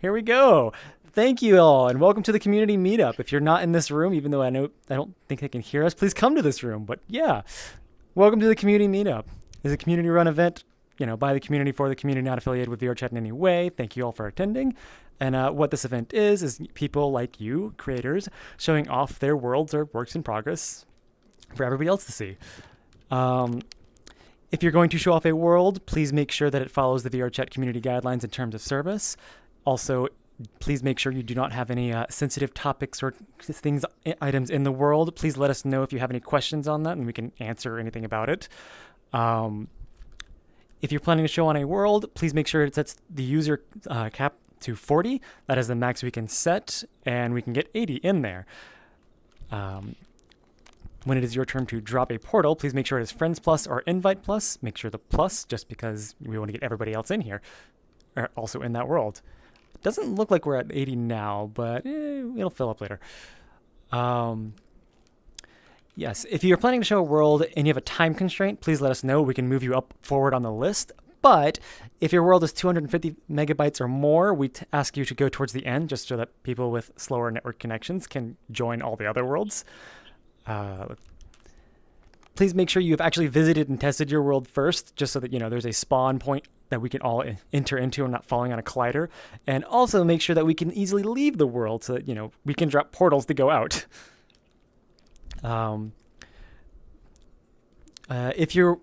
Here we go. Thank you all, and welcome to the community meetup. If you're not in this room, even though I don't think they can hear us, please come to this room. But yeah, welcome to the community meetup. It's a community-run event, by the community for the community, not affiliated with VRChat in any way. Thank you all for attending. And what this event is people like you, creators, showing off their worlds or works in progress for everybody else to see. If you're going to show off a world, please make sure that it follows the VRChat community guidelines in terms of service. Also, please make sure you do not have any sensitive topics or items in the world. Please let us know if you have any questions on that, and we can answer anything about it. If you're planning to show on a world, please make sure it sets the user cap to 40. That is the max we can set, and we can get 80 in there. When it is your turn to drop a portal, please make sure it is Friends Plus or Invite Plus. Make sure the plus, just because we want to get everybody else in here, or also in that world. It doesn't look like we're at 80 now, but it'll fill up later. Yes, if you're planning to show a world and you have a time constraint, please let us know. We can move you up forward on the list. But if your world is 250 megabytes or more, we ask you to go towards the end just so that people with slower network connections can join all the other worlds. Please make sure you have actually visited and tested your world first, just so that there's a spawn point that we can all enter into and not falling on a collider. And also make sure that we can easily leave the world so that we can drop portals to go out. If you're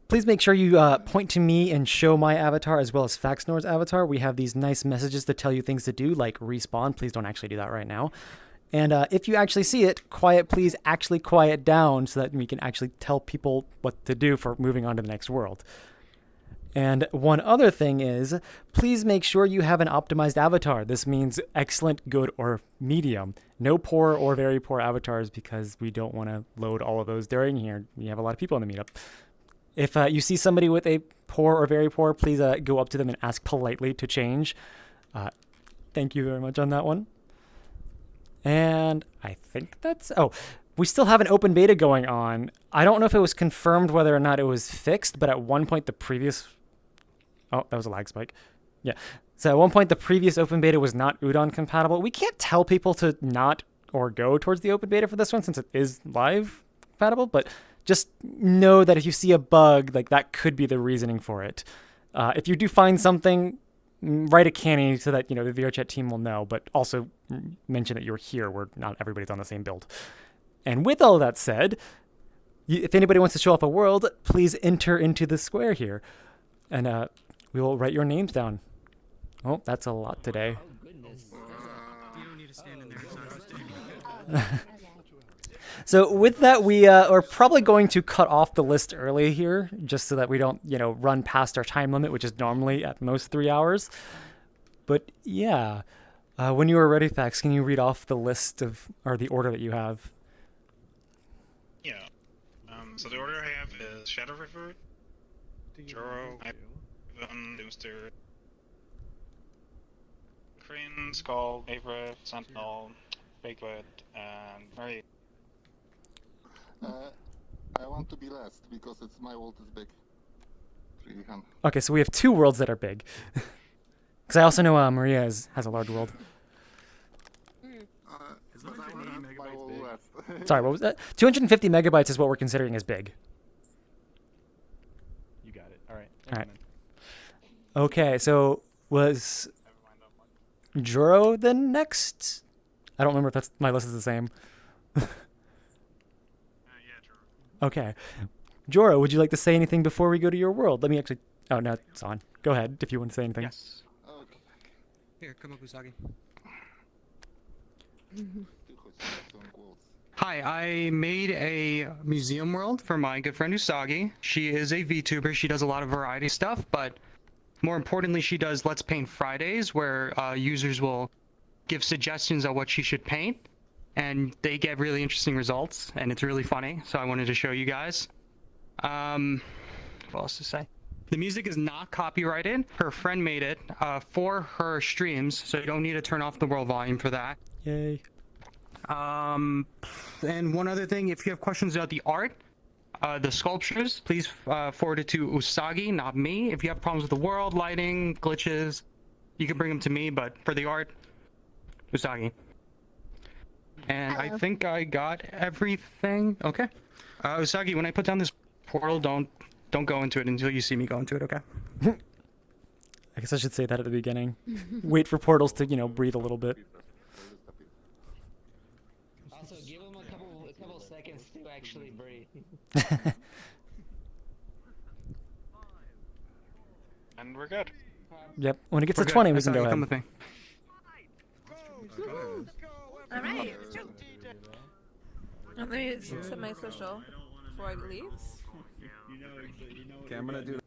please make sure you point to me and show my avatar as well as Faxnor's avatar. We have these nice messages to tell you things to do, like respawn. Please don't actually do that right now. And if you actually see it, please actually quiet down so that we can actually tell people what to do for moving on to the next world. And one other thing is, please make sure you have an optimized avatar. This means excellent, good, or medium. No poor or very poor avatars, because we don't want to load all of those during here. We have a lot of people in the meetup. If you see somebody with a poor or very poor, please go up to them and ask politely to change. Thank you very much on that one. And I think that's... Oh, we still have an open beta going on. I don't know if it was confirmed whether or not it was fixed, but at one point the previous... Oh, that was a lag spike. Yeah. So at one point the previous open beta was not Udon compatible. We can't tell people to not or go towards the open beta for this one since it is live compatible, but just know that if you see a bug, that could be the reasoning for it. If you do find something, write a canny so that the VRChat team will know, but also mention that you're here where not everybody's on the same build. And with all that said, if anybody wants to show off a world, please enter into the square here, and we will write your names down. Oh, that's a lot today. Oh, goodness. You don't need to stand in there. It's not just So with that, we are probably going to cut off the list early here, just so that we don't, run past our time limit, which is normally at most 3 hours. But yeah, when you are ready, Fax, can you read off the list or the order that you have? Yeah. So the order I have is Shadow River, Joro, Ivan, Doomster, Crane, Skull, Avra, Sentinel, Bakewood, and Murray. I want to be last because my world is big. 300. Okay, so we have 2 worlds that are big. Because I also know Maria has a large world. Sorry, what was that? 250 megabytes is what we're considering as big. You got it. All right. All right. Okay, so was Juro the next? I don't remember if my list is the same. Okay. Joro, would you like to say anything before we go to your world? Let me actually... Oh, no, it's on. Go ahead if you want to say anything. Yes. Okay. Here, come up, Usagi. Hi, I made a museum world for my good friend Usagi. She is a VTuber. She does a lot of variety stuff, but more importantly, she does Let's Paint Fridays, where users will give suggestions on what she should paint, and they get really interesting results, and it's really funny, so I wanted to show you guys. What else to say? The music is not copyrighted. Her friend made it for her streams, so you don't need to turn off the world volume for that. Yay. And one other thing, if you have questions about the art, The sculptures, please forward it to Usagi, not me. If you have problems with the world, lighting, glitches, you can bring them to me, but for the art, Usagi. And I Hello. think I got everything. Okay. Usagi, when I put down this portal, don't go into it until you see me go into it, okay? I guess I should say that at the beginning. Wait for portals to, breathe a little bit. Also, give them a couple seconds to actually breathe. And we're good. Yep. When it gets We're to good. 20, we can Usagi, go come ahead. with me. Alright. Let me set my social before I leave. Okay, I'm gonna do.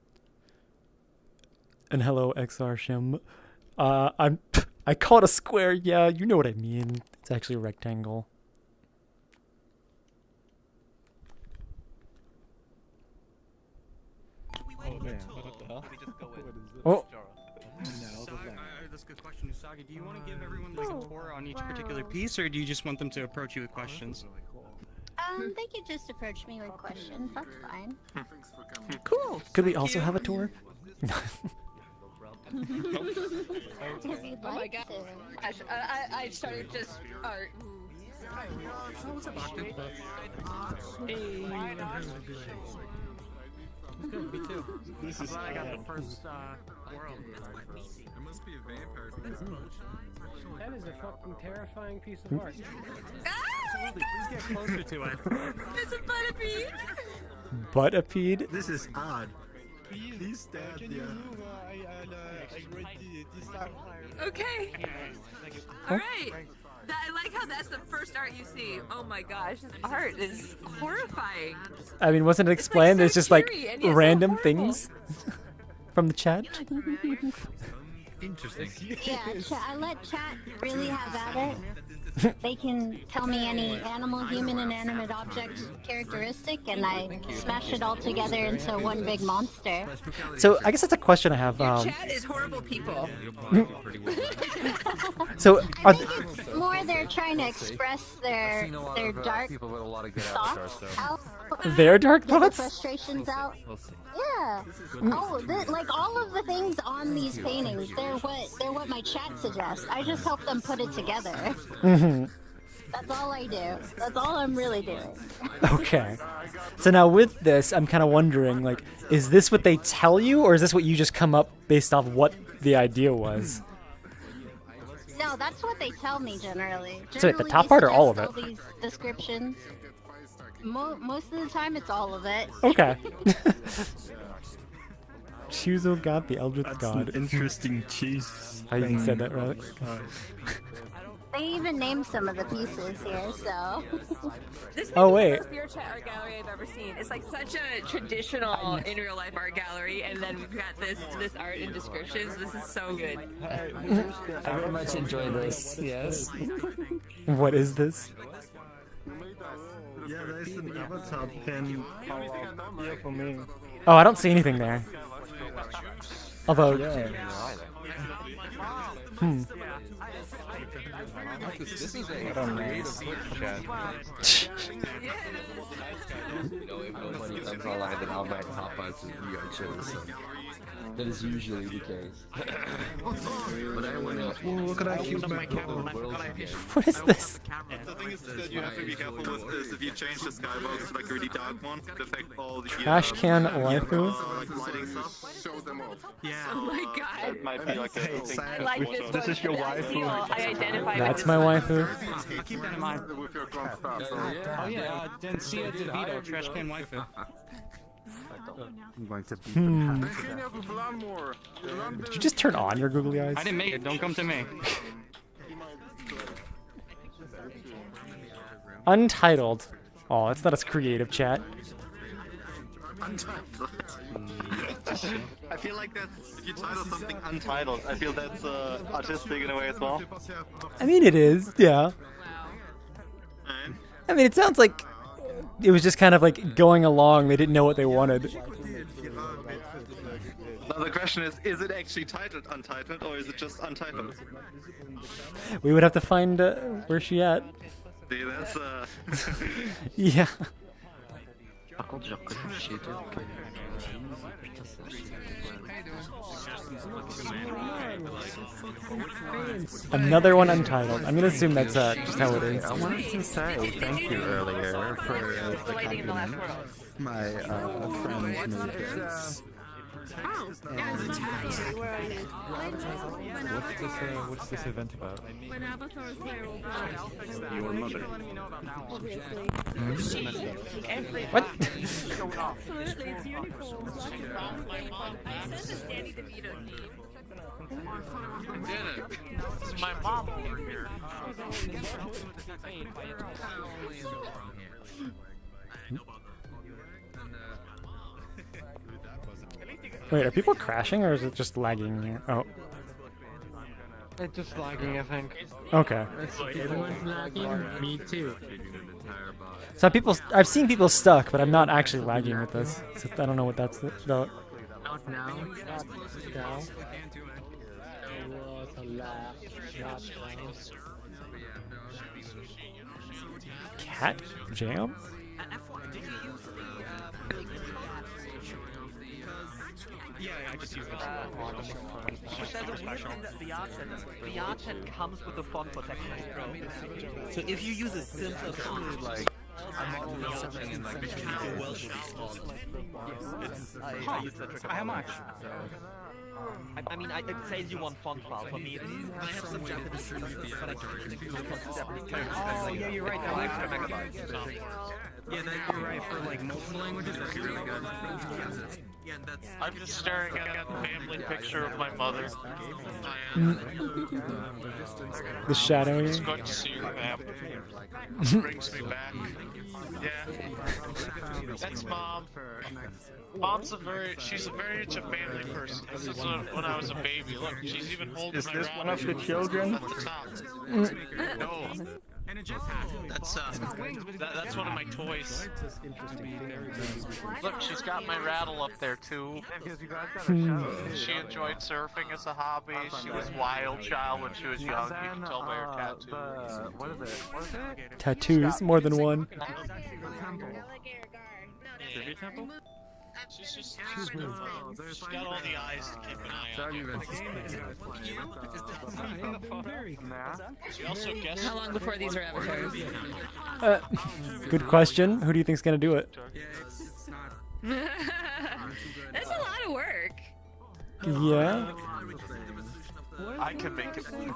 And hello, XR Shim. I call it a square. Yeah, you know what I mean. It's actually a rectangle. Oh, That's a good question, Usagi. Do you want to give everyone like a tour on each particular piece, or do you just want them to approach you with questions? They could just approach me with questions. That's fine. Thanks for coming. cool. Could we also have a tour? If you'd Oh my like god. to. Gosh, I started just art. Me too. This is. I got the first world. It must be a vampire. That is a fucking terrifying piece of art. Please get closer to it. It's a buttipede. Buttipede? This is odd. Please stand there. Okay. All right. I like how that's the first art you see. Oh my gosh, this art is horrifying. I mean, wasn't it explained? so There's just like cheery and yet so random horrible. things from the chat. Interesting. Yeah, I let chat really have at it. They can tell me any animal, human, inanimate object characteristic, and I smash it all together into one big monster. So I guess that's a question I have. Chat is horrible people. So are It's more they're trying to express their dark people with a lot of good thoughts out. their dark Get the thoughts? frustrations out. Yeah. Oh, like all of the things on these paintings, they're what my chat suggests. I just help them put it together. That's all I do. That's all I'm really doing. Okay. So now with this, I'm kind of wondering, like, is this what they tell you, or is this what you just come up based off what the idea was? No, that's what they tell me generally. So wait, the Generally, top they part or all of suggest it? All these descriptions. Most of the time, it's all of it. Okay. Chuzo God, the Eldritch God. interesting cheese. I even said that right. They even named some of the pieces here, so. This Oh, is wait. the first VRChat art gallery I've ever seen. It's like such a traditional in real life art gallery, and then we've got this art and descriptions. This is so good. I very much enjoy this. Yes. What is this? Yeah, there's an avatar pen here for me. Oh, I don't see anything there. Although, This is a creative chat. Nobody comes online, then I might hop onto VRChat. So that is usually the case. But I want to. What could I keep my what is this? The thing is that you have to be careful with is if you change the skybox to like a really dark one, it affects all the Trash can waifu? like lighting stuff. Show them off. Yeah. Oh my god. That might be like a thing. I like this one. This is your I waifu? feel I identify That's with my this one. waifu. I'll keep that in mind. With your drunk stuff. Oh yeah, Dencia DeVito, trash can waifu. I'm going to beat Hmm. the Did you just turn on your googly eyes? I didn't make it. Don't come to me. Untitled. Oh, that's not as creative, chat. I feel like that's if you title something untitled. I feel that's artistic in a way as well. I mean, it is, yeah. Right? I mean, it sounds like it was just kind of like going along. They didn't know what they wanted. Now the question is it actually titled Untitled or is it just Untitled? We would have to find where's she at. See, that's Yeah. Par contre, j'ai reconnu chez eux que. Putain, c'est Another one untitled. I'm gonna assume that's just how it is. I wanted to say thank you earlier for the compliment. My friend made this. What's this event about? When avatars wear all black. Your mother. What? Absolutely, it's uniform. This is Danny DeVito theme. This is my mom over here. Wait, are people crashing or is it just lagging here? Oh, It's just lagging, I think. okay. Everyone's lagging. Me too. So I've seen people stuck, but I'm not actually lagging with this. So I don't know what that's about. Not now. Not now. Cat jam? Yeah, I just use it. There's a thing that VRChat comes with a font protection Pro. So if you use a simpler font, like something in like I use that trick. How much? I mean, it says you want font file. For me, I have some Japanese services, but I can't include the Japanese characters. Oh, yeah, you're right. That extra megabytes. Yeah, you're right. For like multiple languages, that's really good. Yeah, that's. I'm just staring at a family picture of my mother. The shadowing. It's good to see her happy. Brings me back. Yeah. That's mom. Mom's she's a very much a family person. This is when I was a baby. Look, she's even holding Is my this rabbit one of the children? at the top. No. That's one of my toys. Look, she's got my rattle up there too. She enjoyed surfing as a hobby. She was a wild child when she was young. You can tell by her tattoos. What is it? Tattoos, more than one. She's got all the eyes to keep an eye on. She also guessed. How long before these are avatars? Good question. Who do you think's gonna do it? That's a lot of work. Yeah. I can make it work.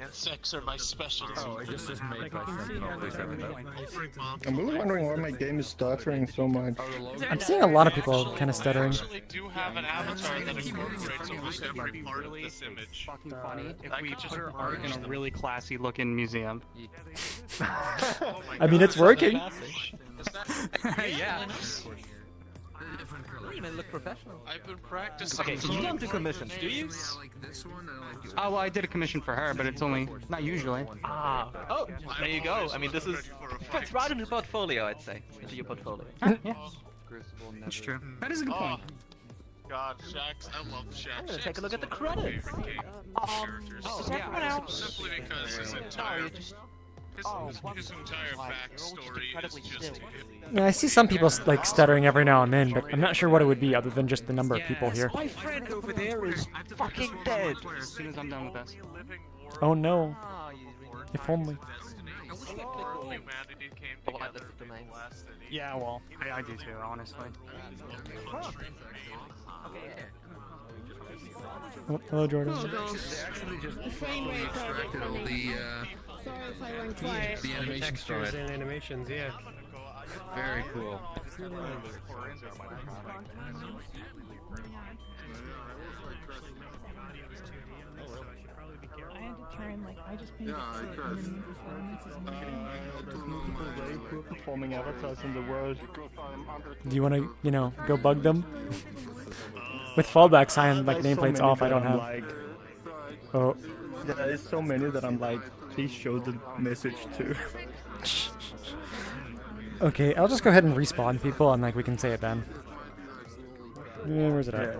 Insects are my specialty. I'm really wondering why my game is stuttering so much. I'm seeing a lot of people kind of stuttering. I actually do have an avatar that incorporates almost every part of this image. Fucking funny if we put her art in a really classy looking museum. I mean, it's working. Yeah. You may look professional. I've been practicing. Okay, so you don't do commissions, do you? Oh, well, I did a commission for her, but it's only not usually. Ah. Oh, there you go. I mean, this is fits right into portfolio, I'd say. Into your portfolio. Yeah. That's true. That is a good point. God, Shax, I love Shax. I'm gonna take a look at the credits. Yeah. Simply because his entire backstory is just him. Yeah, I see some people like stuttering every now and then, but I'm not sure what it would be other than just the number of people here. My friend over there is fucking dead. As soon as I'm done with this. Oh no. If only. Yeah, well, I do too, honestly. Oh, hello, Jordan. The frame rates are funny. Sorry if I went quiet. The animation Textures and animations, yeah. Very cool. I had to turn, like, I just painted Yeah, short it and does. then performance is There's multiple very poor performing avatars in the world. Do you want to, go bug them? With fallback sign, like There's so nameplates many off, I that don't I'm have. like- Oh. Yeah, there's so many that I'm like, please show the message to. Okay, I'll just go ahead and respawn people and like we can say it then. Where's it at?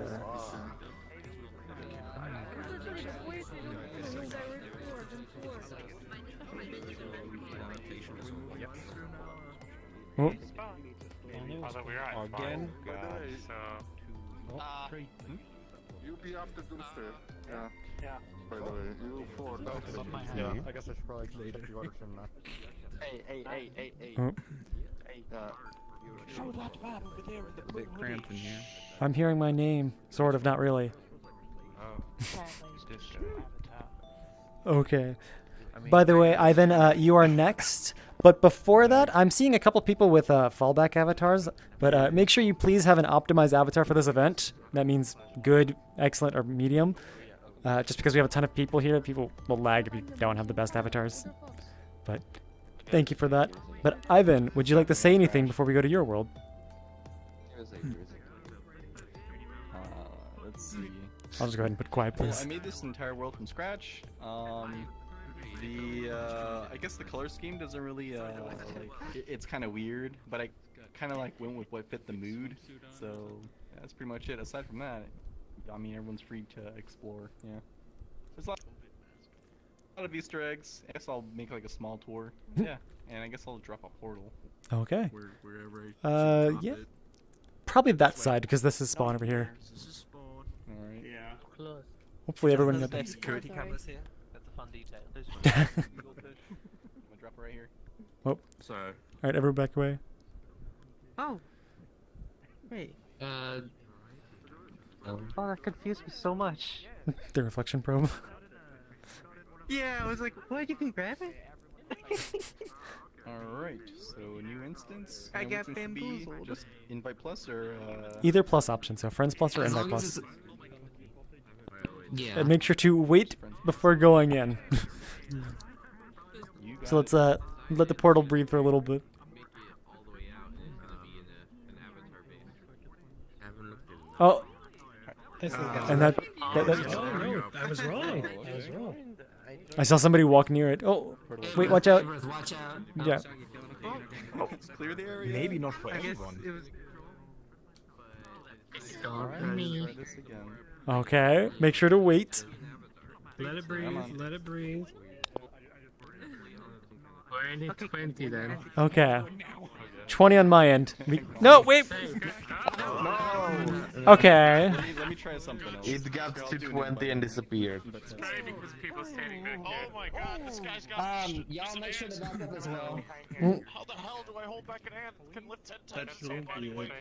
Yeah. we're at Again? five, so... You'll be after Doomster. Yeah. Yeah. By the way, you four. Yeah, I guess I should probably check the order from that. Oh. A bit cramped in here. I'm hearing my name. Sort of, not really. Oh. Okay. By the way, Ivan, you are next. But before that, I'm seeing a couple people with fallback avatars. But make sure you please have an optimized avatar for this event. That means good, excellent, or medium. Just because we have a ton of people here, people will lag if you don't have the best avatars. But thank you for that. But Ivan, would you like to say anything before we go to your world? Let's see. I'll just go ahead and put quiet, Well, please. I made this entire world from scratch. I guess the color scheme doesn't really, it's kind of weird, but I kind of like went with what fit the mood. So yeah, that's pretty much it. Aside from that, I mean, everyone's free to explore. Yeah, there's a lot of Easter eggs. I guess I'll make like a small tour. Yeah, and I guess I'll drop a portal. Okay. Wherever Yeah. Probably that side, because this is spawn over here. Alright. Yeah. Hopefully everyone There's got no security cameras here. That's a fun detail. I'm gonna drop it right here. Oh. Sorry. Alright, everyone back away. Oh. Wait. Oh, that confused me so much. The reflection probe. Yeah, I was like, what, you can grab it? Alright, so a new instance. I and got which one should be bamboozled. just invite plus or Either plus option, so friends plus or As invite long as plus. Yeah. And make sure to wait before going in. So let's let the portal breathe for a little bit. Oh. And that Oh no, I was wrong. I was wrong. I saw somebody walk near it. Oh, wait, watch out. Watch out. Yeah. Oh, clear the area. Maybe not for everyone. Alright, try this again. Okay, make sure to wait. Let it breathe. Let it breathe. We're in at 20 then. Okay. 20 on my end. No, wait. Okay. Let me try something else. It got to 20 and disappeared. It's probably because people standing back there. Oh my god, this guy's got Y'all make sure to back up as well. How the hell do I hold back an ant? Can lift 10 times. That's really weird.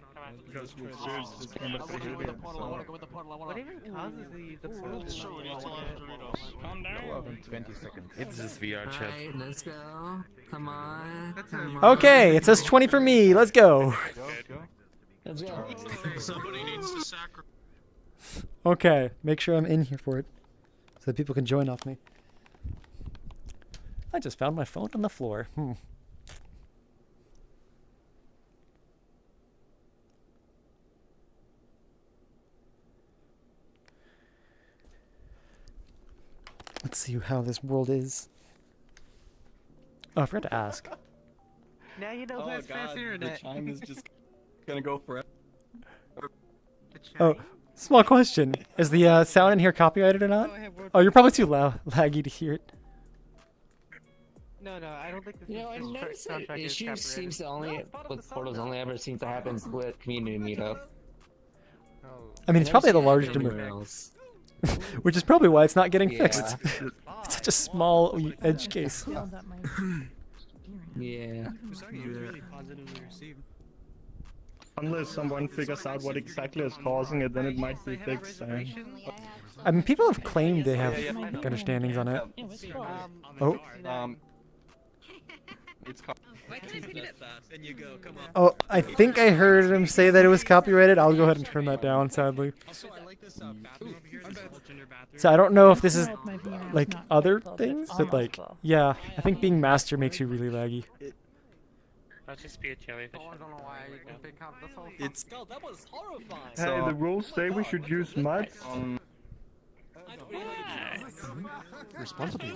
Because with Zeus, this number 3 here, What even causes the portal? Calm down. 11, 20 seconds. It's this VRChat. Alright, let's go. Come on. Come on. Okay, it says 20 for me. Let's go. Let's go. Somebody needs to sacrifice. Okay, make sure I'm in here for it, so that people can join off me. I just found my phone on the floor. Let's see how this world is. Oh, I forgot to ask. Now you know who has fast internet. The chime is just gonna go forever. Oh, small question. Is the sound in here copyrighted or not? Oh, you're probably too laggy to hear it. No, I don't think this You know, I this noticed soundtrack that is issue copyrighted. seems to only, with portals, only ever seems to happen with community meetup. I mean, it's probably the large anywhere demur, else. which is probably why it's not getting Yeah. fixed. It's such a small edge case. Yeah. Unless someone figures out what exactly is causing it, then it might be fixed. I mean, people have claimed they have like, understandings on it. Oh. It's called. Why can't I pick it up? Then you go, come on. Oh, I think I heard him say that it was copyrighted. I'll go ahead and turn that down, sadly. So I don't know if this is like other things, but like, yeah, I think being master makes you really laggy. Let's just be a jellyfish. I don't know why you can pick up this whole It's. God, that was horrifying. Hey, the rules say we should use muds. Responsibly.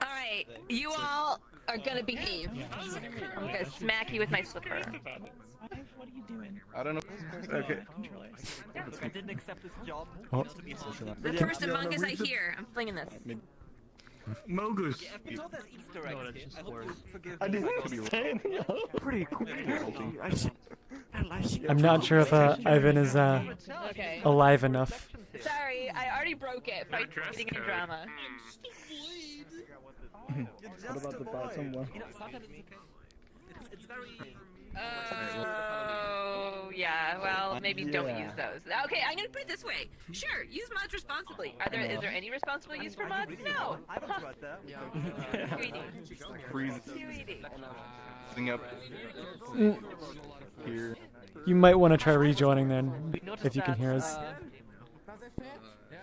Alright, you all are gonna behave. I'm gonna smack you with my slipper. What are you doing? I don't know. Okay. I didn't accept this job Oh. just to be social. The first Among Us I hear. I'm flinging this. Mogus. If you thought there's Easter eggs No, that's here, just I hope worse. you'll forgive I me didn't for not- say anything else. Pretty cool. I'm not sure if Ivan is Okay. alive enough. Sorry, I already broke it. Fighting in drama. What about the bottom one? You know, sometimes it's very... Oh, yeah. Well, maybe don't Yeah. use those. Okay, I'm gonna put it this way. Sure, use mods responsibly. Is there any responsible use for mods? No. I haven't tried that. Sweetie. Freezing Sweetie. up here. You might want to try rejoining then, if you can hear us.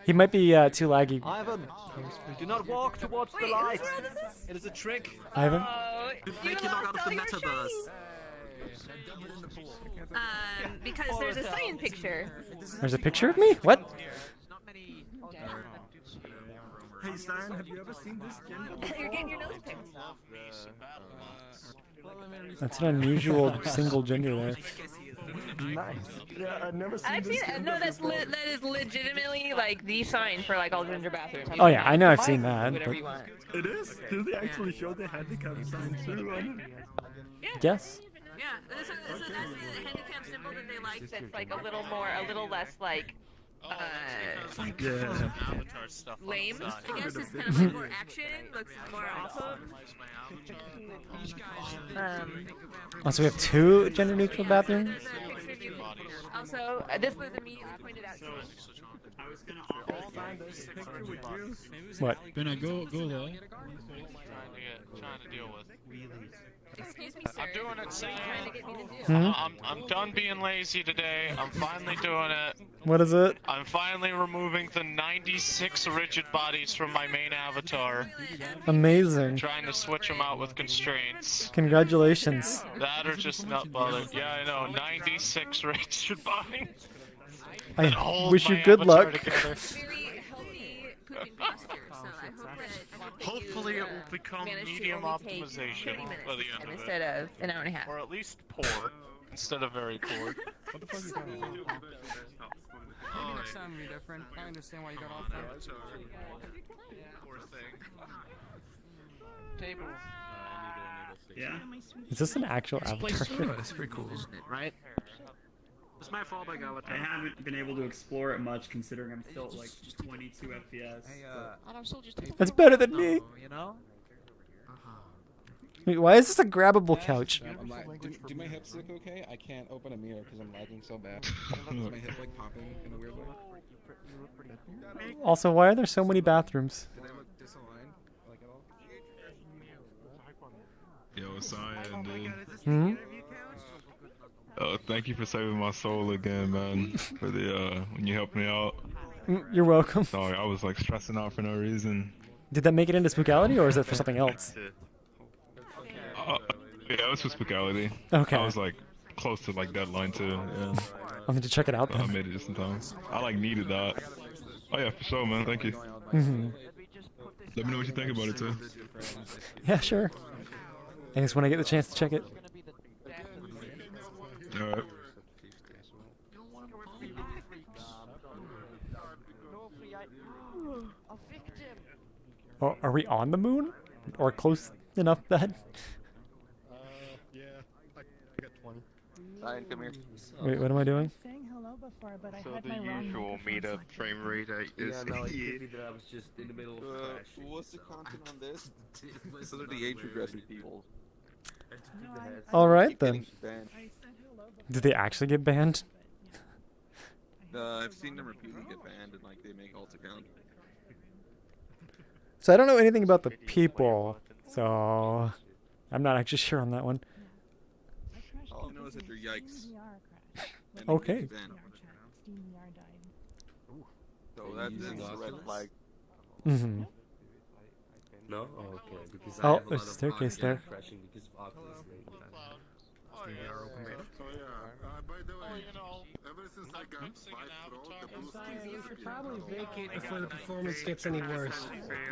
He might be too laggy. Ivan, do not walk towards the light. It is a trick. Ivan? Oh, Make you knock out of the metaverse. Because there's a sign picture. There's a picture of me? What? Hey, Cyan, have you ever seen this gender? You're getting your nose picked. That's an unusual single gender there. Nice. Yeah, I've never seen I've this seen gender no, that before. is legitimately like the sign for like all gender bathrooms. Oh yeah, I know I've seen that. Whatever But you want. It is? Do they actually show the handicap sign too on it? yes. Yeah, that's the handicap symbol that they like. That's like a little less like Yeah. lame. I guess it's kind of like more action. Looks more awesome. Also, we have 2 gender-neutral bathrooms. Also, this was immediately pointed out to me. What? Ben, I go there. Trying to deal with. Excuse me, sir. I'm doing it, What are you trying to get me to do? I'm done being lazy today. I'm finally doing it. What is it? I'm finally removing the 96 rigid bodies from my main avatar. Amazing. Trying to switch them out with constraints. Congratulations. That are just not bothered. Yeah, I know. 96 rigid bodies. I Hold wish you my good avatar luck. together. Very healthy pooping posture, so I hope that Hopefully it will become manage to medium only take optimization 30 minutes by the end of instead it. of an hour and a half. Or at least poor, instead of very poor. What the fuck are you talking about? Maybe next time will be different. I understand why you got off that. Poor thing. Table. Yeah. Is this an actual avatar? That's pretty cool. Right? It's my fault I got I haven't been able to explore it much considering I'm still at like 22 FPS. That's better than me. You know? Wait, why is this a grabbable couch? Do my hips look okay? I can't open a mirror because I'm lagging so bad. Is my hip like popping in a weird way? Also, why are there so many bathrooms? Did I look disaligned like at all? Yo, Cyan, dude. Hmm? Thank you for saving my soul again, man. For the when you helped me out. You're welcome. Sorry, I was like stressing out for no reason. Did that make it into Spookality, or is it for something else? Yeah, it was for Spookality. Okay. I was like close to like deadline too. Yeah. I'll need to check it out I then. made it just in time. I like needed that. Oh yeah, for sure, man. Thank you. Mm-hmm. Let me know what you think about it too. Yeah, sure. I just when I get the chance to check it. Alright. Oh, are we on the moon? Or close enough that? Yeah, I got 20. Cyan, come here. Wait, what am I doing? Saying hello before, but I So had the my wrong usual microphone meetup frame rate is Yeah, no, it could be that I was just in the middle of crashing. what's the content on this? Those are the age regression people. All right Keep then. getting banned. Did they actually get banned? I've seen them repeatedly get banned and like they make alt account. So I don't know anything about the people, so I'm not actually sure on that one. All I know is that they're yikes. And Okay. they get banned. So that's a red flag. Mm-hmm. No? Oh, okay. Because Oh, I have a there's lot a of staircase there. crashing because of Oculus. By the way, ever since I got the blue screen You should probably vacate before the performance gets any worse.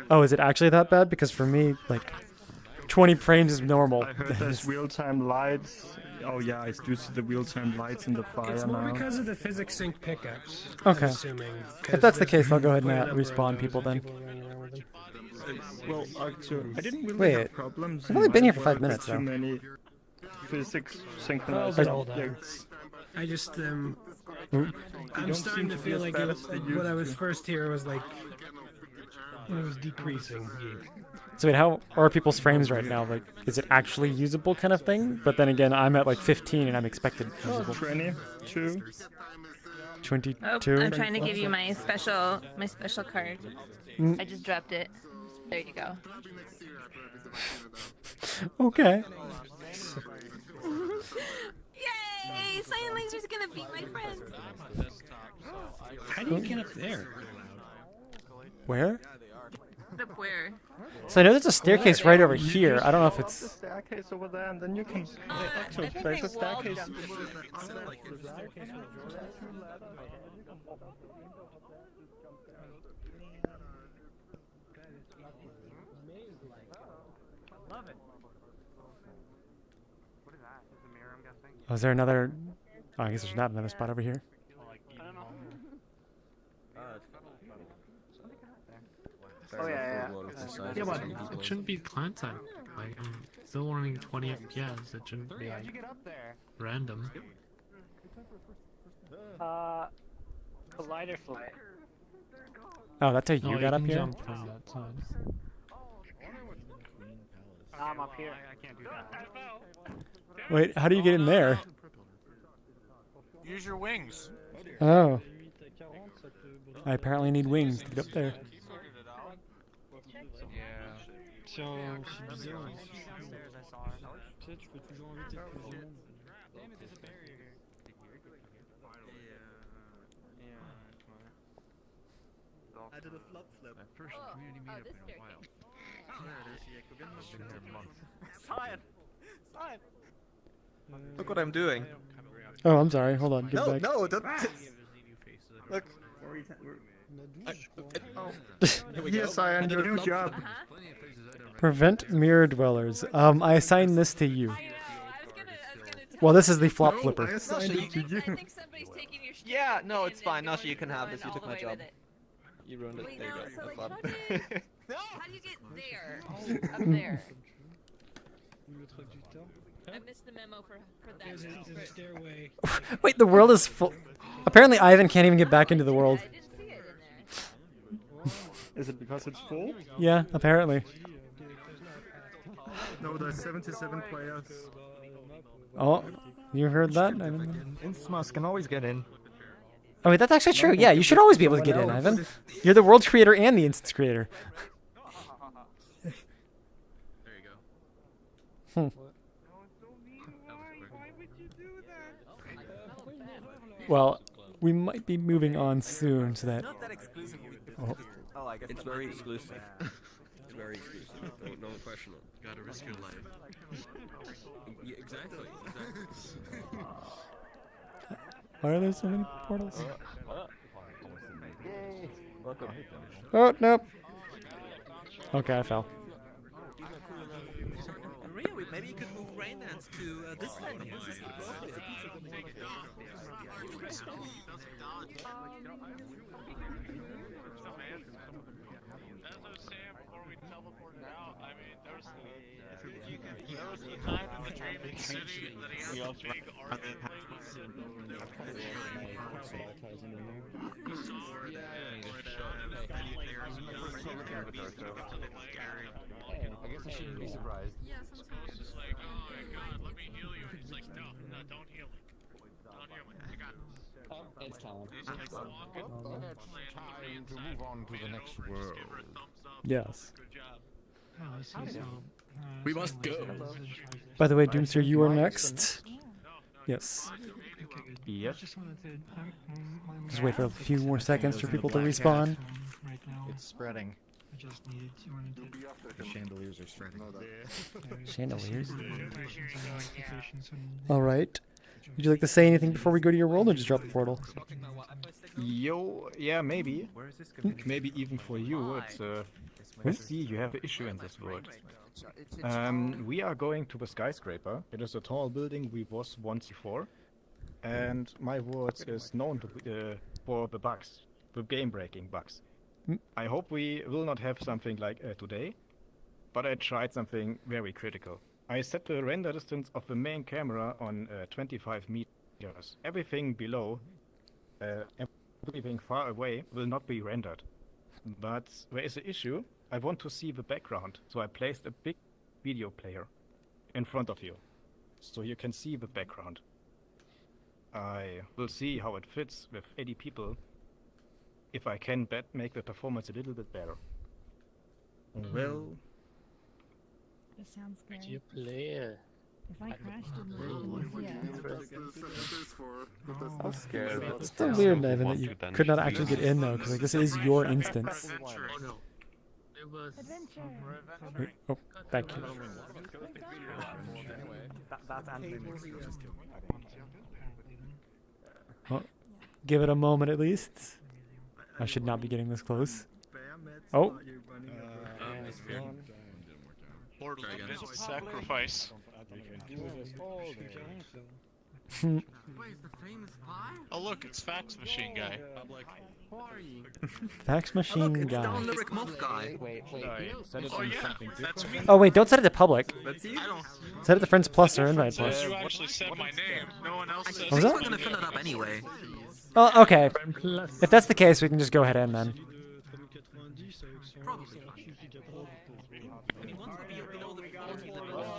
Oh, is it actually that bad? Because for me, like, 20 frames is normal. I heard there's real-time lights. Oh yeah, I do see the real-time lights in the fire It's more now. because of the physics sync pickups. Okay. I'm assuming, If that's the 'cause case, I'll go ahead and quite a number of respawn people then. running around with them. Well, Arthur, I didn't really Wait, have problems. I've only been here for 5 with minutes, too though. many physics synchronized Well, hold on. objects. I just You I'm don't starting seem to to be feel as like bad it, as they when I used was to. first here, it was like it was decreasing. So wait, how are people's frames right now? Like, is it actually usable kind of thing? But then again, I'm at like 15 and I'm expected usable. 22. 22. Oh, I'm trying to give you my special card. Mm. I just dropped it. There you go. Okay. Yay! CyanLaser's gonna be my friend. How do you get up there? Where? Up where? So I know there's a staircase right over here. I don't know if The it's. staircase over there, and then you can. I think there's they a staircase. Oh, is there another? Oh, I guess there's not another spot over here. Oh yeah. Yeah, but it shouldn't be client side. Like, I'm still running 20 FPS. It shouldn't be like random. Collider flight. Oh, that's how you Oh, got up can here. jump from that side. I'm up here. I can't do that. Wait, how do you get in there? Use your wings. Oh. I apparently need wings to get up there. Tiens, c'est bizarre. Tu sais, tu peux toujours inviter plusieurs mondes. I did a flop flip. My first community meetup in a while. Oh, there it is. Cyan! Cyan! Look what I'm doing. Oh, I'm sorry. Hold on. Get No, back. no, don't. Look. Yes, I am your new job. Prevent mirror dwellers. I assign this to you. Well, this is the flop flipper. I assigned it to you. Yeah, no, it's fine. Nasha, you can have this. You took my job. You ruined it. There you go. Have fun. How do you get there? Oh, up there. I missed the memo for that. There's a stairway. Wait, the world is full. Apparently, Ivan can't even get back into the world. Is it because it's full? Yeah, apparently. No, there's 77 players. Oh, you heard that, Ivan? Instmas can always get in. Oh, wait, that's actually true. Yeah, you should always be able to get in, Ivan. You're the world's creator and the instance creator. Hmm. Well, we might be moving on soon so that... Not that exclusive. Oh. Oh, I guess It's very exclusive. It's very exclusive. Don't question it. Gotta risk your life. Yeah, exactly. Why are there so many portals? Welcome. Oh, nope. Okay, I fell. Really? Maybe you could move Raindance to this side. This is the I guess I shouldn't be surprised. It's just like, oh my god, let me heal you. It's like, no, don't heal me. Don't heal me. I got this. It's time. It's like, walk in, Time to move on to the next world. Yes. good job. Oh, I see. So, We must go. By the way, Doomster, you are next. Yes. Yes. just wanted to. Just wait for a few more seconds for people to respawn. Right now. It's spreading. I just needed to. The chandeliers are spreading. Chandeliers? Notifications and All right. Would you like to say anything before we go to your world, or just drop the portal? Yo, yeah, maybe. Maybe even for you, it's I see you have an issue in this world. We are going to the skyscraper. It is a tall building we was once before, and my world is known to, for the bugs, the game-breaking bugs. I hope we will not have something like today, but I tried something very critical. I set the render distance of the main camera on 25 meters. Everything below, everything far away will not be rendered. But there is an issue. I want to see the background, so I placed a big video player in front of you, so you can see the background. I will see how it fits with 80 people, if I can make the performance a little bit better. Well... That sounds Would great. you play it? If I crashed in the I'm scared. It's still weird, Evan, that you could not actually get in though, because like this is your instance. Oh no. It was Adventure. Oh, thank you. That's Anthony. Well, give it a moment at least. I should not be getting this close. Oh. Mortal sacrifice. Oh look, it's Fax Machine Guy. Fax machine Look, it's guy. down the Rick Moth guy. Oh yeah, that's me. Oh wait, don't set it to public. That's you? Set it to friends plus or invite plus. You actually said my name. No one else says. What was that? We're gonna fill it up anyway. Oh, okay. If that's the case, we can just go ahead and then.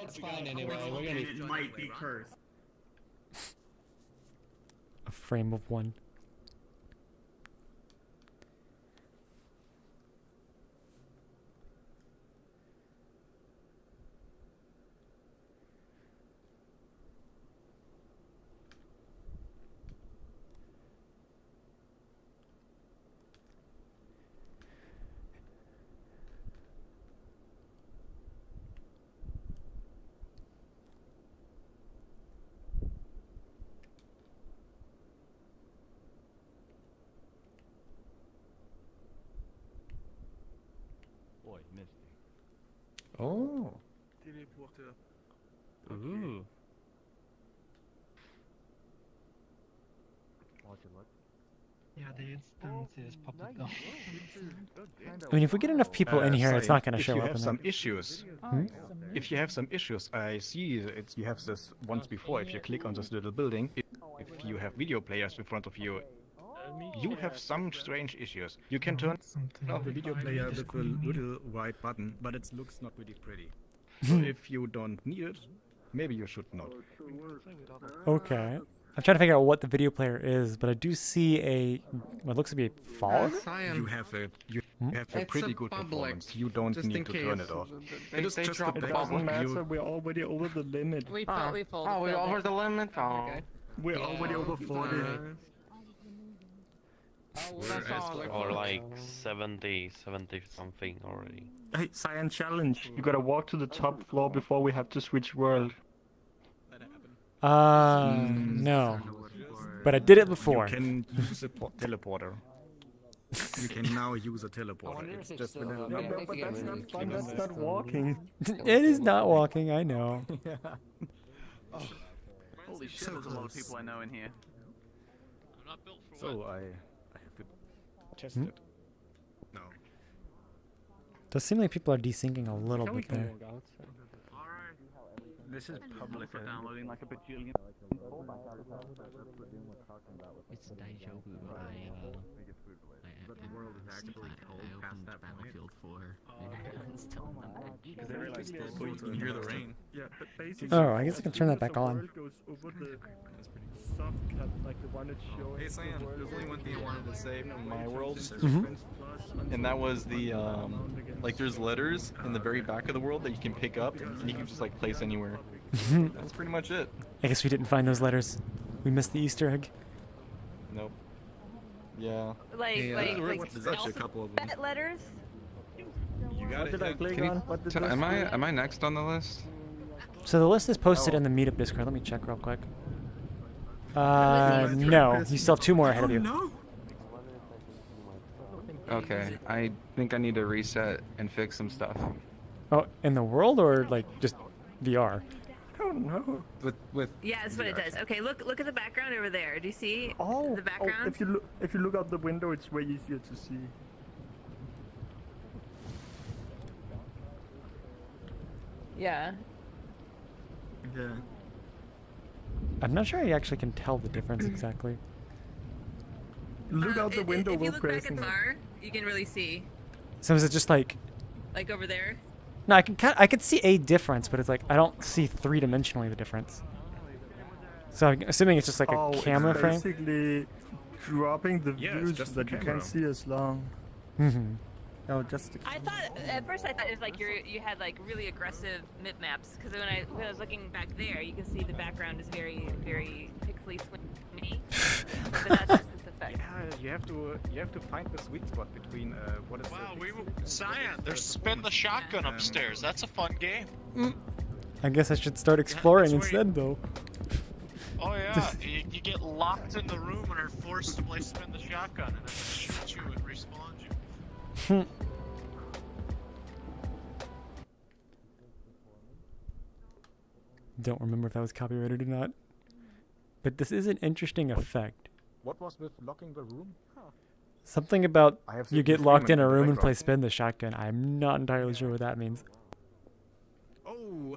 It's fine anyway. It might be cursed. A frame of one. Oh. Ooh. Yeah, the instance is public now. I mean, if we get enough people in here, it's not going to show If you up have in some there. issues, if you have some issues, I see it's, you have this once before. If you click on this little building, if you have video players in front of you, you have some strange issues. You can turn off the video player with a little white button, but it looks not really pretty. So if you don't need it, maybe you should not. Okay. I'm trying to figure out what the video player is, but I do see a what looks to be a fog. You have a It's pretty a good public, performance. You don't just need in to turn case. it off. They- It is they just drop the the background. bubble. We're already over the limit. We We're over the limit? Oh. We're already over 40. Or like 70 something already. Hey, Cyan challenge. You gotta walk to the top floor before we have to switch world. No. But I did it before. You can use a teleporter. You can now use a teleporter. It's just a little. No, but that's not fun. That's not walking. It is not walking, I know. Holy shit, there's a lot of people I know in here. So I have to test it. No. Does seem like people are desyncing a little bit there. This is public for downloading like a bajillion. It's deja vu. I opened Battlefield 4 and still Because they realized you can hear the rain. Yeah, but basically. Oh, I guess I can turn that back on. Goes over the soft cut, like the one it's showing. Hey Cyan, there's only one thing I wanted to say from my world, Mhm. and that was the like there's letters in the very back of the world that you can pick up and you can just like place anywhere. That's pretty much it. I guess we didn't find those letters. We missed the Easter egg. Nope. Yeah. Like there's actually a couple of them. bet letters. You got What did I click Can on? you What did tell- this am do? I next on the list? So the list is posted in the Meetup Discord. Let me check real quick. No. You still have two more ahead of you. Okay, I think I need to reset and fix some stuff. Oh, in the world or like just VR? I don't know. With Yeah, that's what it does. Okay, look at the background over there. Do you see Oh, the background? if you look out the window, it's way easier to see. Yeah. Yeah. I'm not sure I actually can tell the difference exactly. Look out the window If you while look back at pressing. the bar, you can really see. So is it just like? Like over there. No, I can see a difference, but it's like I don't see three-dimensionally the difference. So I'm assuming it's just like a camera it's frame. basically dropping the Yeah, it's views just that the you camera. can see as long. Mm-hmm. Oh, just the I thought at first I thought it was like you had like really aggressive mip maps because when I was looking back there, you can see the background is very pixely swingy. But that's just this effect. Yeah, you have to find the sweet spot between what is. Wow, Cyan, there's spin the shotgun upstairs. That's a fun game. I guess I should start exploring instead, though. Oh yeah, you get locked in the room and are forced to play spin the shotgun, and then it shoots you and respawns you. Don't remember if that was copyrighted or not. But this is an interesting effect. What was with locking the room? Something about I have you seen get the locked in Freeman a in the room and play background. spin the shotgun. I'm not entirely sure what that means. Oh,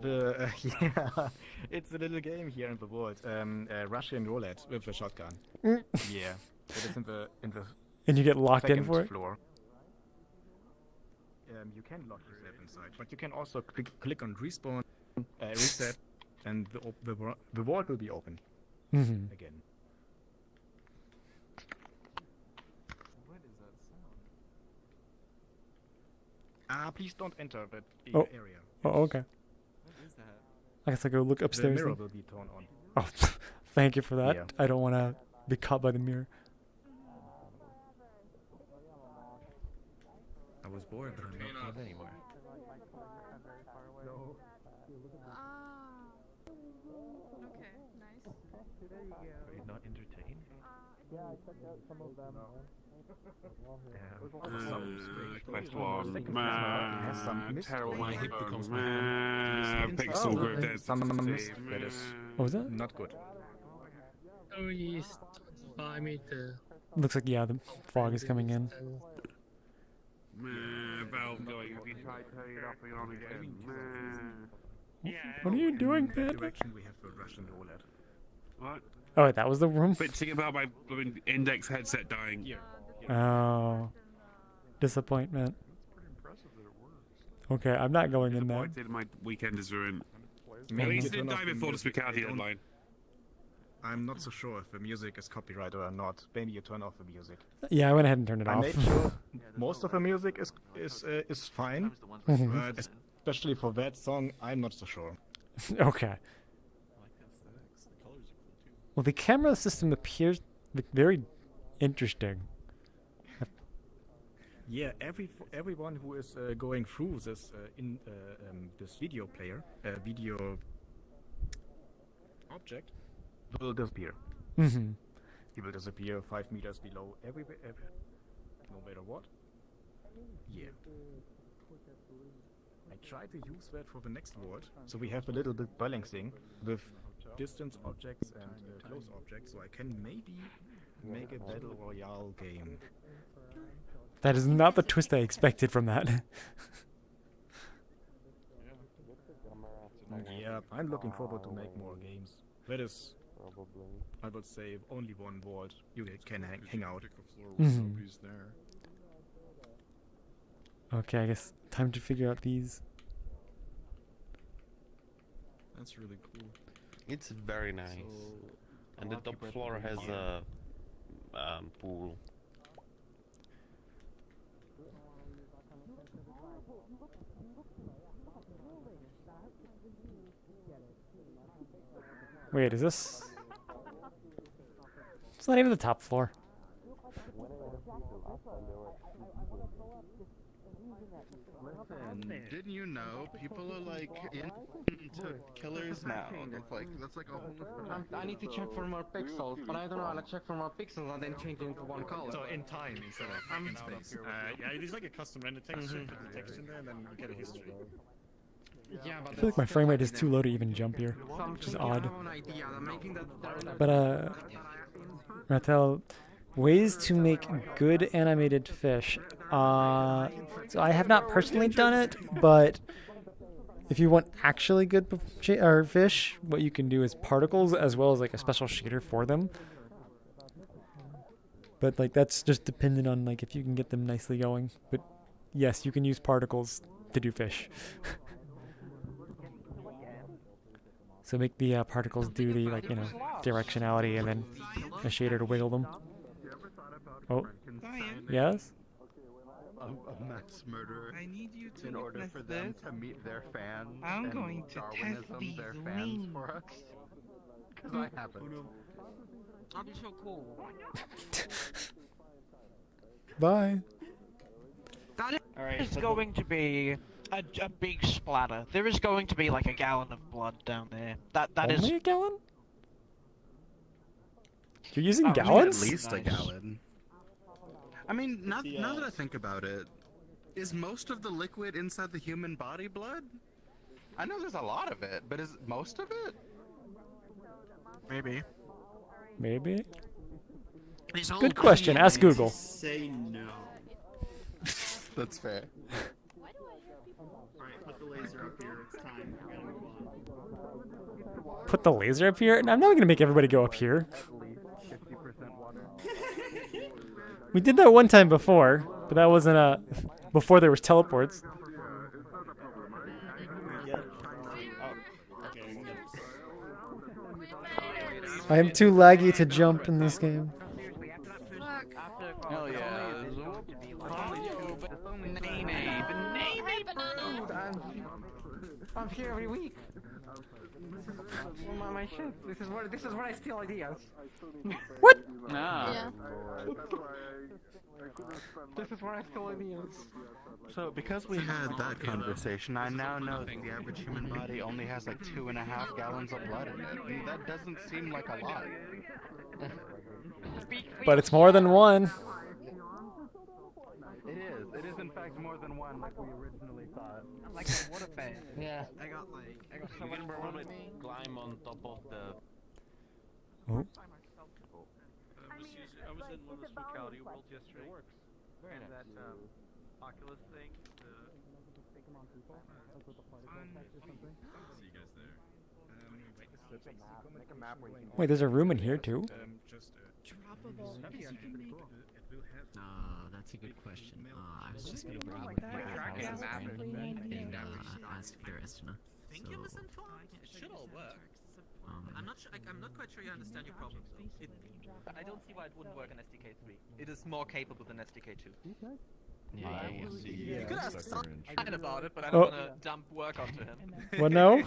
the yeah, it's a little game here in the world. Russian roulette with a shotgun. Mm. Yeah, it is in the And you get locked in second for it? floor. You can lock yourself inside, but you can also click on respawn, reset, and the vault will be open Mhm. again. What is that sound? Please don't enter that Oh. area. Oh, okay. What is that? I guess I go look upstairs. The mirror then. will be turned on. Oh, thank you for that. Yeah. I don't want to be caught by the mirror. I was bored, but I'm not bored anymore. Okay, nice. Are you not entertained? Yeah, I checked out some of them. Quest one. Terrible. My hip becomes pixel group dead. That is What was that? not good. Oh, yes. 5 meter. Looks like, yeah, the fog is coming in. Valve going. Have you tried turning it off and on again? What are you doing, Ben? Direction we have the Russian roulette. What? Oh, wait, that was the room? Bitching about my blooming index headset dying. Oh. Disappointment. Okay, I'm not going in there. Disappointed my weekend is ruined. Maybe At least you it didn't turn die off the before the music. Spicati I don't- headline. I'm not so sure if the music is copyrighted or not. Maybe you turn off the music. Yeah, I went ahead and turned it I off. made sure most of the music is fine, Mhm. but especially for that song, I'm not so sure. Okay. Well, the camera system appears very interesting. Yeah, everyone who is going through this this video player, video object, will disappear. Mhm. He will disappear 5 meters below everywhere, no matter what. Yeah. I try to use that for the next word, so we have a little bit balancing with distance objects and close objects, so I can maybe make a battle royale game. That is not the twist I expected from that. Yeah, I'm looking forward to make more games. That is, I would say, only one world you can hang out. Mhm. Okay, I guess time to figure out these. That's really cool. It's very nice. And the top floor has a pool. Wait, is this? It's not even the top floor. Listen, didn't you know people are like into killers now? That's like a whole new I need to check for more pixels, but I don't know how to check for more pixels and then change it into one color. So in time instead of in space. Yeah, it is like a custom render texture. Put the text in there, and then you get a history. Yeah, I feel like my frame rate is too low to even jump here, which is odd. But Mattel, ways to make good animated fish. So I have not personally done it, but If you want actually good or fish, what you can do is particles as well as like a special shader for them. But like that's just dependent on like if you can get them nicely going. But yes, you can use particles to do fish. So make the particles do the like directionality and then a shader to wiggle them. Oh, yes. A mass murderer. I need you to in order witness for them this. to meet their fans. I'm and going to test Darwinism these their fans wings. for us. Because I haven't. I'll be so cool. Bye. That Alright, is so going to be a big splatter. There is going to be like a gallon of blood down there. That is Only a gallon? You're using Oh, gallons? At least a Nice. gallon. I mean, now that I think about it, is most of the liquid inside the human body blood? I know there's a lot of it, but is most of it? maybe. Maybe. It's all Good question. Ask Google. Say no. That's fair. Alright, put the laser up here. It's time. We gotta move on. Put the laser up here? I'm not going to make everybody go up here. We did that one time before, but that wasn't before there was teleports. I am too laggy to jump in this game. Hell yeah. I'm here every week. My shit. This is where I steal ideas. What? Nah. This is where I steal ideas. So, because we had that conversation, I now know that the average human body only has like 2.5 gallons of blood in it. And that doesn't seem like a lot. But it's more than one. It is. It is in fact more than one, like we originally thought. Like a water fan. Yeah. I got so much more on me. Climb on top of the. Oh. I was in one of those locality worlds yesterday. And that Oculus thing. Wait, there's a room in here too? That's a good question. I was just gonna grab one of the houses and ask their estimate. Think it was in fine. It should all work. I'm not quite sure you understand your problem though. I don't see why it wouldn't work on SDK3. It is more capable than SDK2. Yeah, You could ask Simon about it, but I Oh. don't want to dump work onto him. What now?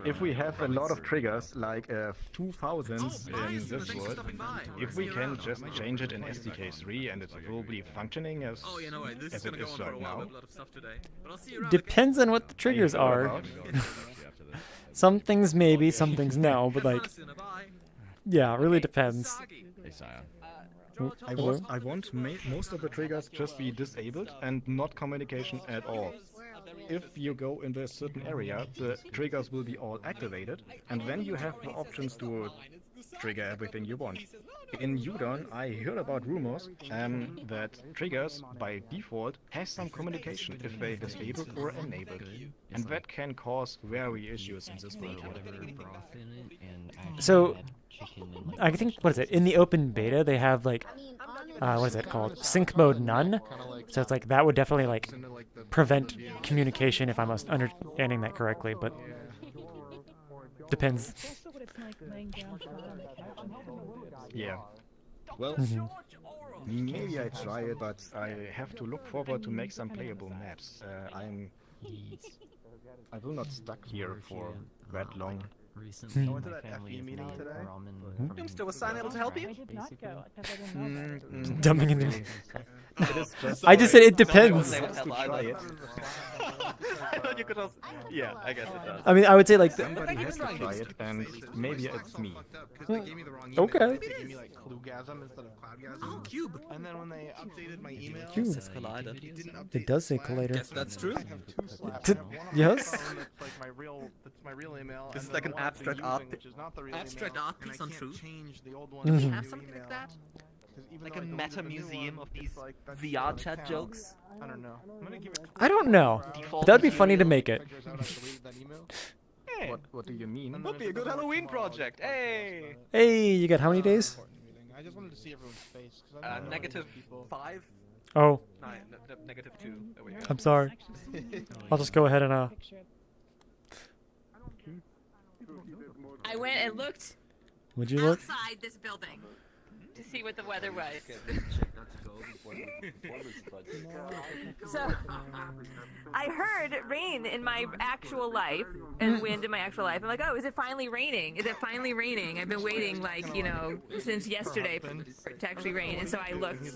If we have a lot of triggers, like 2000s in this world, if we can just change it in SDK3 and it will be functioning as, as it is right now. Depends on what the triggers are. Some things maybe, some things no, but like, yeah, it really depends. I want most of the triggers just be disabled and not communication at all. If you go in a certain area, the triggers will be all activated, and then you have the options to trigger everything you want. In Udon, I heard about rumors that triggers, by default, has some communication if they disabled or enabled, and that can cause very issues in this world. So, I think, what is it, in the open beta they have like, what is it called, sync mode none, so it's like, that would definitely like prevent communication if I'm understanding that correctly, but depends. Yeah. Well, maybe I try it, but I have to look forward to make some playable maps. I will not stuck here for that long. Recently, I went to my that family FE is meeting made today. ramen. Youngster, was Sign able to help you? Dumping in the... It is just I just said it depends. to try it. I thought you could also... Yeah, I guess it does. I mean, I would say like... Somebody has to try it, and maybe it's me. Okay. They gave me like Cluegasm instead of Cloudgasm. Oh, Cube. And then when they updated my email, Cube. it didn't update. It does say Collider. Guess that's true. I have two slaps. T- I have one on yes? my phone that's like my real email. This and is like then an one I've been abstract art using, which is not the real Abstract email, art and I piece can't untrue. change the old one. Mhm. to the Have new something like email. that? Like a meta museum of these VR chat jokes. I don't know. I'm gonna give it. I don't know. But that'd be funny to make it. Hey, What do you mean? would be a good Halloween project. Hey. Hey, you got how many days? I just wanted to see everyone's face. -5. Oh, No, -2. There we go. I'm sorry. I'll just go ahead and I went and looked Would you look? outside this building to see what the weather was. So I heard rain in my actual life and wind in my actual life. I'm like, oh, is it finally raining? Is it finally raining? I've been waiting like, you know, since yesterday for it to actually rain. And so I looked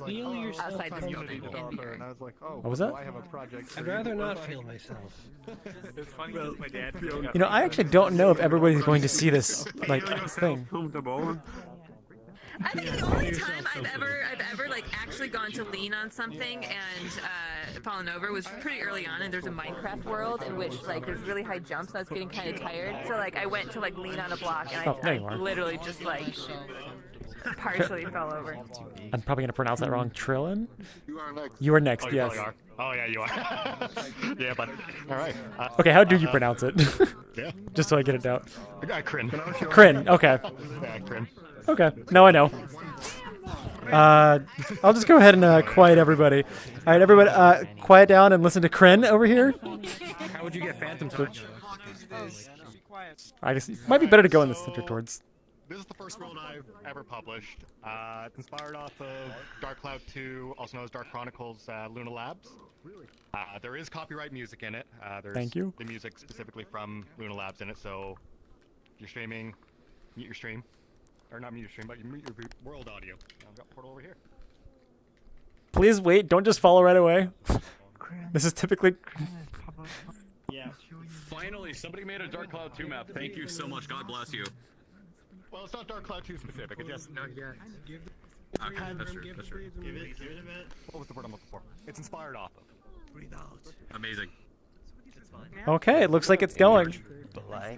outside this building. And I was like, oh, What was that? I have a project. I'd rather not feel myself. It's funny because my dad feels. You know, I actually don't know if everybody's going to see this like thing. I think the only time I've ever like actually gone to lean on something and fallen over was pretty early on, and there's a Minecraft world in which like there's really high jumps, and I was getting kind of tired. So like I went to like lean on a block, and I literally just like partially fell over. I'm probably gonna pronounce that wrong. Trillin? You are next. You are next, Oh, you yes. probably are. Oh yeah, you are. Yeah, but all right. Okay, how do you pronounce it? Yeah. Just so I get it out. Crin. Crin, okay. Yeah, Crin. Okay, now I know. I'll just go ahead and quiet everybody. All right, everybody, quiet down and listen to Crin over here. How would you get Phantom Touch? I guess it might be better to go in the center towards. This is the first world I've ever published. It's inspired off of Dark Cloud 2, also known as Dark Chronicles Luna Labs. There is copyright music in it. There's Thank you. the music specifically from Luna Labs in it, so if you're streaming, mute your stream. Or not mute your stream, but you mute your world audio. I've got Portal over here. Please wait, don't just follow right away. This is typically... Yeah. Finally, somebody made a Dark Cloud 2 map. Thank you so much. God bless you. Well, it's not Dark Cloud 2 specific. It's just... Okay, that's true. That's true. Give it a bit. What was the word I'm looking for? It's inspired off of. Breathe out. Amazing. Okay, it looks like it's going.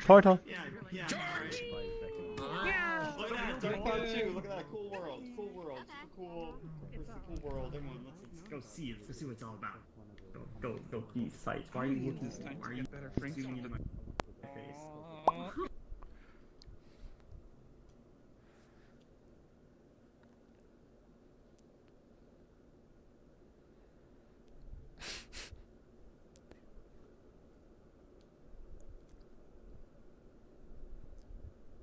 Portal. Yeah. Yeah. Dark Cloud 2. Look at that cool world. Cool world. Cool world. Everyone, let's go see it. Let's see what it's all about. Go these sites. Why are you looking? Why are you better zooming into my face?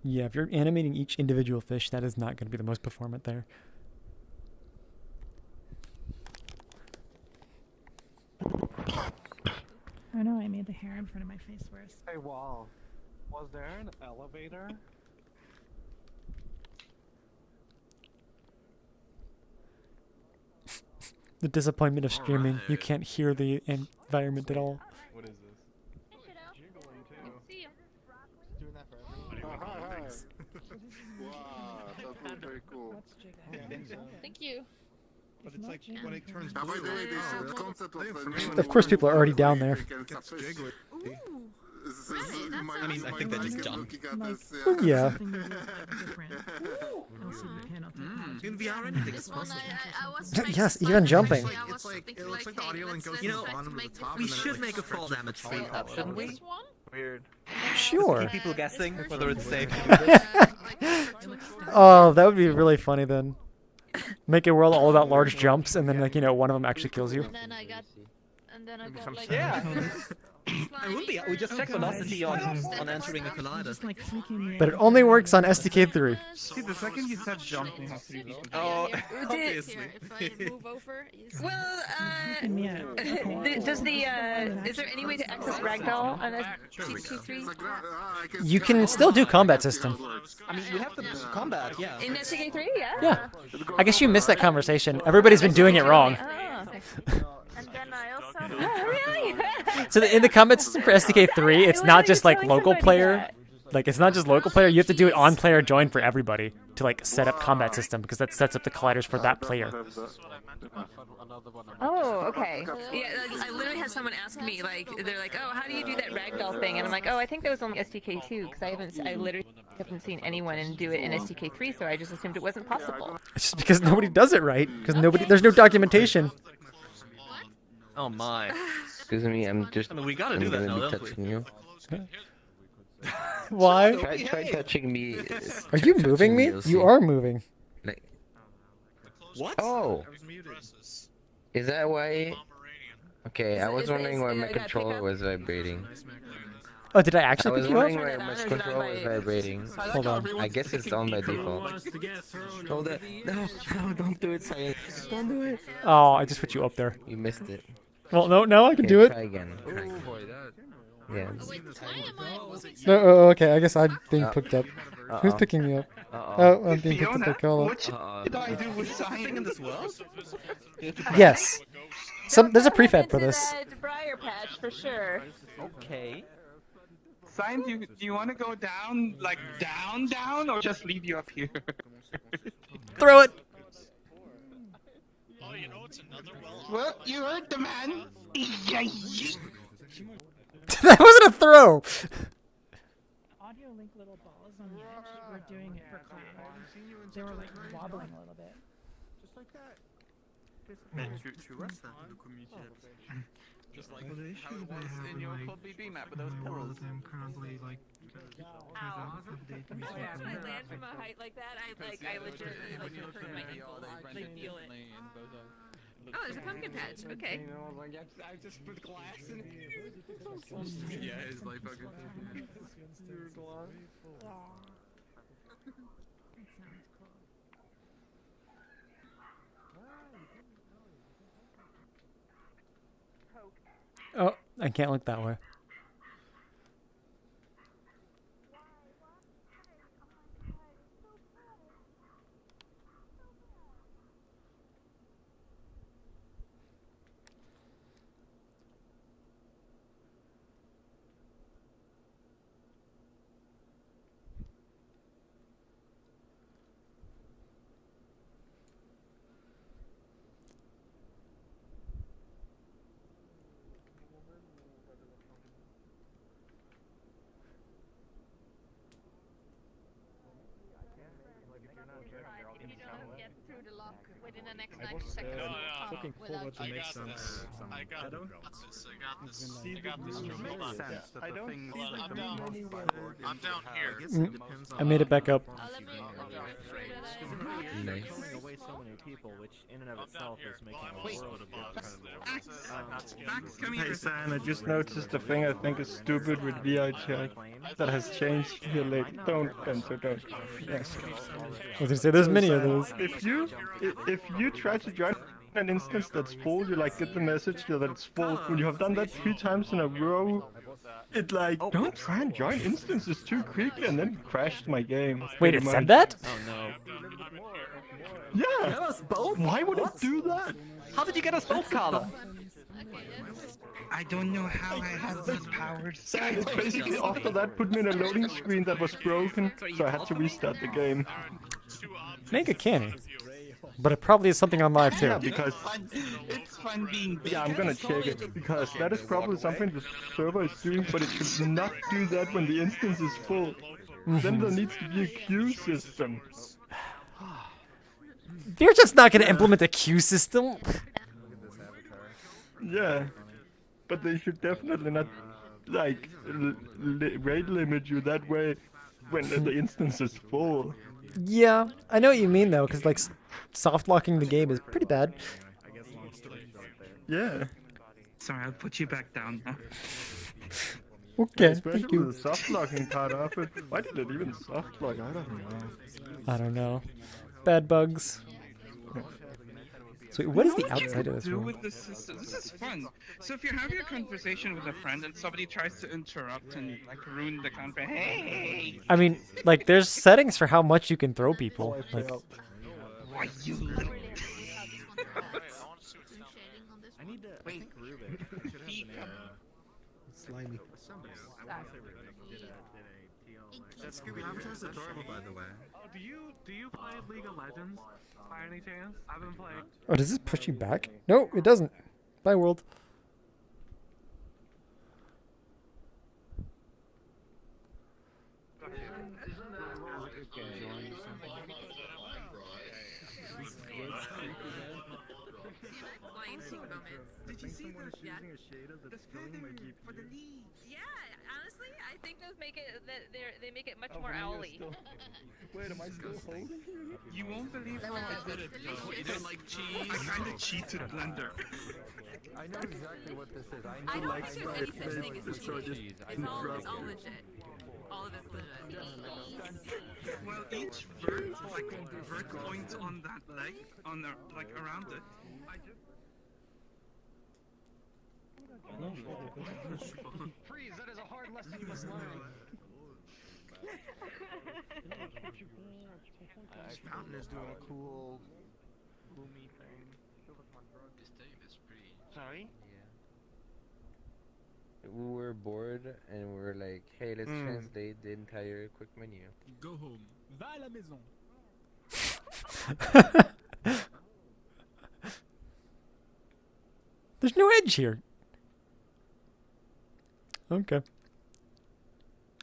Yeah, if you're animating each individual fish, that is not going to be the most performant there. Oh no, I made the hair in front of my face worse. Hey, Wall. Was there an elevator? The disappointment of streaming. You can't hear the environment at all. What is this? Doing that for everyone. Wow, that was very cool. Thank you. But it's like when it turns By blue. the way, they showed concept of the Of course, people are already down there. I mean, I think that just jumped. Yeah. In VR, anything is possible. Yes, even jumping. It's like it looks like the audio link goes from the bottom to the top. We should make a fall damage free up, shouldn't we? Weird. Sure. Keep people guessing whether it's safe. Oh, that would be really funny then. Make a world all about large jumps, and then, like, you know, one of them actually kills you. And then I got like Yeah. It would be. We just checked velocity on entering a collider. But it only works on SDK3. See, the second you said jumping, oh, obviously. Well, does the is there any way to access ragdoll on SDK3? You can still do combat system. I mean, you have to combat, yeah. In SDK3, yeah. Yeah. I guess you missed that conversation. Everybody's been doing it wrong. And then I also. Oh, really? So in the combat system for SDK3, it's not just like local player. Like, it's not just local player. You have to do it on player join for everybody. to like set up combat system because that sets up the colliders for that player. Oh, okay. Yeah, I literally had someone ask me, like, they're like, oh, how do you do that ragdoll thing? And I'm like, oh, I think that was only STK2, because I literally haven't seen anyone do it in STK3, so I just assumed it wasn't possible. It's just because nobody does it right. Because there's no documentation. Oh my. Excuse me, I'm just. I mean, we gotta do that now, be don't we? touching you. Why? Try touching me. Are you moving me? You are moving. Like, what? oh. Is that why? Okay, I was wondering why my controller was vibrating. Oh, did I actually pick you up? I was wondering why my controller was vibrating. Hold on. I guess it's on by default. Hold it. No, don't do it, Cyan. Don't do it. Oh, I just put you up there. You missed it. Well, no, now I can do it. Try again. Yeah. No, okay, I guess I'm being picked up. Who's picking me up? Oh, I'm being picked up by Carla. What did I do with Cyan in this world? Yes. There's a prefab for this. Briar patch for sure. Okay. Cyan, do you want to go down, like down, or just leave you up here? Throw it. Oh, you know it's another Well, you heard the man. That wasn't a throw. Audio link little balls on the edge were doing it for cloud. They were like wobbling a little bit. Just like that. Just like how it was in your code BB map with those portals. I'm currently like. Ow. When I land from a height like that, I legitimately like hurt my ankles. Like feel it. Oh, there's a pumpkin patch. Okay. I just put glass in it. Yeah, it's like fucking. Oh, I can't look that way. If you don't get through the lock within the next I 90 was seconds, looking forward to make some I got this. Hold on. I don't see I'm down. I'm down here. I made it back up. Nice. Away so many people, which in and of itself is making a world of difference. Hey Cyan, I just noticed a thing I think is stupid with VRChat that has changed here lately. Don't, Benzo, don't. Yes. I was gonna say there's many of those. If you try to join an instance that's full, you like get the message that it's full. When you have done that 3 times in a row, it like don't try and join instances too quickly, and then crashed my game. Wait, it said that? Oh no. Yeah. That was both? Why would it do that? How did you get us both, Carla? I don't know how I have those powers. Cyan, it basically after that put me in a loading screen that was broken, so I had to restart the game. Mega canny. But it probably is something on live too. Yeah, because it's fun being. yeah, I'm gonna check it because that is probably something the server is doing, but it should not do that when the instance is full. Then there needs to be a queue system. They're just not gonna implement a queue system. Yeah, but they should definitely not like rate limit you that way when the instance is full. Yeah, I know what you mean though, because like soft locking the game is pretty bad. Yeah. Sorry, I'll put you back down now. Okay, Especially thank you. the soft locking part of it. Why did it even soft lock? I don't know. I don't know. Bad bugs. So wait, what is the outside of this do room? with this system? This is fun. So if you have your conversation with a friend and somebody tries to interrupt and like ruin the conversation, hey! I mean, like there's settings for how much you can throw people. Like, Why you little... I need to think Ruben. Slimy. That Scooby Avatar's adorable, by the way. Do you play League of Legends by any chance? I've been playing. Oh, does this push you back? No, it doesn't. Bye, world. Did you see those? Yeah. For the lead. Yeah, honestly, I think those make it they make it much more owly. Wait, am I still holding? You won't believe how I did it though. You didn't like cheese? I kind of cheated Blender. I know exactly what this is. I don't think there's any such thing as cheese. It's all legit. All of it's legit. Well, each vert, like vert points on that leg, on the like around it. Freeze, that is a hard lesson you must learn. This mountain is doing a cool, gloomy thing. This thing is pretty. Sorry? Yeah. We were bored and we were like, hey, let's translate the entire quick menu. Go home. Va à la maison. There's no edge here. Okay.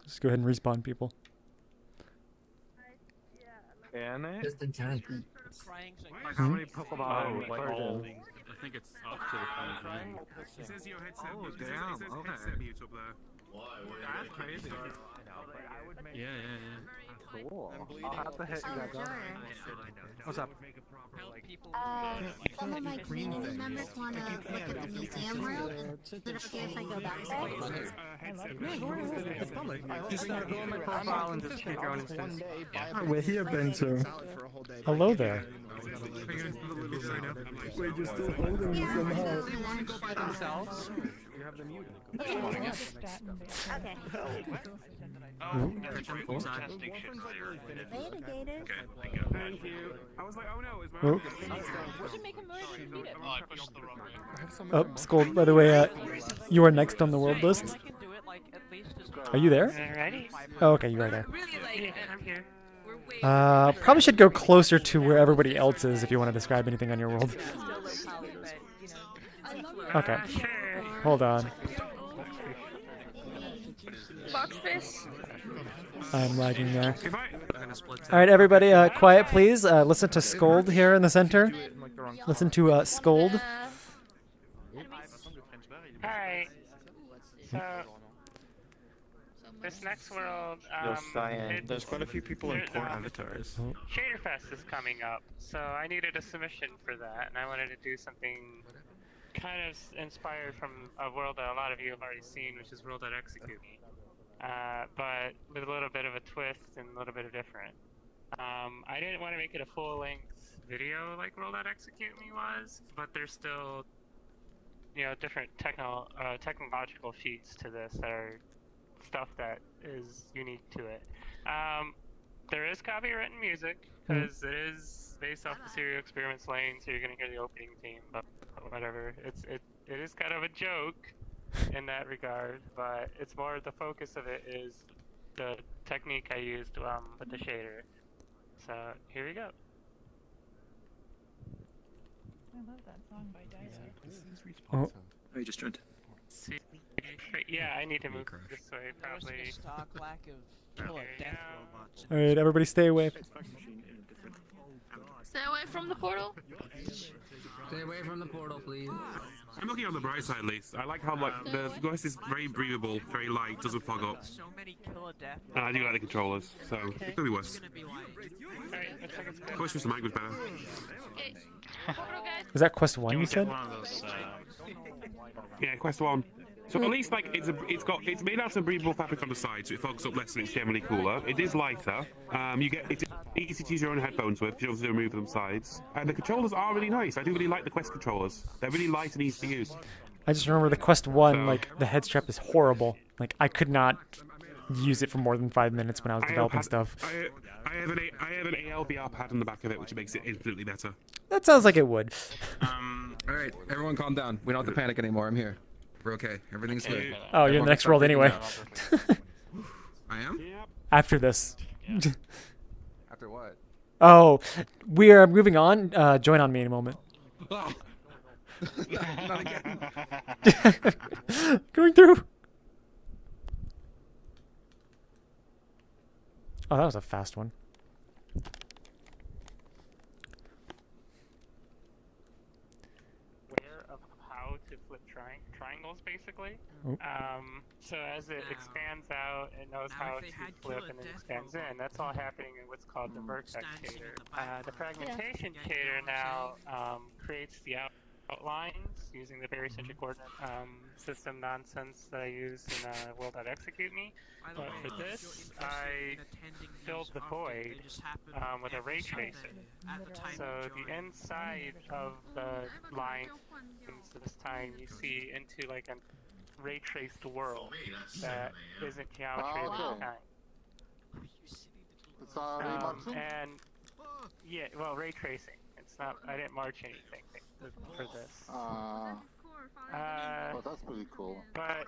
Let's go ahead and respawn people. Can it? Just in time. Like how many Pokemon? I think it's up to the time. It says your headset. Oh, It says damn. Okay. headset mute up there. That's crazy. Yeah. Cool. I'll have to hit you guys up. What's up? Some of my community members want to look at the museum world. Is it okay if I go back there? It's public. Just go on my profile and just take your own instance. We're here, Bento. Hello there. Wait, you're still holding me somehow. Go by themselves. You have them muted. Okay. Thank you. I was like, oh no, is my Oh. We should make him murder and beat it. Oh, I pushed the wrong way. Oh, Scold, by the way, you are next on the world list. Are you there? Alrighty. Oh, okay, you are there. Really, I'm here. Probably should go closer to where everybody else is if you want to describe anything on your world. Okay. Hold on. Boxfish. I'm lagging there. Alright, everybody, quiet please. Listen to Scold here in the center. Listen to Scold. Alright. So, this next world, There's quite a few people in poor avatars. Shaderfest is coming up, so I needed a submission for that, and I wanted to do something kind of inspired from a world that a lot of you have already seen, which is World That Execute Me, but with a little bit of a twist and a little bit of different. I didn't want to make it a full-length video like World That Execute Me was, but there's still, different technological feats to this that are stuff that is unique to it. There is copywritten music because it is based off the Serial Experiments lane, so you're gonna hear the opening theme. But whatever, it is kind of a joke in that regard. But it's more the focus of it is the technique I used with the shader. So here we go. I love that song by Dyson. Oh. Oh, you just joined. See, yeah, I need to move this way probably. Stock lack of killer death robots. Alright, everybody stay away. Stay away from the portal. Stay away from the portal, please. I'm looking on the bright side, at least. I like how the voice is very breathable, very light, doesn't fog up. So many killer death. I do like the controllers, so it could be worse. I wish Mr. Mike was better. Was that quest 1 you said? Yeah, quest 1. So at least it's made out of breathable fabric on the side, so it fogs up less and it's generally cooler. It is lighter. It's easy to use your own headphones with. You don't have to remove them sides. And the controllers are really nice. I do really like the Quest controllers. They're really light and easy to use. I just remember the quest 1, like, the head strap is horrible. Like, I could not use it for more than 5 minutes when I was developing stuff. I have an ALVR pad on the back of it, which makes it infinitely better. That sounds like it would. Alright, everyone calm down. We don't have to panic anymore. I'm here. We're okay. Everything's good. Oh, you're in the next world anyway. I am? After this. After Chapter, what? Oh, we are moving on. Join on me in a moment. Not again. Going through. Oh, that was a fast one. Aware of how to flip triangles, basically. Oh. So as it expands out, it knows how to flip and it expands in. That's all happening in what's called the vertex shader. The fragmentation shader now creates the outlines using the barycentric coordinate system nonsense that I use in world.execute.me. But for this, I filled the void with a ray tracer. So the inside of the line, so this time you see into like a ray traced world that isn't geometry of any kind. And yeah, well, ray tracing. It's not. I didn't march anything for this. Well, that's pretty cool. But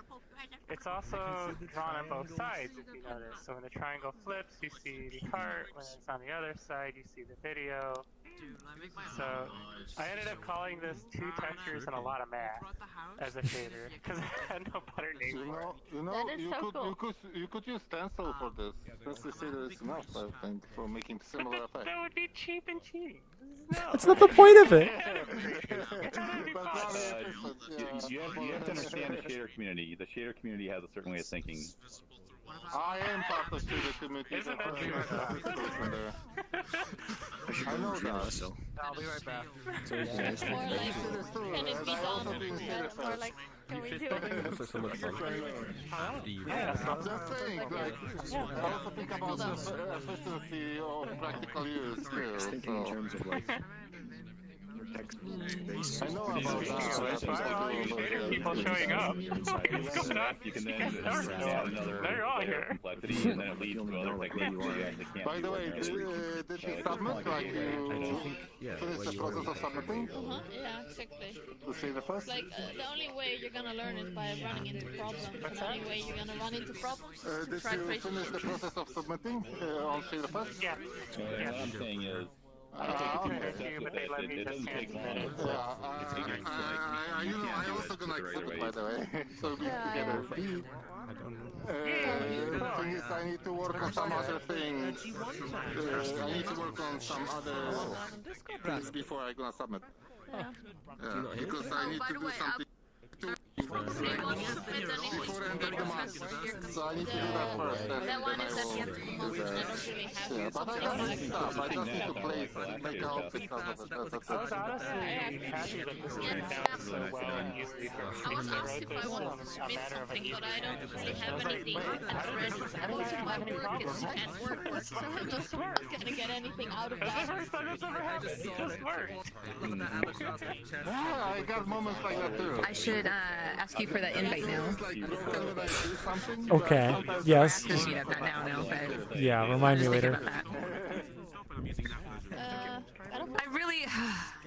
it's also drawn on both sides, if you notice. So when the triangle flips, you see the cart. When it's on the other side, you see the video. So I ended up calling this 2 textures and a lot of math as a shader because I had no better name for it. You could use stencil for this. Stencil shader is enough, I think, for making similar effects. That would be cheap and cheating. That's not the point of it. You have to understand the shader community. The shader community has a certain way of thinking. I am part of the community. Isn't that true? I know that. I'll be right back. It's more like, can it be done? More like, can we do it? That's so much fun. Yeah, I'm just saying, like, I also think about the efficiency of practical use too. Thinking in terms of like I know about that. People showing up. You can then add another layer of complexity, and then it leads to other techniques where you actually can't. By the way, did you submit? Like, you finish the process of submitting? Yeah, exactly. To see the first? Like, the only way you're gonna learn is by running into problems. And the only way you're gonna run into problems is Did try you tracing. finish the process of submitting on see the first? Yeah. What I'm saying is, but they let me just cancel it. I also gonna accept it, by the way. So good together. I don't know. The thing is, I need to work on some other things. I need to work on some other things before I gonna submit. Yeah, because I need to do something. Before end of the month. So I need to do that first, and then I will do that. Yeah, but I got my stuff. I just need to play it, make out because of it. I was honestly happy that this went down so well and easily for me. I was asked if I wanted to submit something, but I don't really have anything that's ready. Most of my work is at work, so I'm just not gonna get anything out of that. That's the first time that's ever happened. It just worked. Yeah, I got moments like that too. I should ask you for that invite now. Okay. Yes. Just meet up, not now, but Yeah. Remind me just thinking later. about that. I really,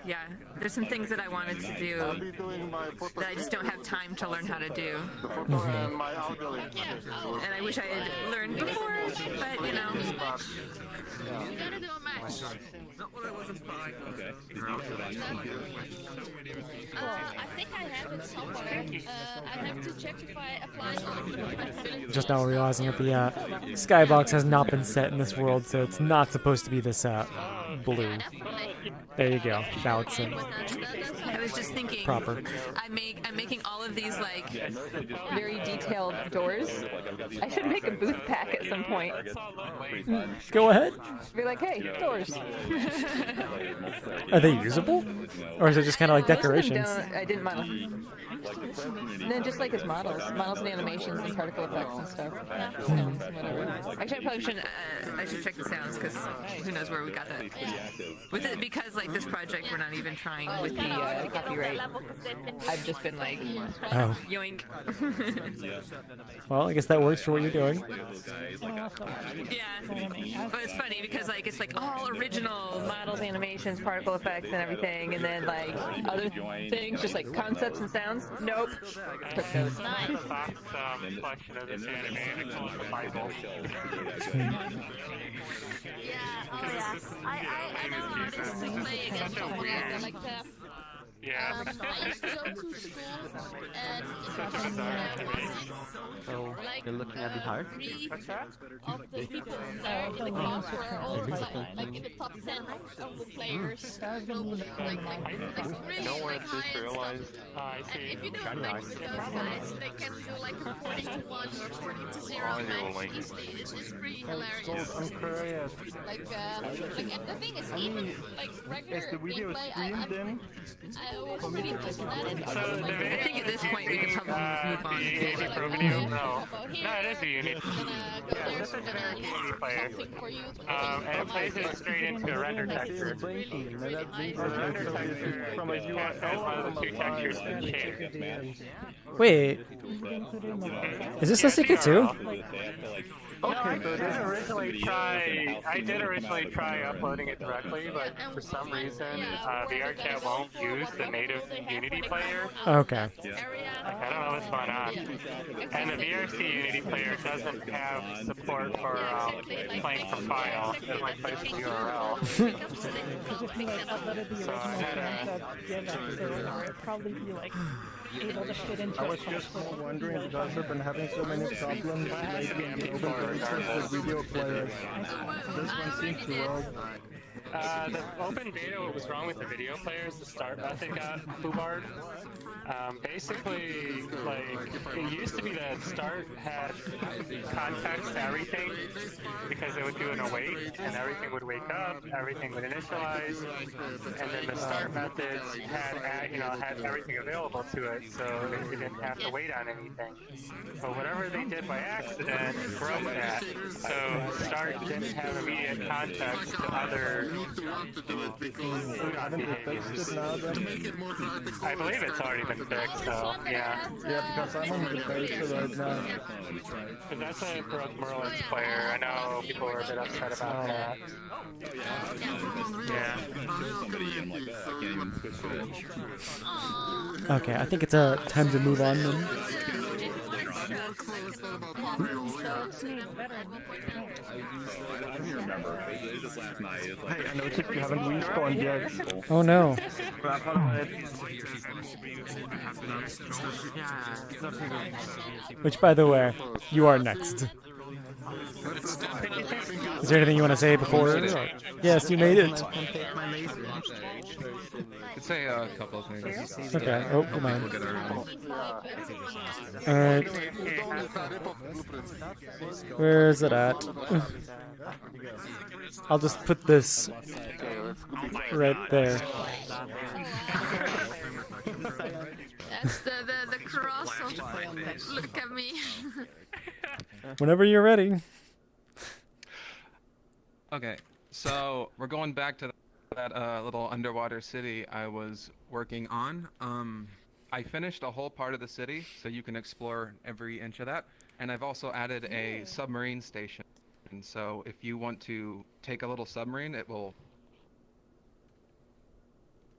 yeah. There's some things that I wanted to do that I just don't have time to learn how to do. And I wish I had learned before, but you know. You gotta do a match. Not what I was implying. Okay. I think I have it somewhere. I have to check if I applied on Just now realizing that the skybox has not been set in this world, so it's not supposed to be this blue. There you go. Now it's in. I was just thinking. Proper. I'm making all of these like very detailed doors. I should make a booth pack at some point. Go ahead. Be like, hey, doors. Are they usable? Or is it just kind of like decorations? I didn't model. No, just like his models and animations and particle effects and stuff. Sounds, whatever. Actually, I probably shouldn't. I should check the sounds because who knows where we got that. With it, because like this project, we're not even trying with the copyright. I've just been like, Oh. yoink. Well, I guess that works for what you're doing. Yeah, but it's funny because like it's like all original models, animations, particle effects, and everything, and then like other things, just like concepts and sounds. Nope. Took those. Collection of this animated called the Bible. Yeah, oh yeah. I know artists who play against someone like that. Yeah. I used to go to school and So you're looking at the heart? three of the people there in the class were all like in the top 10 of the players. Like really high and stuff. And if you do like those guys, they can do like a 40 to 1 or 40 to 0 match easily. It's pretty hilarious. I'm curious. Like and the thing is, even like regular Is the video gameplay, streamed then? I was pretty interested in it. I think at this point we can probably move on. The Pro video? No, it is a Unity. Yeah, this is an Unity player. And it plays it straight into a render texture. The render texture has one of the two textures that change. Wait. Is this a secret too? I did originally try uploading it directly, but for some reason, VRChat won't use the native Unity player. Okay. I don't know what's going on. And the VRC Unity player doesn't have support for playing from file. It only plays from URL. So I had probably be like able to fit into I was just more wondering because I've been having so many problems lately in the open beta with video players. This one seems to work. The open beta, what was wrong with the video players, the start method got foobarred. Basically, like, it used to be that start had context to everything because it would do an await and everything would wake up, everything would initialize, and then the start methods had, had everything available to it, so it didn't have to wait on anything. But whatever they did by accident broke that, so start didn't have immediate context to other behaviors. I believe it's already been fixed, so yeah. Yeah, because I'm on the beta right now. But that's a broke Merlin's player. I know people were a bit upset about that. Yeah. Okay, I think it's time to move on then. Hey, I noticed you haven't respawned yet. Oh no. Which, by the way, you are next. Is there anything you want to say before? Yes, you made it. Could say a couple of things. Okay. Oh, come on. Alright. Where is it at? I'll just put this right there. That's the cross of look at me. Whenever you're ready. Okay, so we're going back to that little underwater city I was working on. I finished a whole part of the city, so you can explore every inch of that. And I've also added a submarine station. And so if you want to take a little submarine, it will...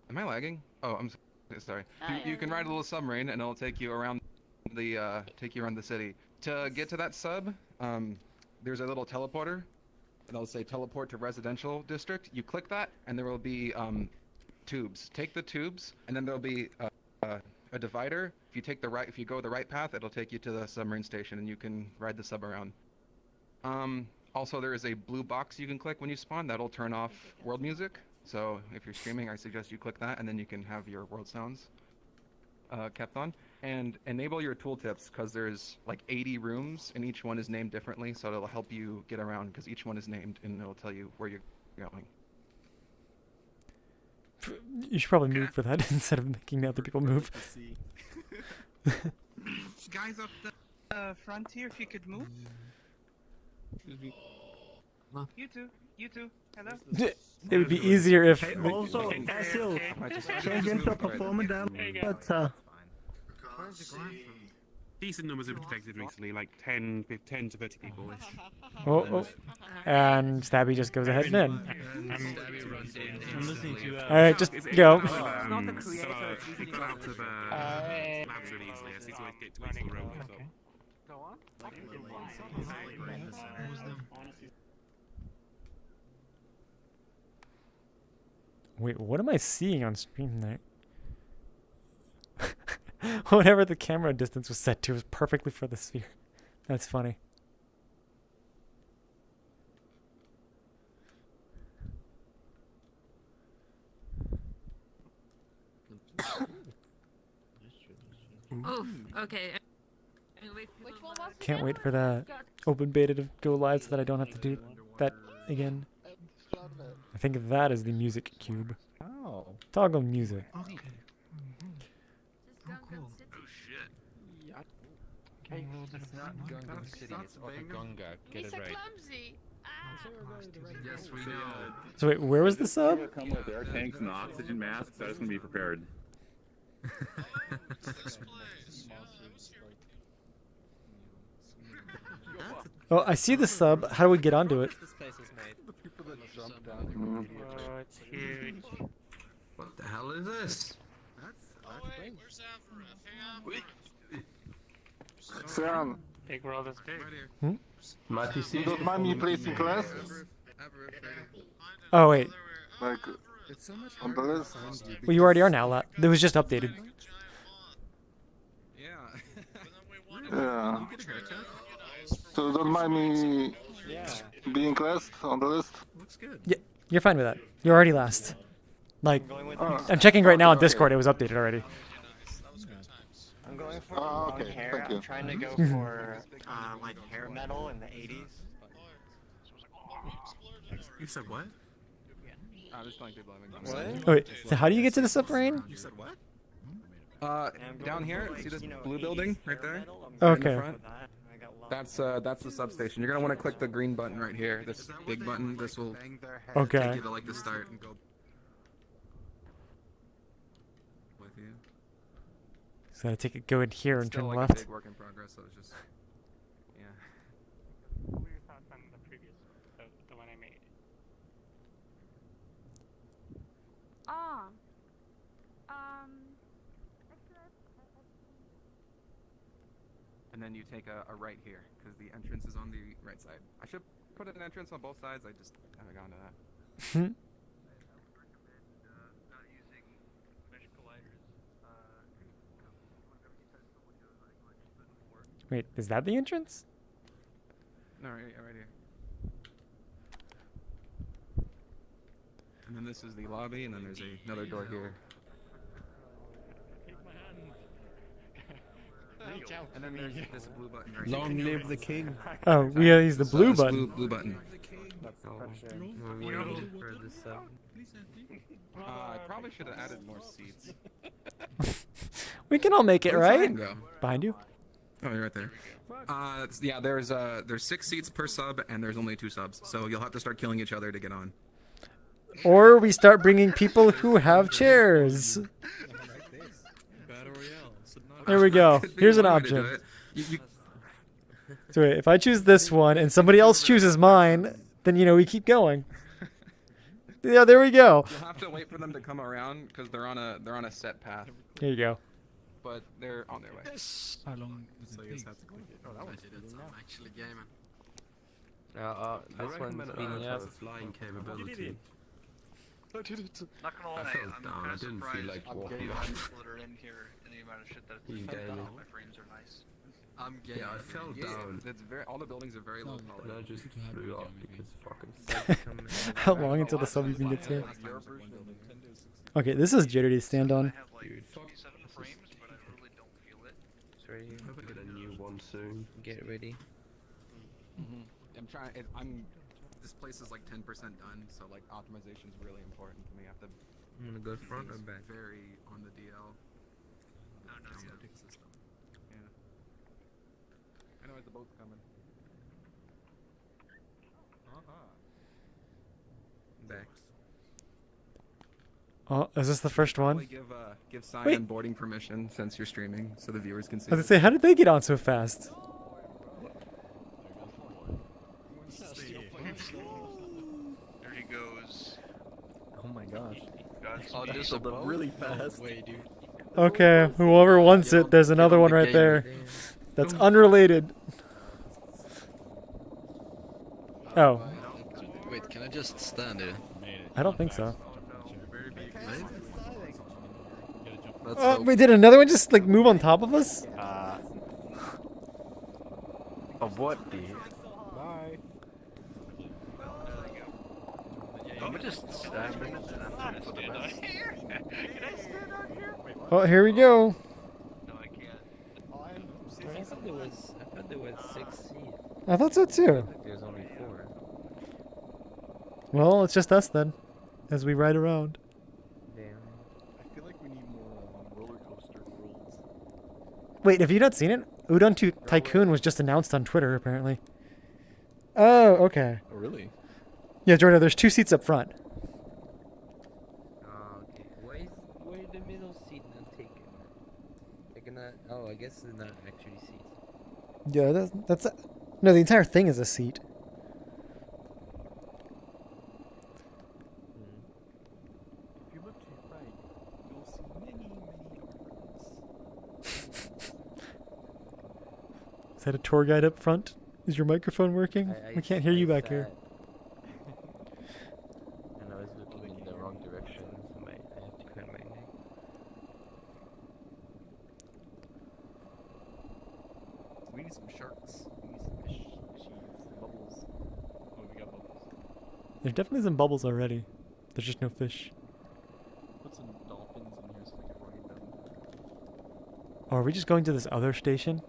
Am I lagging? Oh, I'm sorry. You can ride a little submarine, and it'll take you around the city. To get to that sub, there's a little teleporter. And it'll say teleport to residential district. You click that, and there will be tubes. Take the tubes, and then there'll be a divider. If you go the right path, it'll take you to the submarine station, and you can ride the sub around. Also, there is a blue box you can click when you spawn. That'll turn off world music. So if you're streaming, I suggest you click that, and then you can have your world sounds kept on. And enable your tooltips, because there's like 80 rooms, and each one is named differently, so it'll help you get around, because each one is named, and it'll tell you where you're going. You should probably move for that instead of making other people move. Guys up the front here, if you could move. You too. You too. Hello. It would be easier if. Hey, also, Asil, change into a performer down. But, Decent numbers have been detected recently, like 10 to 30 people ish. Oh. And Stabby just goes ahead and in. I'm listening to. Alright, just go. People out of labs really easily. I see to get to wait till the room comes up. Go on. Wait, what am I seeing on stream there? Whatever the camera distance was set to was perfectly for the sphere. That's funny. Oof. Okay. Which one was it? Can't wait for that open beta to go live so that I don't have to do that again. I think that is the music cube. Oh. Toggle music. Okay. Oh, cool. It's not Gunga City, it's Gunga. Get it Mr. right. Clumsy. Yes, we know. So wait, where was the sub? Come with air tanks and oxygen masks. That is going to be prepared. Oh, I see the sub. How do we get onto it? This place is made. The people that jump down. Oh, it's huge. What the hell is this? Sam, Big world is big. you don't mind me placing class? Oh wait. Like, on the list? Well, you already are now. It was just updated. Yeah. So you don't mind me being classed on the list? Yeah, you're fine with that. You're already last. Like, I'm checking right now on Discord. It was updated already. I'm going for Oh, long okay, hair. thank you. I'm trying to go for like hair metal in the 80s. You said what? There's plenty of people having What? Oh, wait, so how do you get to the submarine? You said what? Down here, see this blue building right there? Okay. Right in the front? That's the substation. You're gonna want to click the green button right here. This big button. This will Okay. take you to like the start and go with you. So I take it, go in here and Still turn like left. a big work in progress. So it's just yeah. What were your thoughts on the previous, the one I made? And then you take a right here because the entrance is on the right side. I should put an entrance on both sides. I just haven't gotten to that. Wait, is that the entrance? No, right here. And then this is the lobby, and then there's another door here. And then there's this blue button right Long here. live the king. Oh, we gotta use the blue button. Blue button. I probably should have added more seats. We can all make it, Where'd right? Ryan go? Behind you. Oh, you're right there. Yeah, there's 6 seats per sub, and there's only 2 subs, so you'll have to start killing each other to get on. Or we start bringing people who have chairs. There we go. Here's an option. So wait, if I choose this one and somebody else chooses mine, then we keep going. Yeah, there we go. You'll have to wait for them to come around because they're on a set path. There you go. But they're on their way. How long does So it you just take? have to click it. Oh, that was I'm actually gaming. This one's speeding up. Flying capability. Not gonna lie, I felt I'm down. I kind of didn't feel surprised like by walking the off. people that are in here and the amount of shit that You it's gaming. My frames are nice. I'm gay. Yeah, I fell down. It's very. All the buildings are very low quality. And I just flew up because fucking. How long until the sub even gets here? Okay, this is jittery to stand on. Dude, fuck. Sorry, I'll get a new one soon. get ready. I'm trying. This place is like 10% done, so like optimization is really important to me. I have to. I'm gonna go front or back? Very on the DL. System. Yeah. I know the boat's coming. back. Oh, is this the first Probably one? Give Cyan Wait. boarding permission since you're streaming, so the viewers can see. I was gonna say, how did they get on so fast? There he goes. Oh my gosh. Oh, This will look really fast. Way, dude. Okay, whoever wants it, there's another one right there. That's unrelated. Oh, Wait, can I just stand here? I don't think so. Let's Oh, hope. wait, did another one just like move on top of us? Of what, D? Bye. Let me just stand in it and for the best. Can I stand out here? Oh, here we go. No, I can't. I thought there was 6 seats. I thought so too. There's only 4. Well, it's just us then, as we ride around. Damn. I feel like we need more roller coaster rules. Wait, have you not seen it? Udon Tycoon was just announced on Twitter, apparently. Oh, okay. Oh, really? Yeah, Jordan, there's 2 seats up front. Okay. Why is the middle seat not taken? They're gonna. Oh, I guess they're not actually seats. Yeah, that's no, the entire thing is a seat. If you look to your right, you'll see many ornaments. Is that a tour guide up front? Is your microphone working? We can't hear you back here. And I was looking in the wrong direction, so I have to turn my neck. We need some sharks. We need some fish, fishies, bubbles. Oh, we got bubbles. There's definitely some bubbles already. There's just no fish. Put some dolphins in here so we can ride them. Oh, are we just going to this other station?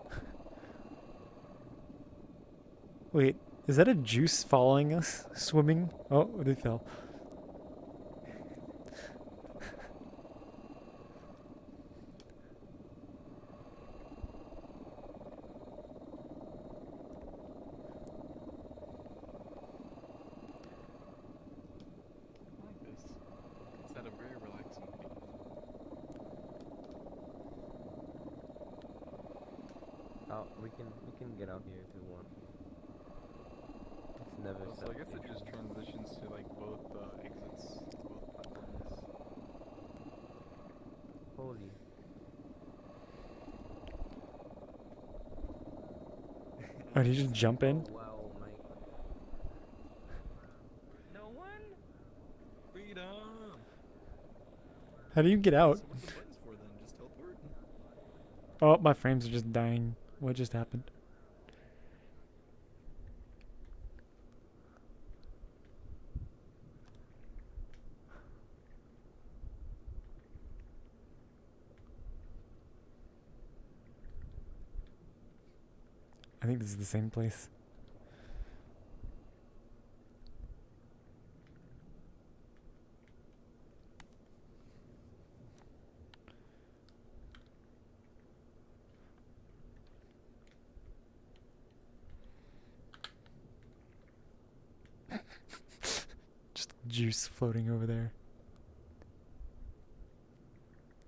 Wait, is that a juice following us? Swimming? Oh, they fell. I like this. It's at a very relaxing pace. Oh, we can get out here if we want. It's never. So I guess it just transitions to like both exits, both platforms. Holy. Oh, did you just jump in? Wow, my. No one? Freedom! How do you get out? So what's the buttons for then? Just teleport? Oh, my frames are just dying. What just happened? I think this is the same place. Just juice floating over there.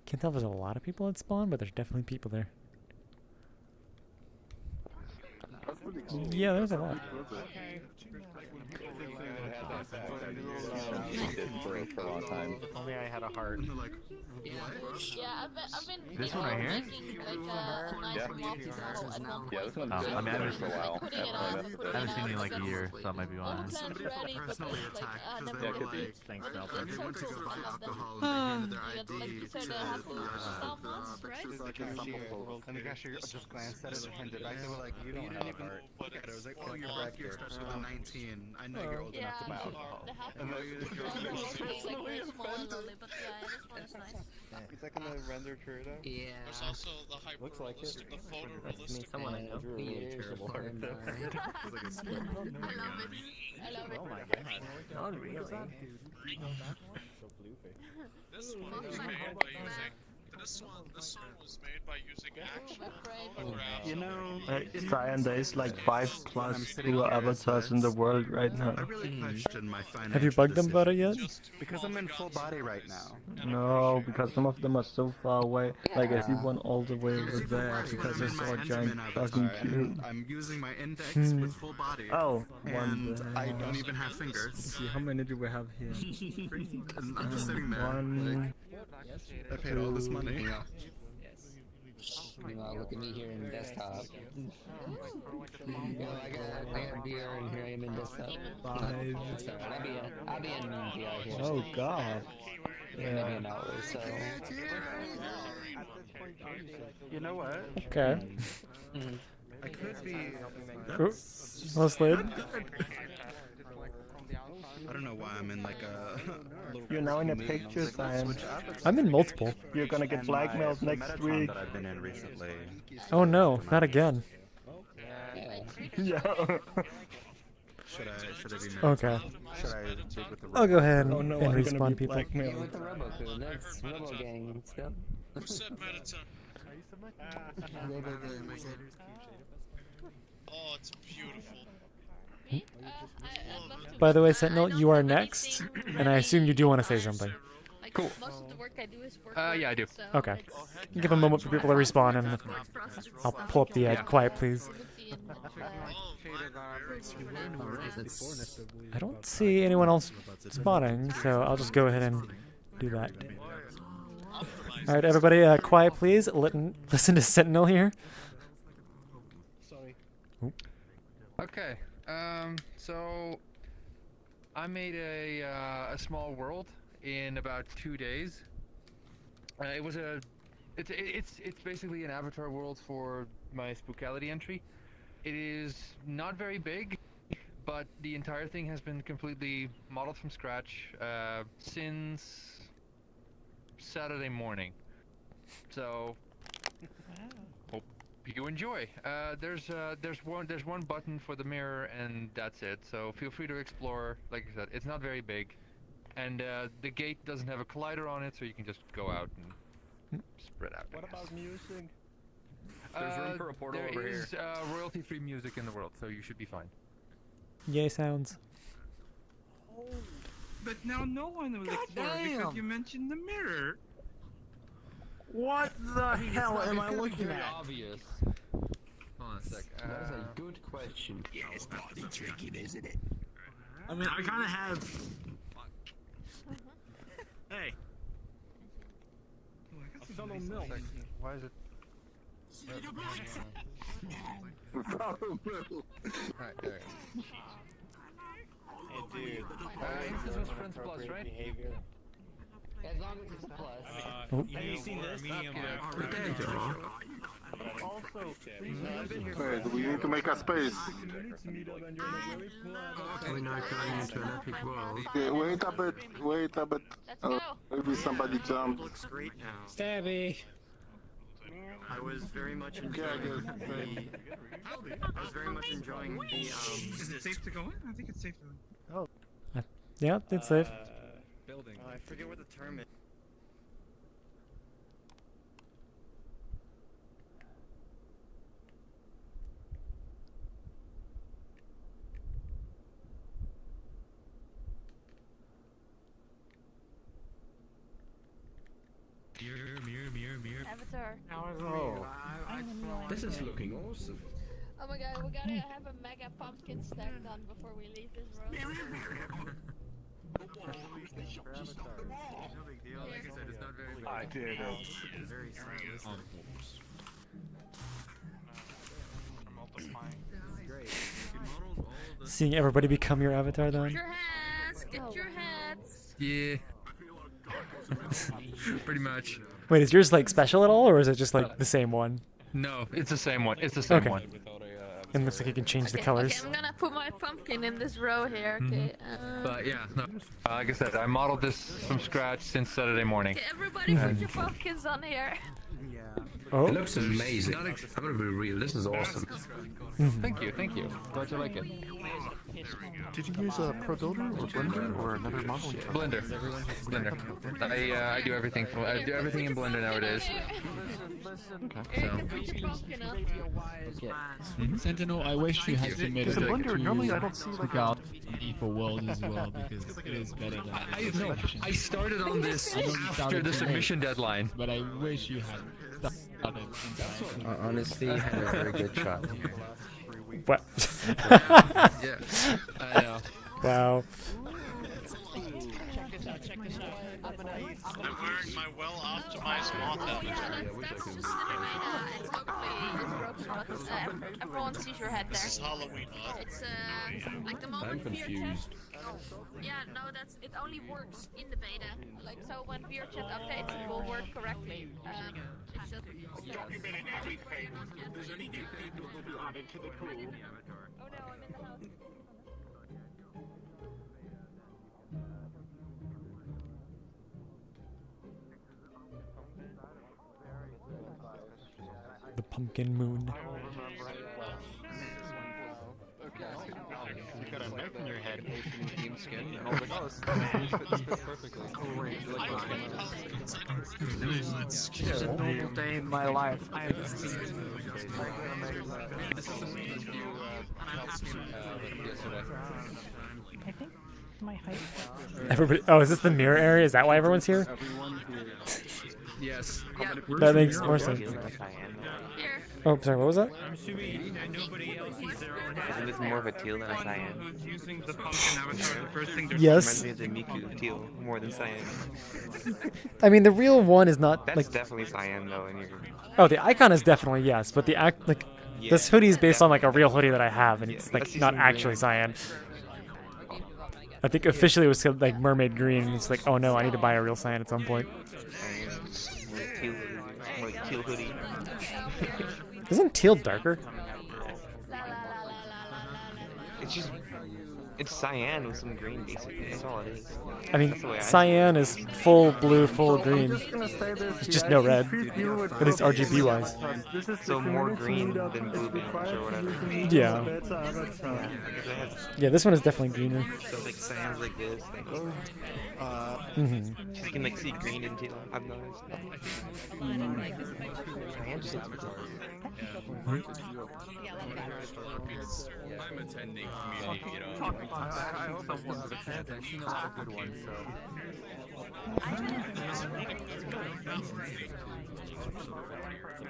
Can't tell if there's a lot of people at spawn, but there's definitely people there. Yeah, there's a lot. For a long time. If only I had a heart. Yeah, I've been This one right here? making like a nice Yeah. multi-model at one Yeah, point. this one's I been mean, I for a while. Putting it on, I haven't seen you in like a year, so that might be all why. the plans ready, but personally like, attacked because never they did were like, it. Thanks, Or Malcolm. they went to go buy some of them. alcohol and they handed their Yeah, like ID you said, to they have to stop us, right? The cashier, and the cashier just glanced at it and handed it back. They were like, you don't have a heart. look at it. It was like, oh, your blood here starts with a 19. I know you're old enough to buy alcohol. They have And to. then Like very small and lonely, but yeah, this one is nice. Is that gonna render true though? Yeah. There's also the Looks like it. the photorealistic. Someone I know. Really terrible heart. I love it. I love it. Oh my god. Not really. This one was made by using This one was made by using actual photographs. You know, Cyan, there is like 5+ blue avatars in the world right now. I really question my finances. Have you bugged them about it yet? Because I'm in full body right now. No, because some of them are so far away. Like I see one all the way over there because I saw a giant fucking cube. I'm using my index with full body. Oh, and I don't even have fingers. Let's see, how many do we have here? And I'm just sitting there. One. I paid all this money. Meanwhile, look at me here in desktop. I got beer and here I am in desktop. Five. It's alright, I'll be in VR here. Oh god. Maybe an hour or so. You know what? Okay. I could be. Well slid. I don't know why I'm in like a. You're now in a picture, Cyan. I'm in multiple. You're gonna get blackmailed next week. That I've been in recently. Oh no, not again. Yeah. Should I be Okay. Should I dig with the I'll go ahead Oh no, and I'm gonna respawn be people. blackmailed. With the Robo-Crew, that's Robo-Gang stuff. Who said Meetup? Oh, it's beautiful. By the way, Sentinel, you are next, and I assume you do want to say something. Cool. Most of the work I do is work. Yeah, I do. Okay. Give a moment for people to respawn, and I'll pull up the quiet, please. I don't see anyone else spawning, so I'll just go ahead and do that. Alright, everybody, quiet, please. Listen to Sentinel here. Sorry. Oop. Okay. So I made a small world in about 2 days. It's basically an avatar world for my Spookality entry. It is not very big, but the entire thing has been completely modeled from scratch since Saturday morning. So hope you enjoy. There's one button for the mirror and that's it. So feel free to explore. Like I said, it's not very big, and the gate doesn't have a collider on it, so you can just go out and spread out. What about music? There's room for a portal over here. There is royalty-free music in the world, so you should be fine. Yay sounds. But now no one will explore because you mentioned the mirror. What the hell am I looking at? Obvious. Hold on a sec. That is a good question. Yeah, it's body tricking, isn't it? I mean, I kind of have. Hey. Fellow milk. Why is it? Alright, there. Hey, dude. This was Friends Plus, right? As long as it's plus. Have you seen this? Also, Wait, we need to make a space. We're now going into an epic world. Okay, wait a bit. Maybe somebody jumped. Looks great now. Stabby. I was very much enjoying the Is it safe to go in? I think it's safe to go in. Oh. Yeah, it's safe. building. I forget what the term is. Mirror. Avatar. Oh. This is looking awesome. Oh my god, we gotta have a mega pumpkin stack done before we leave this room. I did. Seeing everybody become your avatar Get then? your hats! Get your hats! Yeah. Pretty much. Wait, is yours like special at all, or is it just like the same one? No, it's the same one. It's the same Okay. one. And it looks like you can change the colors. Okay, I'm gonna put my pumpkin in this row here, okay? But yeah, no. Like I said, I modeled this from scratch since Saturday morning. Okay, everybody put your pumpkins on here. Oh. It looks amazing. I'm gonna be real. This is awesome. Thank you, thank you. Glad you like it. Did you use a Pro Builder or Blender or another modeling tool? Blender. I do everything in Blender nowadays. Sentinel, I wish you had submitted Because in Blender, normally I don't see like a... for World as well, because it is better than I started on this after the submission deadline. But I wish you had started in time. Honestly, you had a very good shot. What? Yeah, I know. Wow. I'm wearing my well-optimized moth avatar. Everyone sees your head there. This is Halloween. It's like the moment I'm confused. Yeah, no, it only works in the beta. Like, so when VRChat updates, it will work correctly. It's just... Oh no, I'm in the house. The pumpkin moon. You got a knife in your head. Team skin, and I was like, oh, this fits perfectly. It's a normal day in my life. I have seen This is something you yesterday. I think my height. Everybody. Oh, is this the mirror area? Is that why everyone's here? Yes. That makes more sense. Oh, sorry. What was that? I'm assuming nobody else sees their own head. Isn't this more of a teal than a cyan? Who's using the pumpkin avatar? The first thing they're Yes. Reminds me of the Miku teal more than cyan. I mean, the real one is not That's like. definitely cyan though, and you're. Oh, the icon is definitely yes, but the act like this hoodie is based on like a real hoodie that I have, and it's like not actually cyan. I think officially it was like mermaid green. It's like, oh no, I need to buy a real cyan at some point. More like teal hoodie. Isn't teal darker? It's just, it's cyan with some green basically. That's all it is. I mean, That's the way cyan is full blue, full green. It's It's just no red. At least RGB wise. So more green than blue bands or whatever. Yeah. Yeah, this one is definitely greener. So like cyan's like this. Mhm. You can like see green and teal. I've noticed. Cyan just looks bizarre. I'm attending community meetup. I hope I'm one of the fans. I've seen a lot of good ones, so.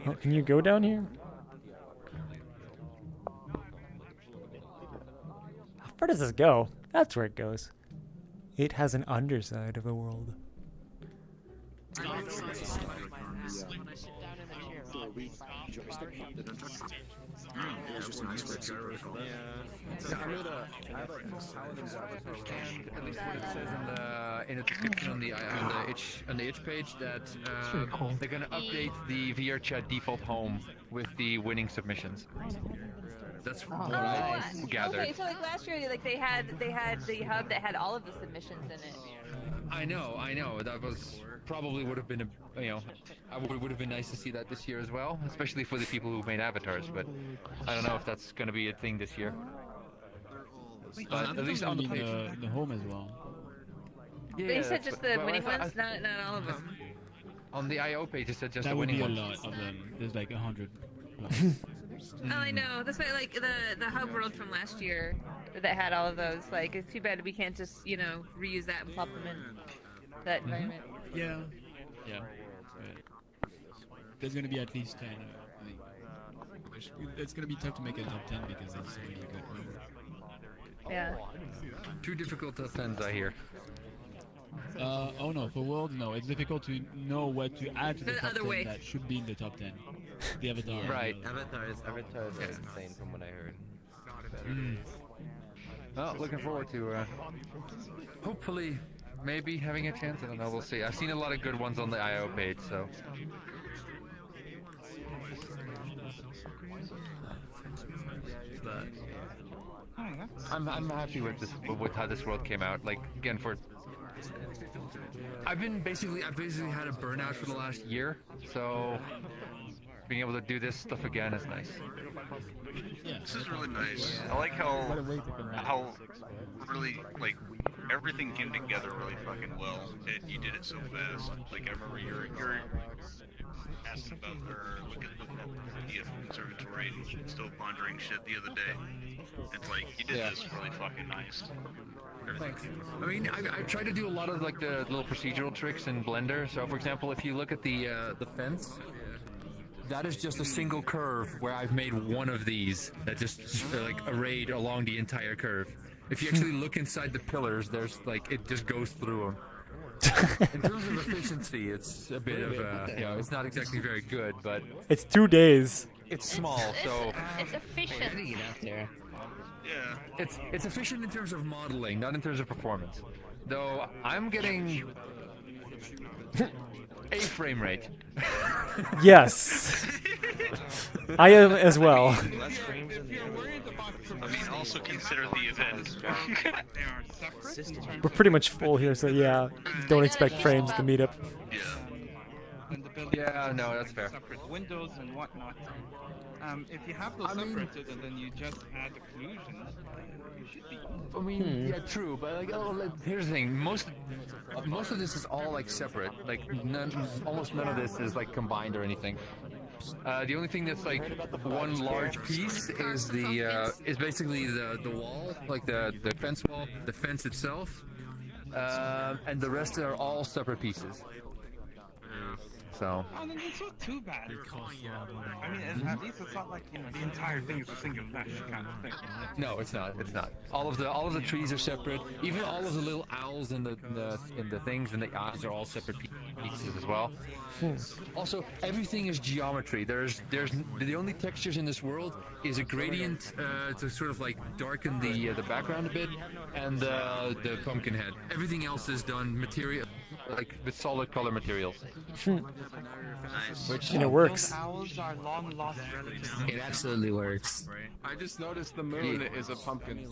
Oh, can you go down here? How far does this go? That's where it goes. It has an underside of the world. It's just a nice red gyro. At least what it says in the description on the itch page that they're gonna update the VRChat default home with the winning submissions. That's what I gathered. Okay, so like last year, like they had the hub that had all of the submissions in it. I know. That was probably would have been would have been nice to see that this year as well, especially for the people who made avatars. But I don't know if that's going to be a thing this year. But at least on the page, the home as well. Yeah, They said just the well, winning I ones, not all of them. on the IO page it said just That the would winning be a ones. lot of them. There's like 100. Oh, I know. That's why, like the hub world from last year that had all of those. Like, it's too bad we can't just reuse that and plop them in that environment. Yeah. Yeah. Right. There's gonna be at least 10. It's gonna be tough to make a top 10 because there's so many good ones. Yeah. Too difficult top 10s, I hear. Oh no, for World, no. It's difficult to know what to add to the The top other 10 way. that should be in the top 10. The avatar. Right. Avatars are insane from what I heard. Well, looking forward to hopefully maybe having a chance. I don't know. We'll see. I've seen a lot of good ones on the IO page, so. But I'm happy with how this world came out. Like again, I've basically had a burnout for the last year, so being able to do this stuff again is nice. This is really nice. I like how really like everything came together really fucking well. You did it so fast. Like I remember you're asking about or looking at the observatory and still pondering shit the other day. It's like you did this really fucking nice. Thanks. I mean, I tried to do a lot of like the little procedural tricks in Blender. So, for example, if you look at the fence, that is just a single curve where I've made one of these that just like arrayed along the entire curve. If you actually look inside the pillars, there's like it just goes through them. In terms of efficiency, it's a bit of it's not exactly very good, but It's 2 days. it's small, so It's efficient. Yeah. it's efficient in terms of modeling, not in terms of performance. Though I'm getting a frame rate. Yes. I am as well. I mean, also consider the event. We're pretty much full here, so yeah, don't expect frames to meet up. Yeah, no, that's fair. Separate windows and whatnot. If you have those separated and then you just add occlusions, you should be. I mean, yeah, true, but here's the thing: most of this is all like separate. Like almost none of this is like combined or anything. The only thing that's like one large piece is is basically the wall, like the fence wall, the fence itself, and the rest are all separate pieces. So. Oh, then it's not too bad. I mean, at least it's not like the entire thing is a single mesh kind of thing. No, it's not. It's not. All of the trees are separate. Even all of the little owls in the things and the eyes are all separate pieces as well. Also, everything is geometry. There's the only textures in this world is a gradient to sort of like darken the background a bit, and the pumpkin head. Everything else is done material, like with solid color materials. Which it works. Owls are long lost relatives. It absolutely works. I just noticed the moon is a pumpkin.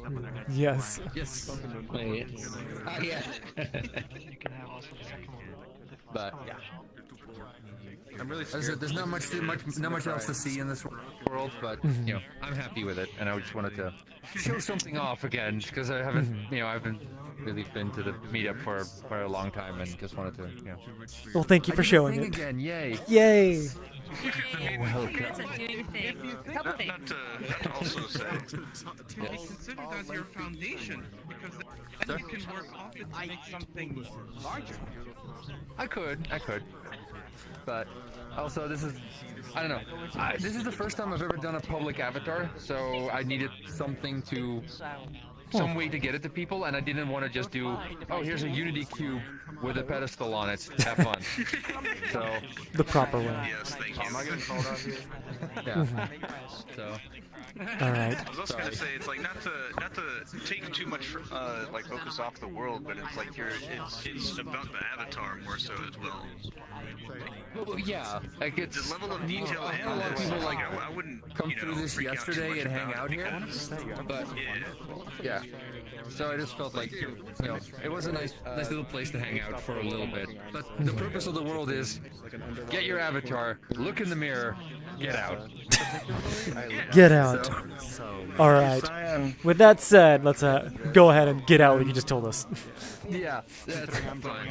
Yes. Yes. Wait. Yeah. But yeah. I'm really scared. There's not much else to see in this world, but you know, I'm happy with it, and I just wanted to show something off again because I haven't, I haven't really been to the meetup for a long time, and just wanted to, Well, thank you for showing it. Again, yay! Yay! Welcome. Couple things. Not to also say. Consider it as your foundation because then you can work off it to make something larger. I could, but also this is, I don't know. This is the first time I've ever done a public avatar, so I needed something some way to get it to people, and I didn't want to just do, oh, here's a Unity cube with a pedestal on it. Have fun. So the proper way. Yes, thank you. Am I getting called out here? Yeah. So. All right. I was also gonna say it's like not to take too much like focus off the world, but it's like it's about the avatar more so as well. Well, yeah, like it's the level of detail. A lot of people like I wouldn't come through this yesterday and hang out here, but yeah. So I just felt like it was a nice little place to hang out for a little bit. But the purpose of the world is get your avatar, look in the mirror, get out. Get out. All right. With that said, let's go ahead and get out what you just told us. Yeah, that's fine.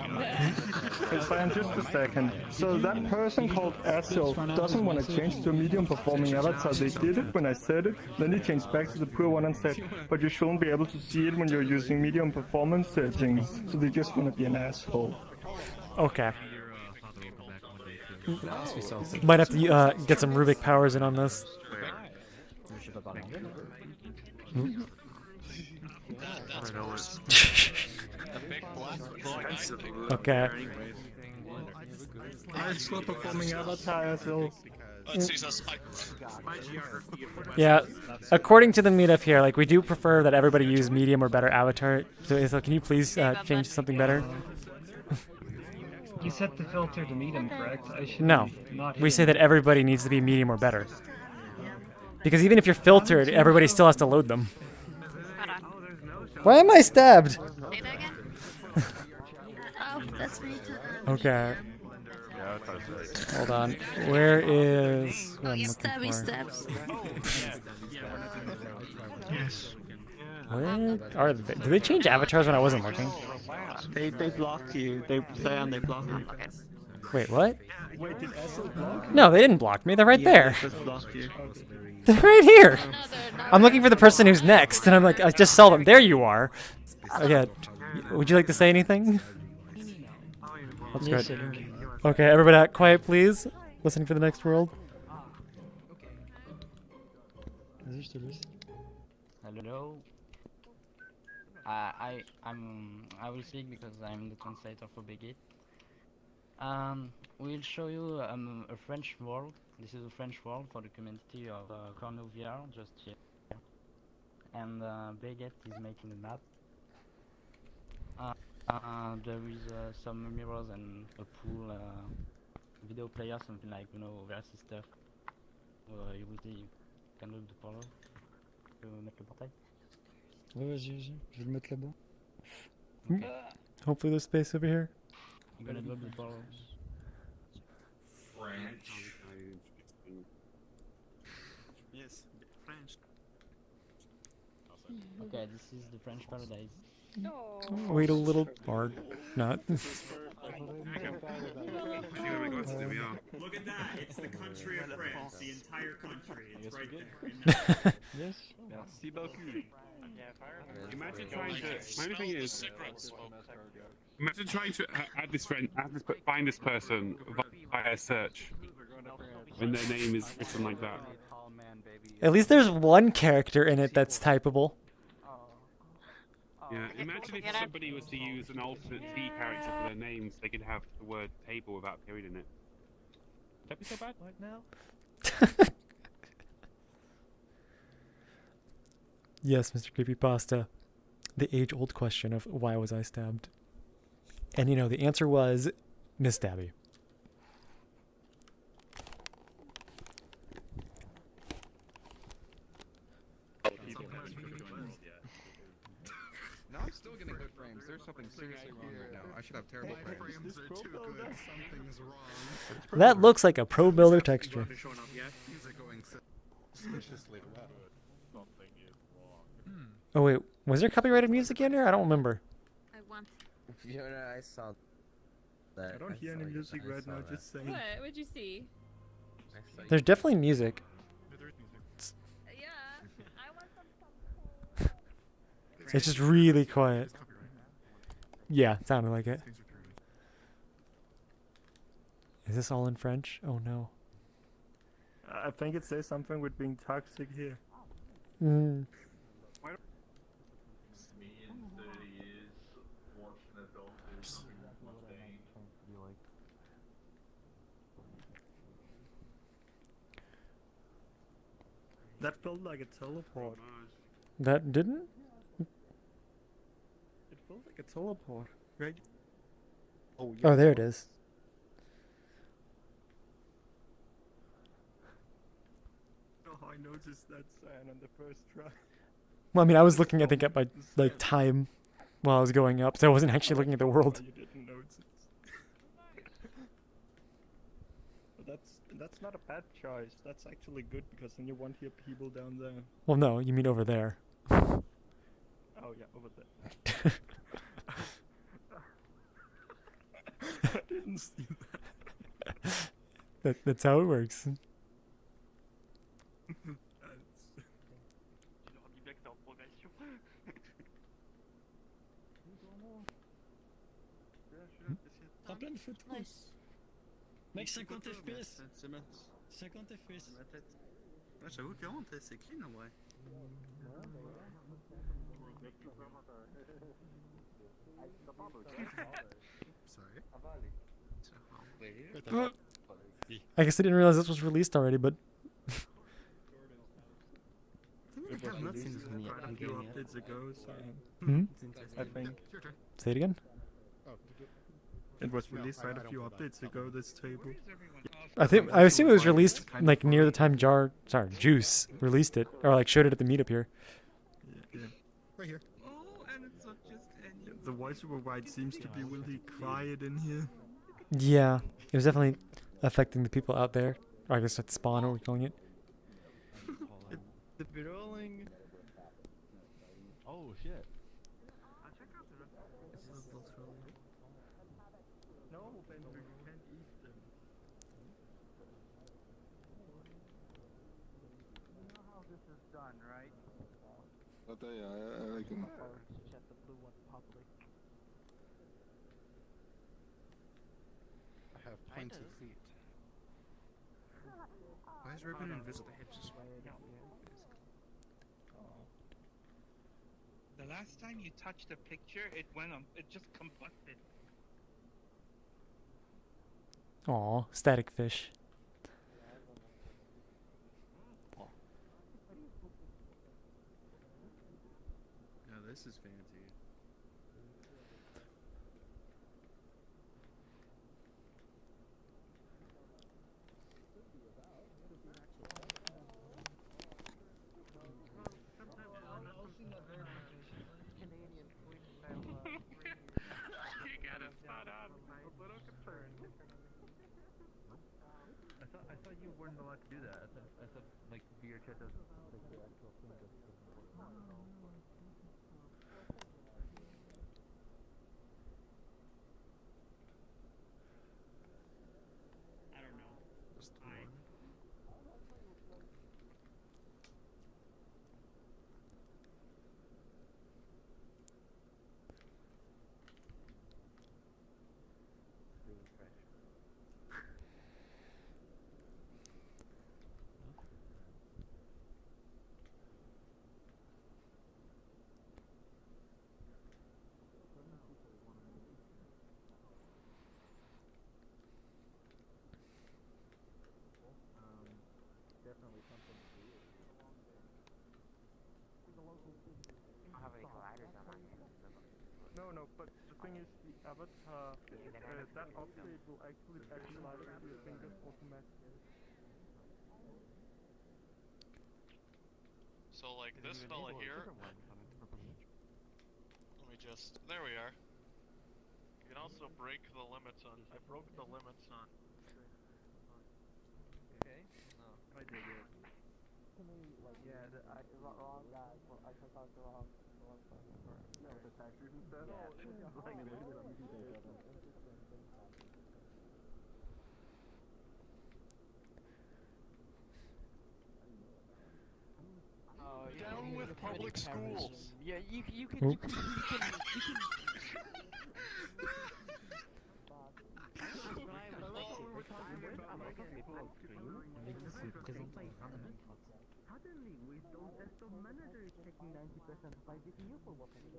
Hey, Cyan, just a second. So that person called Asshole doesn't want to change to a medium performing avatar. They did it when I said it, then they changed back to the poor one and said, but you shouldn't be able to see it when you're using medium performance settings. So they just want to be an asshole. Okay. Might have to get some Rubik powers in on this. Okay. Nice for performing avatar, so. Yeah, according to the meetup here, like we do prefer that everybody use medium or better avatar. So can you please change to something better? You set the filter to medium, correct? No, we say that everybody needs to be medium or better. Because even if you're filtered, everybody still has to load them. Why am I stabbed? Oh, that's me. Okay. Hold on. Where is? What I'm looking Stabby for. stabs. Yes. Where are they? Did they change avatars when I wasn't looking? They blocked you. They blocked you. Wait, what? Wait, did Essel block? No, they didn't block me. They're right Yeah, there. they just blocked you. They're right here. I'm looking for the person who's next, and I'm like, I just saw them. There you are. Okay. Would you like to say anything? That's great. Okay, everybody quiet, please. Listening for the next world. Hello. I will speak because I'm the translator for Begit. We'll show you a French world. This is a French world for the community of Cornell VR, just here. And Begit is making a map. There is some mirrors and a pool, video player, something like, you know, VRC stuff. You will see, you can look the portal. Tu veux mettre le portail? Ouais, vas-y, je vais le mettre là-bas. Hopefully there's space over here. I'm gonna look the portal. French. Yes, French. Okay, this is the French paradise. Wait a little, or not. Look at that! It's the country of France, the entire country. It's right there. Yes. Merci beaucoup. Imagine trying to. My only thing is, imagine trying to add this friend, find this person via search, when their name is written like that. At least there's one character in it that's typable. Yeah, imagine if somebody was to use an alternate T character for their names, they could have the word table without a period in it. Would that be so bad? Right now? Yes, Mr. Creepypasta. The age-old question of why was I stabbed? And you know, the answer was Miss Stabby. No, I'm still getting good frames. There's something seriously wrong right now. I should have terrible frames. That looks like a pro builder texture. Oh wait, was there copyrighted music in there? I don't remember. Fiona, I saw that. I don't hear any music right now, just saying. What? What'd you see? There's definitely music. It's just really quiet. Yeah, it sounded like it. Is this all in French? Oh no. I think it says something with being toxic here. Mm. That felt like a teleport. That didn't? It felt like a teleport, right? Oh, there it is. Oh, I noticed that sign on the first try. Well, I mean, I was looking, I think, at my like time while I was going up, so I wasn't actually looking at the world. You didn't notice. But that's not a bad choice. That's actually good because then you won't hear people down there. Well, no, you mean over there. Oh yeah, over there. I didn't see that. That's how it works. T'as plein de photos. Nice. Mec, 50 FPS. 50 FPS. Ouais, j'avoue que vraiment, c'est clean en vrai. I guess I didn't realize this was released already, but It was released quite a few updates ago, so Hmm? I think say it again. it was released quite a few updates ago. This table. I assume it was released like near the time Juice released it or like showed it at the meetup here. Yeah. Right here. Oh, and it's not just any. The voiceover white seems to be really quiet in here. Yeah, It was definitely affecting the people out there. Or I guess at spawn, what we're calling it. The brawling. Oh shit. No, Bender, you can't eat them. You know how this is done, right? But yeah, I can. Check the blue one public. I have plenty of feet. Why is Ribbon invisible? The last time you touched the picture, it went on. It just combusted. Aw, static fish. Now this is fancy. You got it spot on. A little concerned. I thought you weren't allowed to do that. I thought like VRChat doesn't like the actual thing. I don't know. Just I Definitely something to do. I have any colliders on my hand. No, but the thing is, the avatar, that update will actually actualize your fingers automatically. So like this fella here. Let me just. There we are. You can also break the limits on. I broke the limits on. Okay. No, I did it. To me, like wrong guy. Well, I took out the wrong person. No, the taxes and stuff. Yeah, like Down with public schools. Yeah, you can. Suddenly, we don't test the manager is taking 90% by GPU for what we do.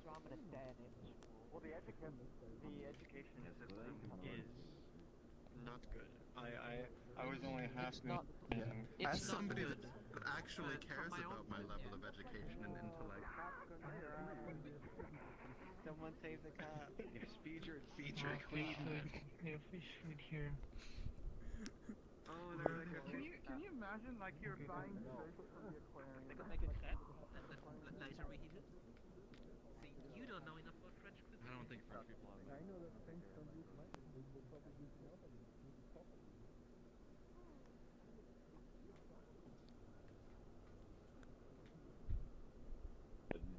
So I'm gonna stand it. Well, the education system is not good. I was only half as somebody that actually cares about my level of education and intellect. Someone save the cat. Speed your equation. If we should here. Oh, they're like Can you imagine like you're buying fish from the aquarium? They could make a cat and laser reheated. See, you don't know enough about French cuisine. I don't think French people have I know that French don't use microwaves, they probably use the other ones.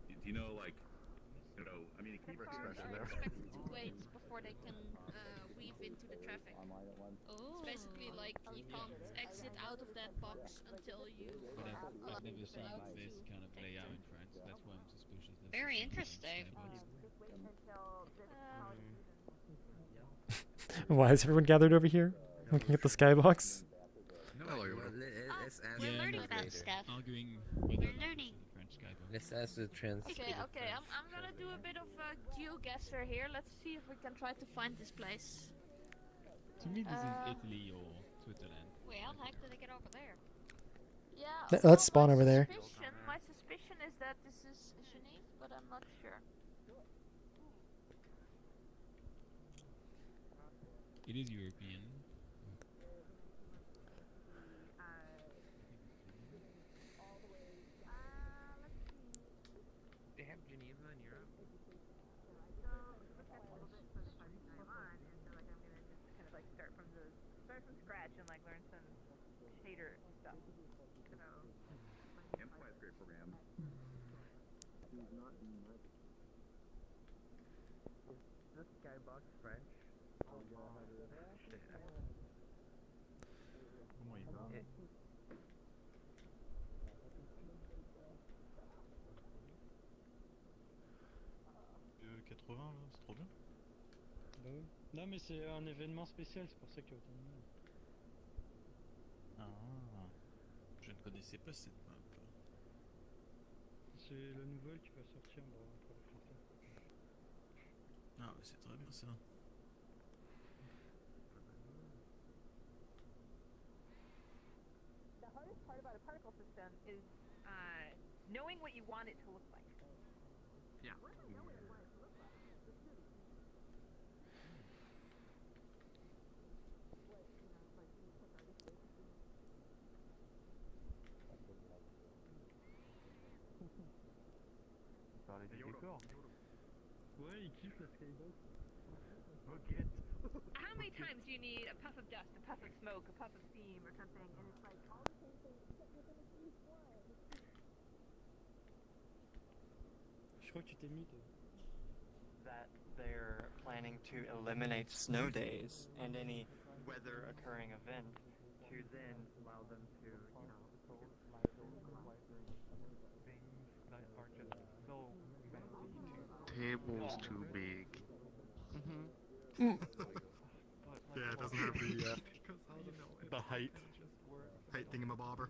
Do you know, like, I mean, keep your expression there. Expected to wait before they can weave into the traffic. It's basically like you can't exit out of that box until you I've never seen this kind of layout in France. That's why I'm suspicious. Very interesting. Why is everyone gathered over here? Looking at the skybox? We're learning about stuff. Arguing We're learning. Let's ask the trans. Okay, I'm gonna do a bit of geoguessr here. Let's see if we can try to find this place. To me, this is Italy or Switzerland. Wait, how the heck did I get over there? Yeah. Let's spawn over there. My suspicion is that this is Genève, but I'm not sure. It is European. They have Geneva in Europe. Campfire's a great program. This skybox French. Le 80 là, c'est trop bien. Bah oui. Non mais c'est un événement spécial, c'est pour ça qu'il y a autant de monde. Ah, je ne connaissais pas cette map. C'est la nouvelle qui va sortir pour le français. Ah ouais, c'est très bien ça. The hardest part about a particle system is knowing what you want it to look like. Yeah. Parler du décor. Ouais, il kiffe la skybox. How many times do you need a puff of dust, a puff of smoke, a puff of steam, or something, and it's like all the same things except within a piece one. Je crois que tu t'es mis toi. That they're planning to eliminate snow days and any weather occurring event to then allow them to, things that are just so Table's too big. Yeah, it doesn't have the height thingamabobber.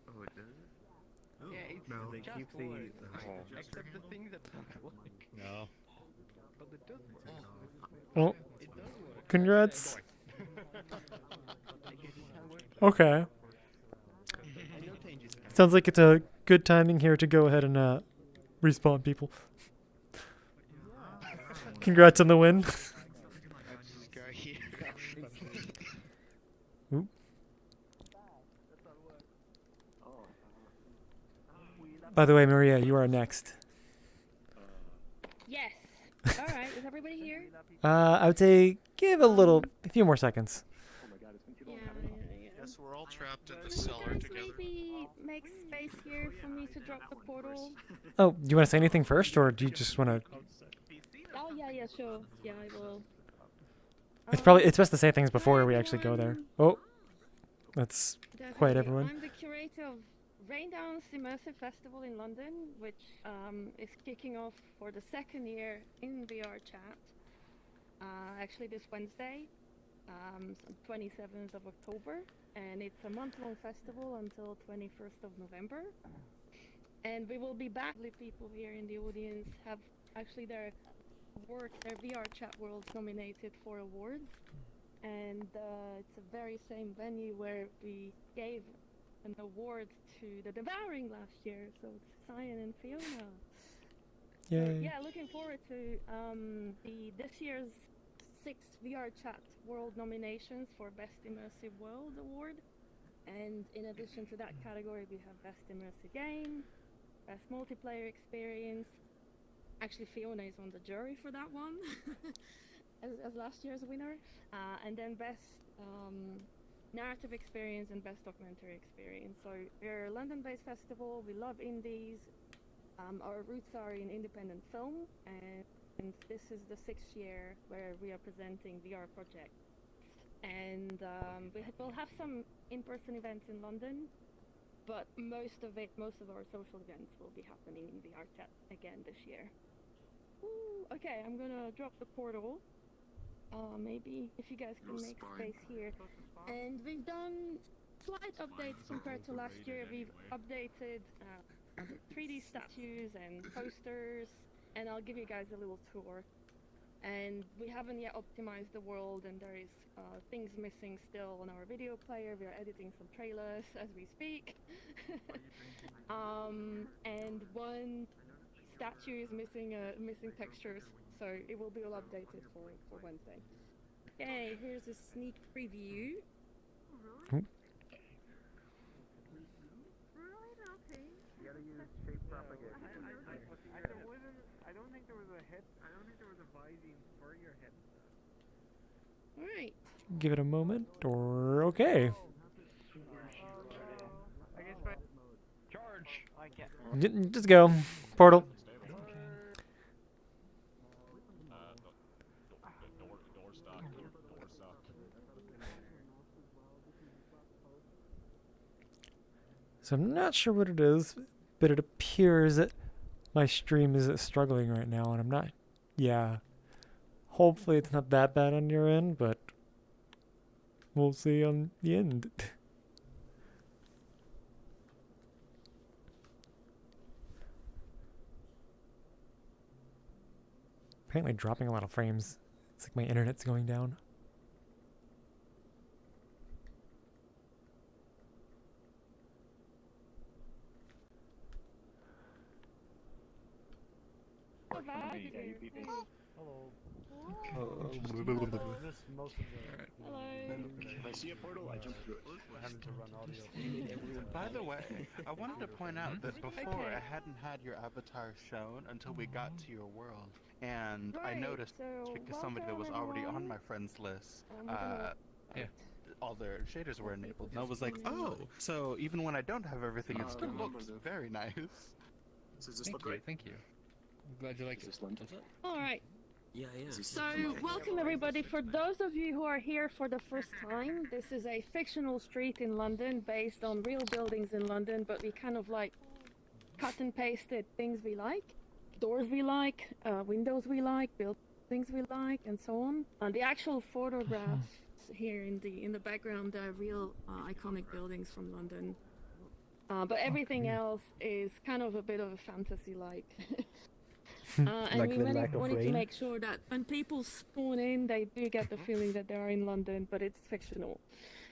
Oh, it does? Oh, Yeah, it's no. they keep the height. except the things that don't like. No. But it does work. Well, It does work. congrats. Okay. Sounds like it's a good timing here to go ahead and respawn people. Congrats on the win. Oop. By the way, Maria, you are next. Yes. All right. Is everybody here? I would say give a few more seconds. Yes, we're all trapped in the Can you cellar guys together. maybe make space here for me to drop the portal? Oh, do you want to say anything first, or do you just want to? Oh yeah, sure. Yeah, I will. It's best to say things before we actually go there. Oh, that's quite Definitely. everyone. I'm the curator of Raindown's Immersive Festival in London, which is kicking off for the second year in VRChat. Actually, this Wednesday, 27th of October, and it's a month-long festival until 21st of November. And we will be back. The people here in the audience have actually their VRChat World nominated for awards, and it's the very same venue where we gave an award to the Devouring last year, so it's Cyan and Fiona. Yay. Yeah, looking forward to this year's 6th VRChat World nominations for Best Immersive World Award, and in addition to that category we have Best Immersive Game, Best Multiplayer Experience. Actually, Fiona is on the jury for that one, as last year's winner, and then Best Narrative Experience and Best Documentary Experience. So we're a London-based festival, we love indies, our roots are in independent film, and this is the 6th year where we are presenting VR projects. And we'll have some in-person events in London, but most of our social events will be happening in VRChat again this year. Ooh, okay, I'm gonna drop the portal. Maybe if you guys can make space here. And we've done slight updates compared to last year. We've updated 3D statues and posters, and I'll give you guys a little tour. And we haven't yet optimized the world, and there is things missing still on our video player. We are editing some trailers as we speak. And one statue is missing textures, so it will be all updated for Wednesday. Okay, here's a sneak preview. Ooh. You gotta use shape propagation. I don't think there was a head. I don't think there was a visine for your head. All right. Give it a moment, or okay. Just go. Portal. So I'm not sure what it is, but it appears that my stream is struggling right now, and I'm not. Yeah. Hopefully it's not that bad on your end, but we'll see on the end. Apparently dropping a lot of frames. It's like my internet's going down. I see a portal, I jump through it. By the way, I wanted to point out that before I hadn't had your avatar shown until we got to your world. And I noticed, because somebody that was already on my friends list, all their shaders were enabled. And I was like, oh, so even when I don't have everything, it still looks very nice. Does this look great? Thank you. I'm glad you like it. Alright. Yeah, yeah. So, welcome everybody. For those of you who are here for the first time, this is a fictional street in London based on real buildings in London, but we kind of like cut and pasted things we like, doors we like, windows we like, buildings we like, and so on. And the actual photographs here in the background are real iconic buildings from London. But everything else is kind of a bit of a fantasy-like. And Like we the lack of wanted to rain? make sure that when people spawn in, they do get the feeling that they are in London, but it's fictional.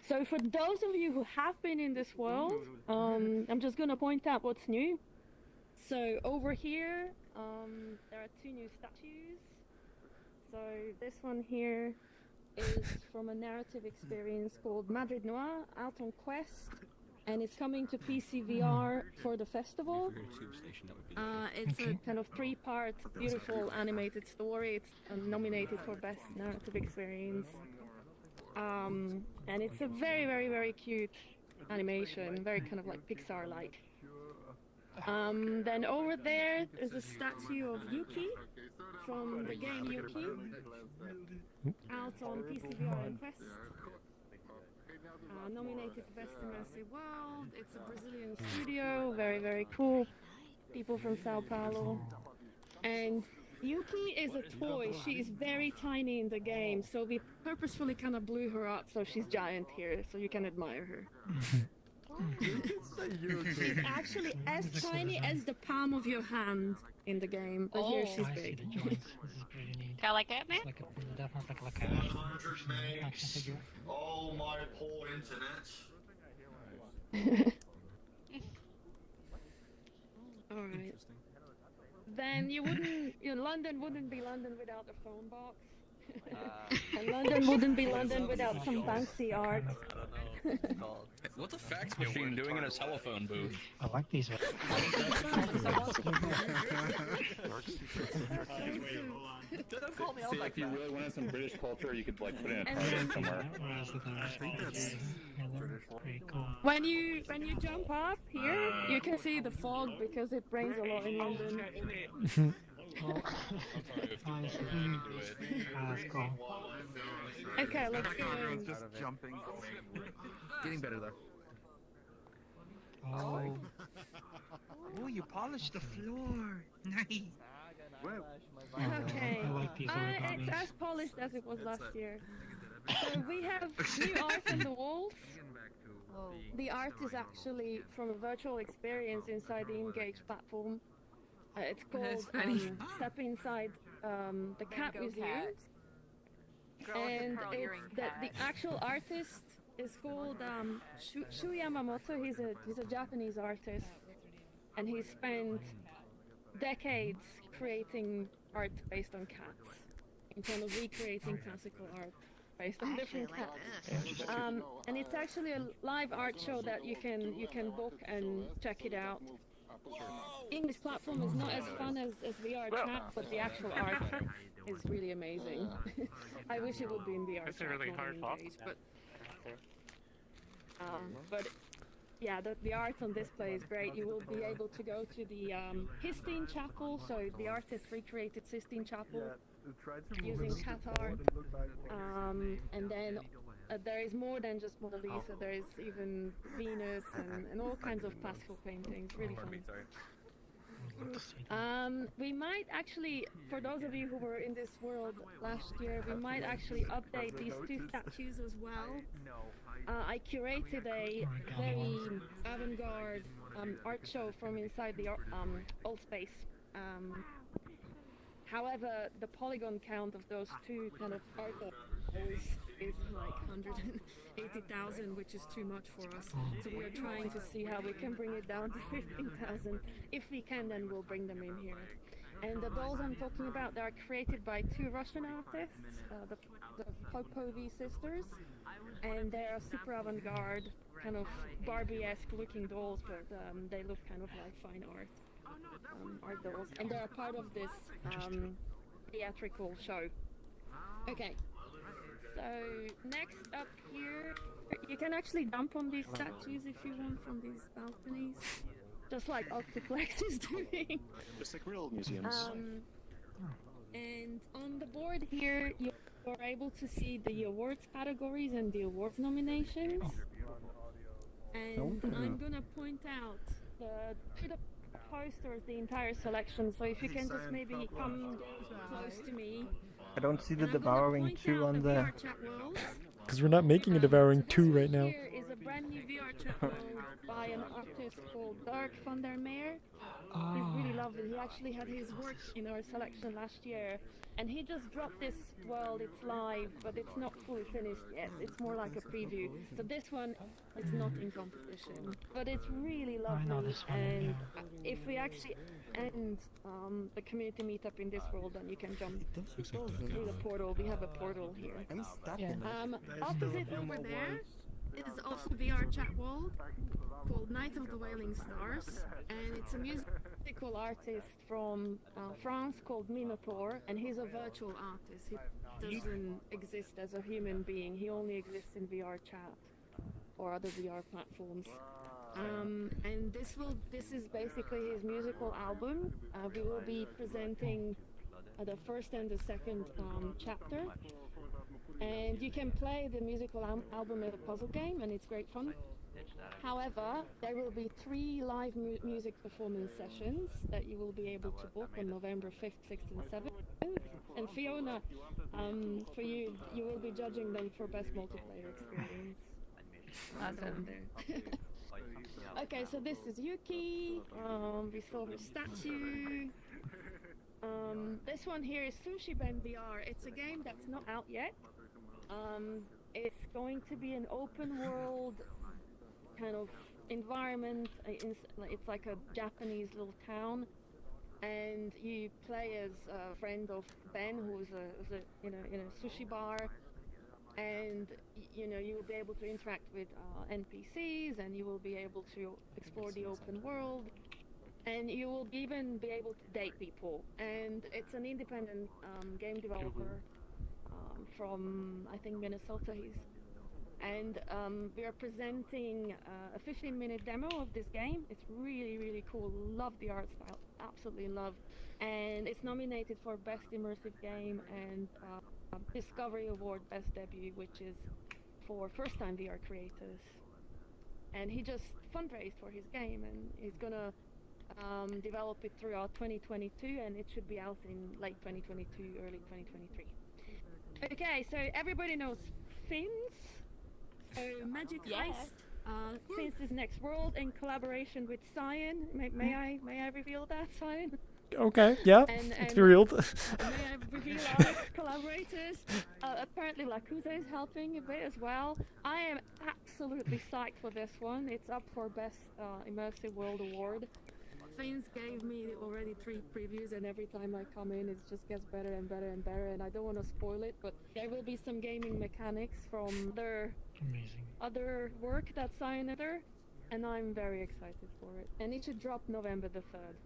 So for those of you who have been in this world, I'm just going to point out what's new. So over here, there are 2 new statues. So this one here is from a narrative experience called Madrid Noir, out on Quest. And it's coming to PC VR for the festival. It's a kind of 3-part, beautiful animated story. It's nominated for Best Narrative Experience. And it's a very, very, very cute animation, very kind of like Pixar-like. Then over there, there's a statue of Yuki from the game Yuki, out on PC VR and Quest. Nominated for Best Immersive World. It's a Brazilian studio, very, very cool. People from Sao Paulo. And Yuki is a toy. She is very tiny in the game, so we purposefully kind of blew her up so she's giant here, so you can admire her. She's actually as tiny as the palm of your hand in the game, but here she's big. I like that, man. Oh my poor internet. Alright. Then London wouldn't be London without a phone box. And London wouldn't be London without some Banksy art. What's a fax machine doing in a telephone booth? I like these. Don't call me out like if you really wanted some British culture, you could like put in a target somewhere. When you jump up here, you can see the fog because it rains a lot in London. Okay, let's go. Just jumping. Getting better though. Oh. Oh, you polished the floor. Nice. Okay. It's as polished as it was last year. So we have new art on the walls. The art is actually from a virtual experience inside the Engage platform. It's called Step Inside the Cat Museum. And the actual artist is called Shu Yamamoto. He's a Japanese artist, and he spent decades creating art based on cats, in terms of recreating classical art based on different cats. And it's actually a live art show that you can book and check it out. English platform is not as fun as VRChat, but the actual art is really amazing. I wish it would be in VRChat. It's a really hard box. But yeah, the art on display is great. You will be able to go to the Sistine Chapel, so the artist recreated Sistine Chapel using cat art. And then there is more than just Mona Lisa, there is even Venus and all kinds of classical paintings, really fun. We might actually, for those of you who were in this world last year, we might actually update these two statues as well. I curated a very avant-garde art show from inside the old space. However, the polygon count of those two kind of art is like 180,000, which is too much for us. So we are trying to see how we can bring it down to 15,000. If we can, then we'll bring them in here. And the dolls I'm talking about, they are created by two Russian artists, the Popovy sisters, and they are super avant-garde, kind of Barbie-esque looking dolls, but they look kind of like fine art dolls, and they are part of this theatrical show. Okay, so next up here, you can actually jump on these statues if you want from these balconies, just like Octoplex is doing. Just like real museums. And on the board here, you are able to see the awards categories and the awards nominations. And I'm gonna point out to the posters the entire selection, so if you can just maybe come close to me. I don't see the Devouring 2 on there. Because we're not making a Devouring 2 right now. Here is a brand new VRChat world by an artist called Dirk van der Meer. He's really lovely. He actually had his work in our selection last year, and he just dropped this world. It's live, but it's not fully finished yet. It's more like a preview. So this one is not in competition, but it's really lovely. And if we actually end the community meetup in this world, then you can jump through the portal. We have a portal here. Opposite over there is also VRChat world called Night of the Wailing Stars, and it's a musical artist from France called Minotaur, and he's a virtual artist. He doesn't exist as a human being. He only exists in VRChat or other VR platforms. And this is basically his musical album. We will be presenting the first and the second chapter. And you can play the musical album as a puzzle game, and it's great fun. However, there will be 3 live music performance sessions that you will be able to book on November 5th, 6th and 7th. And Fiona, for you will be judging them for best multiplayer experience. Awesome. Okay, so this is Yuki. We saw her statue. This one here is Sushi Ben VR. It's a game that's not out yet. It's going to be an open world kind of environment. It's like a Japanese little town, and you play as a friend of Ben, who's in a sushi bar, and you will be able to interact with NPCs, and you will be able to explore the open world, and you will even be able to date people. And it's an independent game developer from, I think, Minnesota. And we are presenting a 15-minute demo of this game. It's really, really cool. Love the art style, absolutely in love. And it's nominated for Best Immersive Game and Discovery Award Best Debut, which is for first-time VR creators. And he just fundraised for his game, and he's gonna develop it throughout 2022, and it should be out in late 2022, early 2023. Okay, so everybody knows Fins. So Magic Heist, Fins is Next World in collaboration with Cyan. May I reveal that, Cyan? Okay, yeah, it's revealed. May I reveal our collaborators? Apparently Lakuza is helping a bit as well. I am absolutely psyched for this one. It's up for Best Immersive World Award. Fins gave me already 3 previews, and every time I come in it just gets better and better and better, and I don't want to spoil it, but there will be some gaming mechanics from other work that's Cyan did, and I'm very excited for it. And it should drop November the 3rd.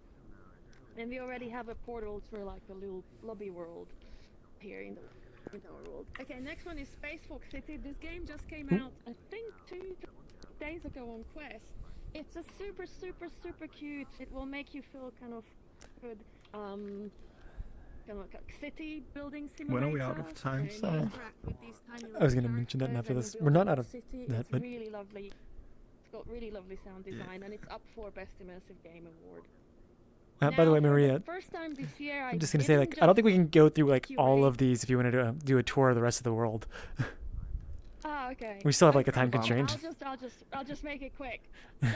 And we already have a portal to like a little lobby world here in our world. Okay, next one is Spacewalk City. This game just came out, I think, days ago on Quest. It's a super, super, super cute. It will make you feel kind of good. Kind of like city building simulator. When are we out of time, and you Sarah? interact with these tiny I was little gonna mention that characters after and you this. build We're not a out of city. that, It's but really lovely. It's got really lovely sound design, and it's up for Best Immersive Game Award. by the way, Now, for Maria, the first time this year, I'm just gonna say, like, I don't think we can go through like all of these if you wanted to do a tour of the rest of the world. Ah, okay. We still have, like, a time constraint. I'll just make it quick. So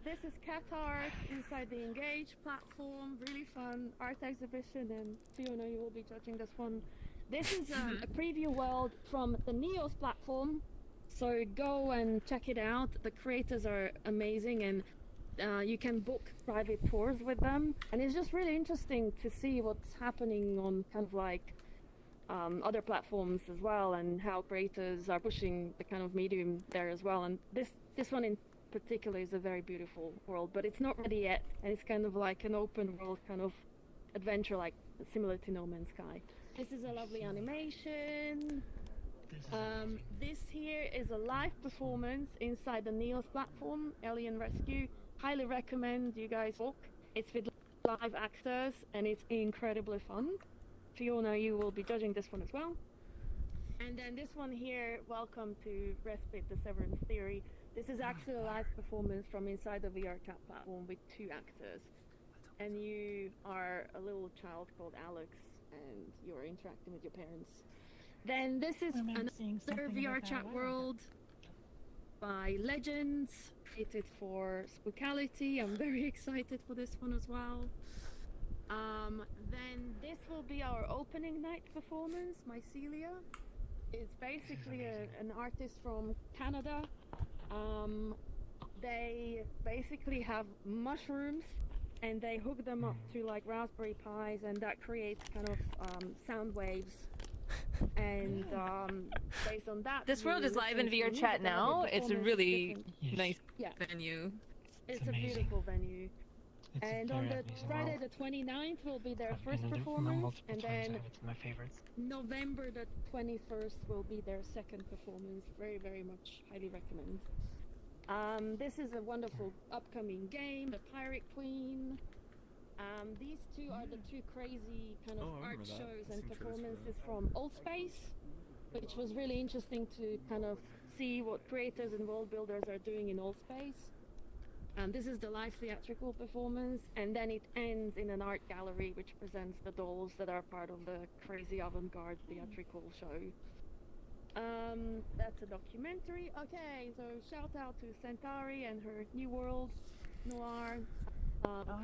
this is cat art inside the Engage platform. Really fun art exhibition, and Fiona, you will be judging this one. This is a preview world from the Neos platform. So go and check it out. The creators are amazing, and you can book private tours with them. And it's just really interesting to see what's happening on kind of like other platforms as well, and how creators are pushing the kind of medium there as well. And this one in particular is a very beautiful world, but it's not ready yet, and it's kind of like an open world kind of adventure, like similar to No Man's Sky. This is a lovely animation. This here is a live performance inside the Neos platform, Alien Rescue. Highly recommend you guys book. It's with live actors, and it's incredibly fun. Fiona, you will be judging this one as well. And then this one here, welcome to Respite, the Severance Theory. This is actually a live performance from inside the VRChat platform with 2 actors. And you are a little child called Alex, and you're interacting with your parents. Then this is another VRChat world by Legends, created for Spookality. I'm very excited for this one as well. Then this will be our opening night performance, Mycelia. It's basically an artist from Canada. They basically have mushrooms, and they hook them up to like Raspberry Pis, and that creates kind of sound waves. And based on that, This world is live in VRChat now. It's a really nice venue. It's a beautiful venue. And on the Friday the 29th will be their first performance, and then November the 21st will be their second performance. Very, very much highly recommend. This is a wonderful upcoming game, The Pirate Queen. These two are the 2 crazy kind of art shows and performances from Old Space, which was really interesting to kind of see what creators and world builders are doing in Old Space. This is the live theatrical performance, and then it ends in an art gallery which presents the dolls that are part of the crazy avant-garde theatrical show. That's a documentary. Okay, so shout out to Centauri and her new world, Noir,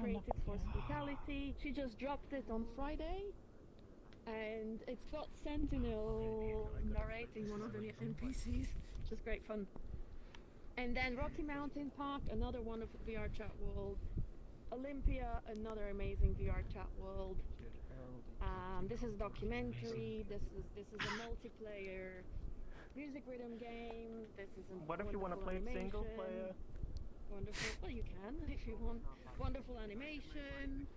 created for Spookality. She just dropped it on Friday, and it's got Sentinel narrating one of the NPCs, which is great fun. And then Rocky Mountain Park, another wonderful VRChat world. Olympia, another amazing VRChat world. This is a documentary. This is a multiplayer music rhythm game. This is a What if you want to play it single player? Wonderful. Well, you can if you want. Wonderful animation.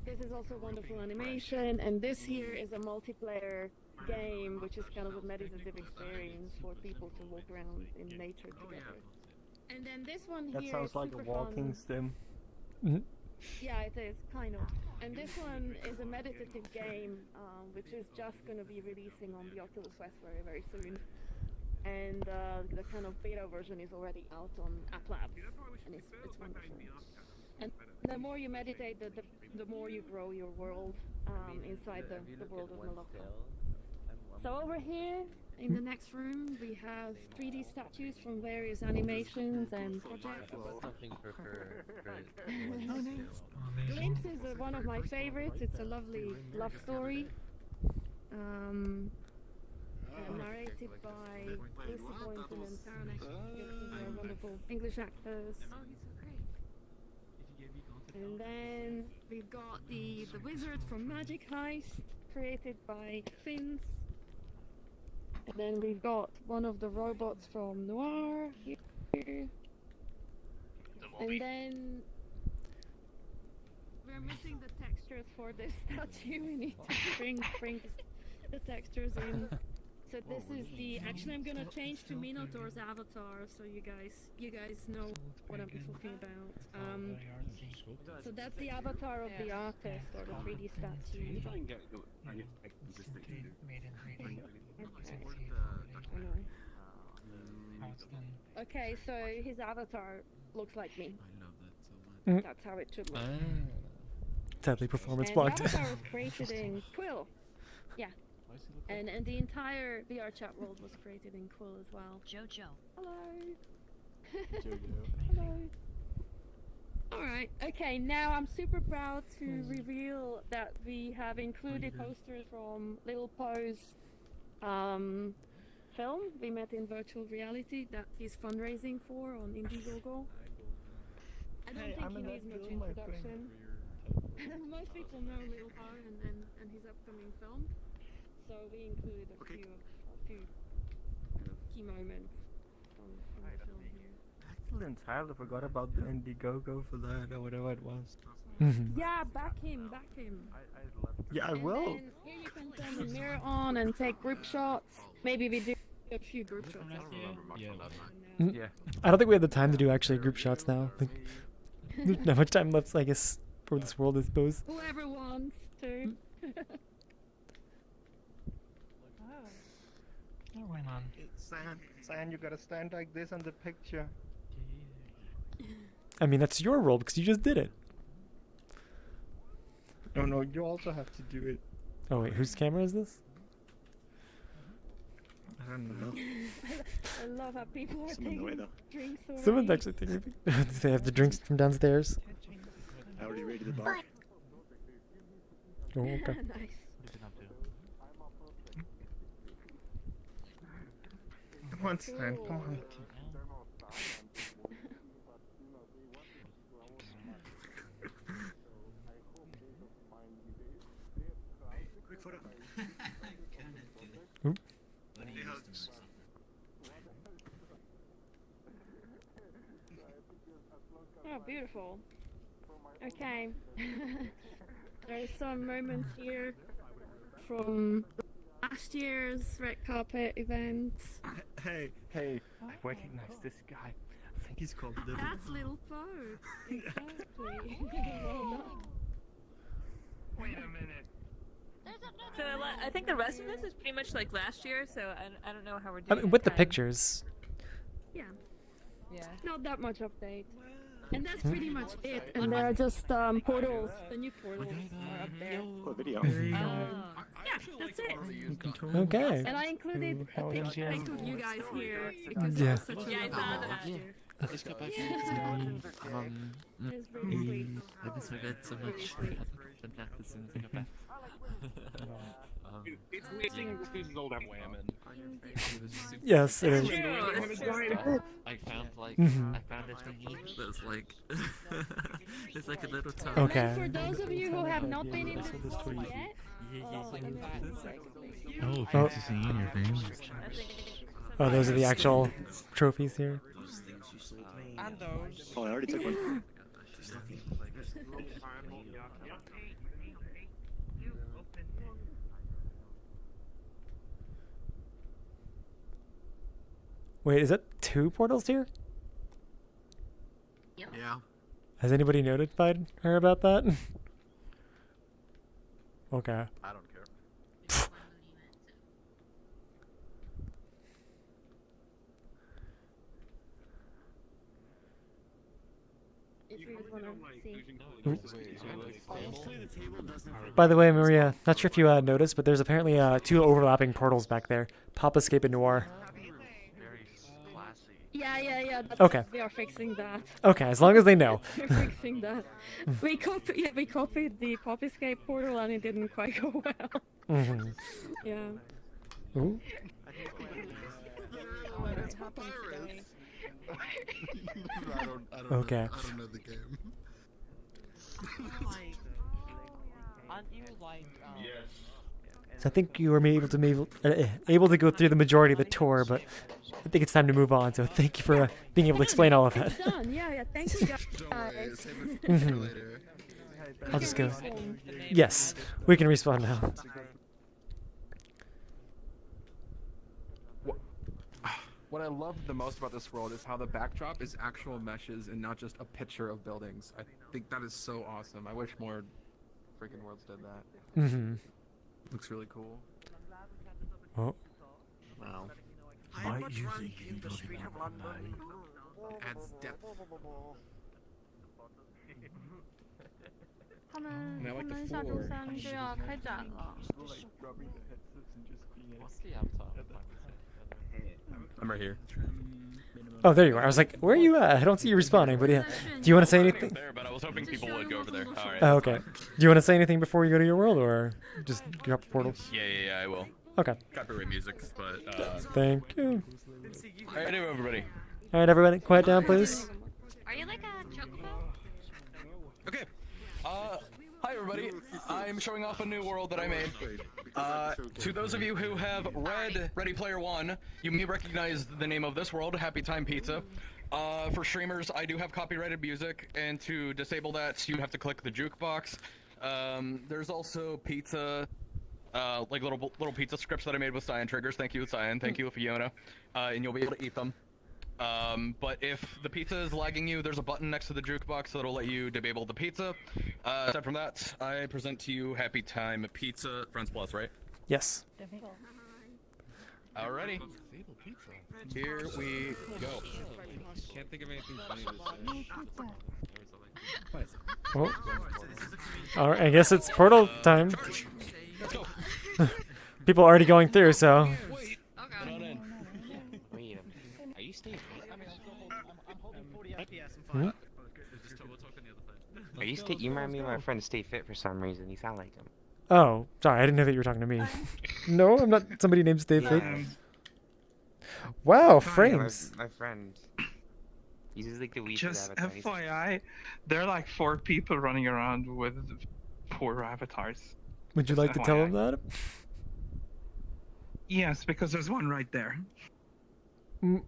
This is also wonderful animation, and this here is a multiplayer game, which is kind of a meditative experience for people to walk around in nature together. And then this one That here sounds is like a super walking fun. sim. Yeah, it is, kind of. And this one is a meditative game, which is just going to be releasing on the Oculus Quest very, very soon. And the kind of beta version is already out on App Lab, and it's wonderful. And the more you meditate, the more you grow your world inside the world of Malacca. So over here, in the next room, we have 3D statues from various animations and projects. Glimpse is one of my favorites. It's a lovely love story. Narrated by Lucy Boynton and Karen Ashton. They're wonderful English actors. And then we've got the Wizard from Magic Heist, created by Finns. And then we've got one of the robots from Noir here. And then we're missing the textures for this statue. We need to bring the textures in. So this is the. Actually, I'm gonna change to Minotaur's avatar, so you guys know what I'm talking about. So that's the avatar of the artist or the 3D statue. Okay, so his avatar looks like me. That's how it should look. Sadly, performance And blocked. the avatar was created in Quill. Yeah. And the entire VRChat world was created in Quill as well. Jojo. Hello. Hello. Alright, okay, now I'm super proud to reveal that we have included posters from Little Poe's film, We Met in Virtual Reality, that he's fundraising for on Indiegogo. I don't think he needs much introduction. Most people know Little Poe and his upcoming film, so we included a few kind of key moments from the film here. Excellent title. I forgot about the Indiegogo for that or whatever it was. Yeah, back him. Yeah, I will. And here you can turn the mirror on and take group shots. Maybe we do a few group shots. Yeah. I don't think we have the time to do actually group shots now. Like, there's not much time left, I guess, for this world, I suppose. Whoever wants to. What went on? Cyan, you gotta stand like this on the picture. I mean, that's your role because you just did it. No, you also have to do it. Oh wait, whose camera is this? I don't know. I love how people are taking drinks already. Someone's actually taking. They have the drinks from downstairs. I already raided the bar. Oh, okay. Nice. Come on, Stan, come on. Quick photo. Oop. Oh, beautiful. Okay. There's some moments here from last year's red carpet event. Hey, I recognize this guy. I think he's called Little. That's Little Poe. Exactly. Well done. Wait a minute. So I think the rest of this is pretty much like last year, so I don't know how we're doing. I mean, with the pictures. Yeah. Yeah. Not that much update. And that's pretty much it. And there are just portals. The new portals are up there. Oh, video. Yeah, that's it. Okay. And I included a picture of you guys here because Yeah. it was such a Yeah, I saw that. Let's go back to It's very sweet. this event so much. Then that as soon as I go back. It's missing this old Whammon. Yes, it is. I found like Mhm. I found a thingy that was like it's like a little tongue. And Okay. then for those of you who have not been in this world yet, Oh, fancy seeing your thing. Oh, those are the actual trophies here. And those. Oh, I already took one. Wait, is that 2 portals here? Yeah. Has anybody notified her about that? Okay. I don't care. if you want to see. By the way, Maria, not sure if you noticed, but there's apparently 2 overlapping portals back there. Pop Escape and Noir. Yeah. That's Okay. We are fixing that. Okay, as long as they know. We're fixing that. We copied the Pop Escape portal and it didn't quite go well. Mm-hmm. Yeah. Ooh. What happened today? I don't Okay. know, I don't know the game. Aren't you like, So I think you were able to go through the majority of the tour, but I think it's time to move on. So thank you for being able to explain all of that. It's done. Yeah. Thank you guys. Mhm. I'll just go. Yes, we can respawn now. what I love the most about this world is how the backdrop is actual meshes and not just a picture of buildings. I think that is so awesome. I wish more freaking worlds did that. Mm-hmm. Looks really cool. Oh. Wow. Might use it in the street of London. Adds depth. 他们下周三就要开展了。 I'm right here. Oh, there you are. I was like, where are you at? I don't see you responding, but yeah. Do you want to say anything? There, but I was hoping people would go over there. All right. Oh, okay. Do you want to say anything before you go to your world, or just drop the portal? Yeah, I will. Okay. Copyright music, but Thank you. All right, anyway, everybody. All right, everybody, quiet down, please. Are you like a chocobo? Okay. Hi everybody. I'm showing off a new world that I made. To those of you who have read Ready Player One, you may recognize the name of this world, Happy Time Pizza. For streamers, I do have copyrighted music, and to disable that, you have to click the jukebox. There's also pizza, like little pizza scripts that I made with Cyan triggers. Thank you, Cyan. Thank you, Fiona. And you'll be able to eat them. But if the pizza is lagging you, there's a button next to the jukebox that'll let you disable the pizza. Aside from that, I present to you Happy Time Pizza, Friends Plus, right? Yes. Alrighty. Here we go. Can't think of anything funny to say. Oh. Alright, I guess it's portal time. Let's go. People are already going through, so. Wait, are you staying? Are you stay? You remind me of my friend Stay Fit for some reason. You sound like him. Oh, sorry, I didn't know that you were talking to me. No, I'm not somebody named David. Wow, frames. My friend. He's like the weakest Just avatar. FYI, there are like 4 people running around with poor avatars. Would you like to tell them that? Yes, because there's one right there. Mm.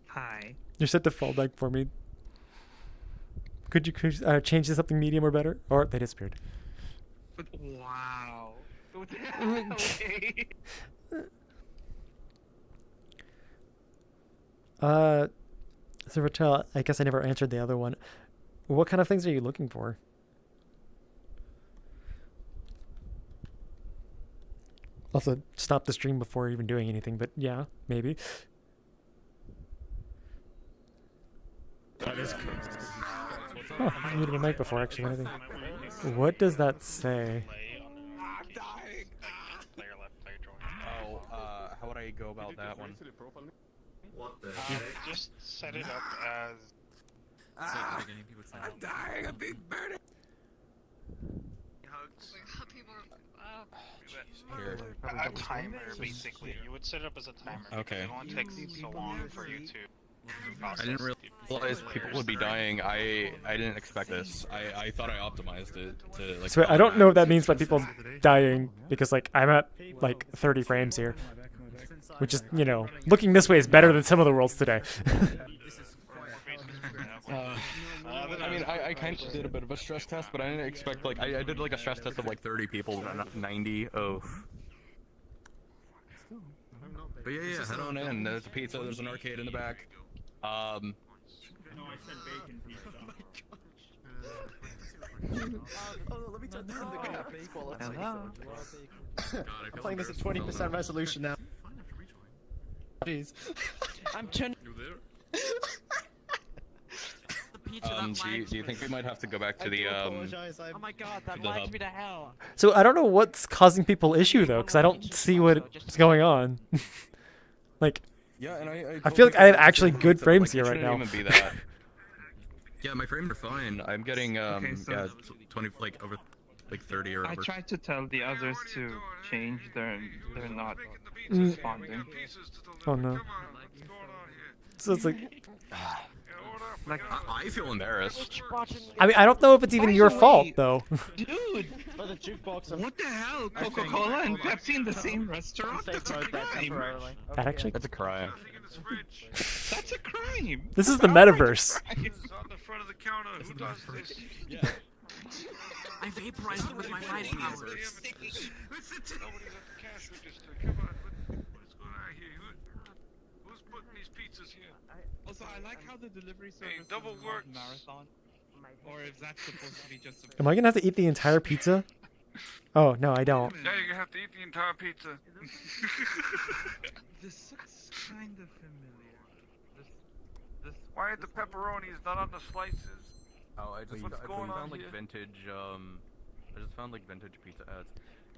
Hi. You're set to fall back for me. Could you change to something medium or better? Or they disappeared. Wow. Okay. So Ratel, I guess I never answered the other one. What kind of things are you looking for? Also, stop the stream before even doing anything, but yeah, maybe. That is cool. Oh, I muted my mic before actually anything. What does that say? Oh, how would I go about that one? What the heck? Just set it up as... I'm dying, I'm being murdered! Here. A timer, basically. You would set it up as a timer. Okay. It won't take so long for you to... I didn't realize people would be dying. I didn't expect this. I thought I optimized it to like. So I don't know what that means by people dying, because like I'm at like 30 frames here, which is, you know, looking this way is better than some of the worlds today. I mean, I kind of did a bit of a stress test, but I didn't expect like I did like a stress test of like 30 people, not 90. Oh. But yeah, head on in. There's a pizza. There's an arcade in the back. No, I said bacon pizza. Oh, let me turn down the graphics quality. I'm playing this at 20% resolution now. Jeez. I'm turning. Do you think we might have to go back to the Oh my god, that lags me to hell. So I don't know what's causing people issue though, because I don't see what's going on. Like, yeah, and I feel like I have actually good frames here right now. Even be that. Yeah, my frames are fine. I'm getting yeah, 20 like over like 30 or I over. tried to tell the others to change, they're not responding. Oh no. So it's like I feel embarrassed. I mean, I don't know if it's even your fault though. Dude! But the jukebox. What the hell? Coca-Cola and Pepsi in the same restaurant? That's a crime! That actually. That's a crime. That's a crime! This is the metaverse. I vaporized with my mighty powers. putting these pizzas here? Also, I like how the delivery Hey, service double is works. marathon. Or if that's supposed to be just a... Am I gonna have to eat the entire pizza? Oh no, I don't. Yeah, you're gonna have to eat the entire pizza. This looks kind of familiar. Why are the pepperonis not on the slices? Oh, I just What's going on found like here? vintage. I just found like vintage pizza ads.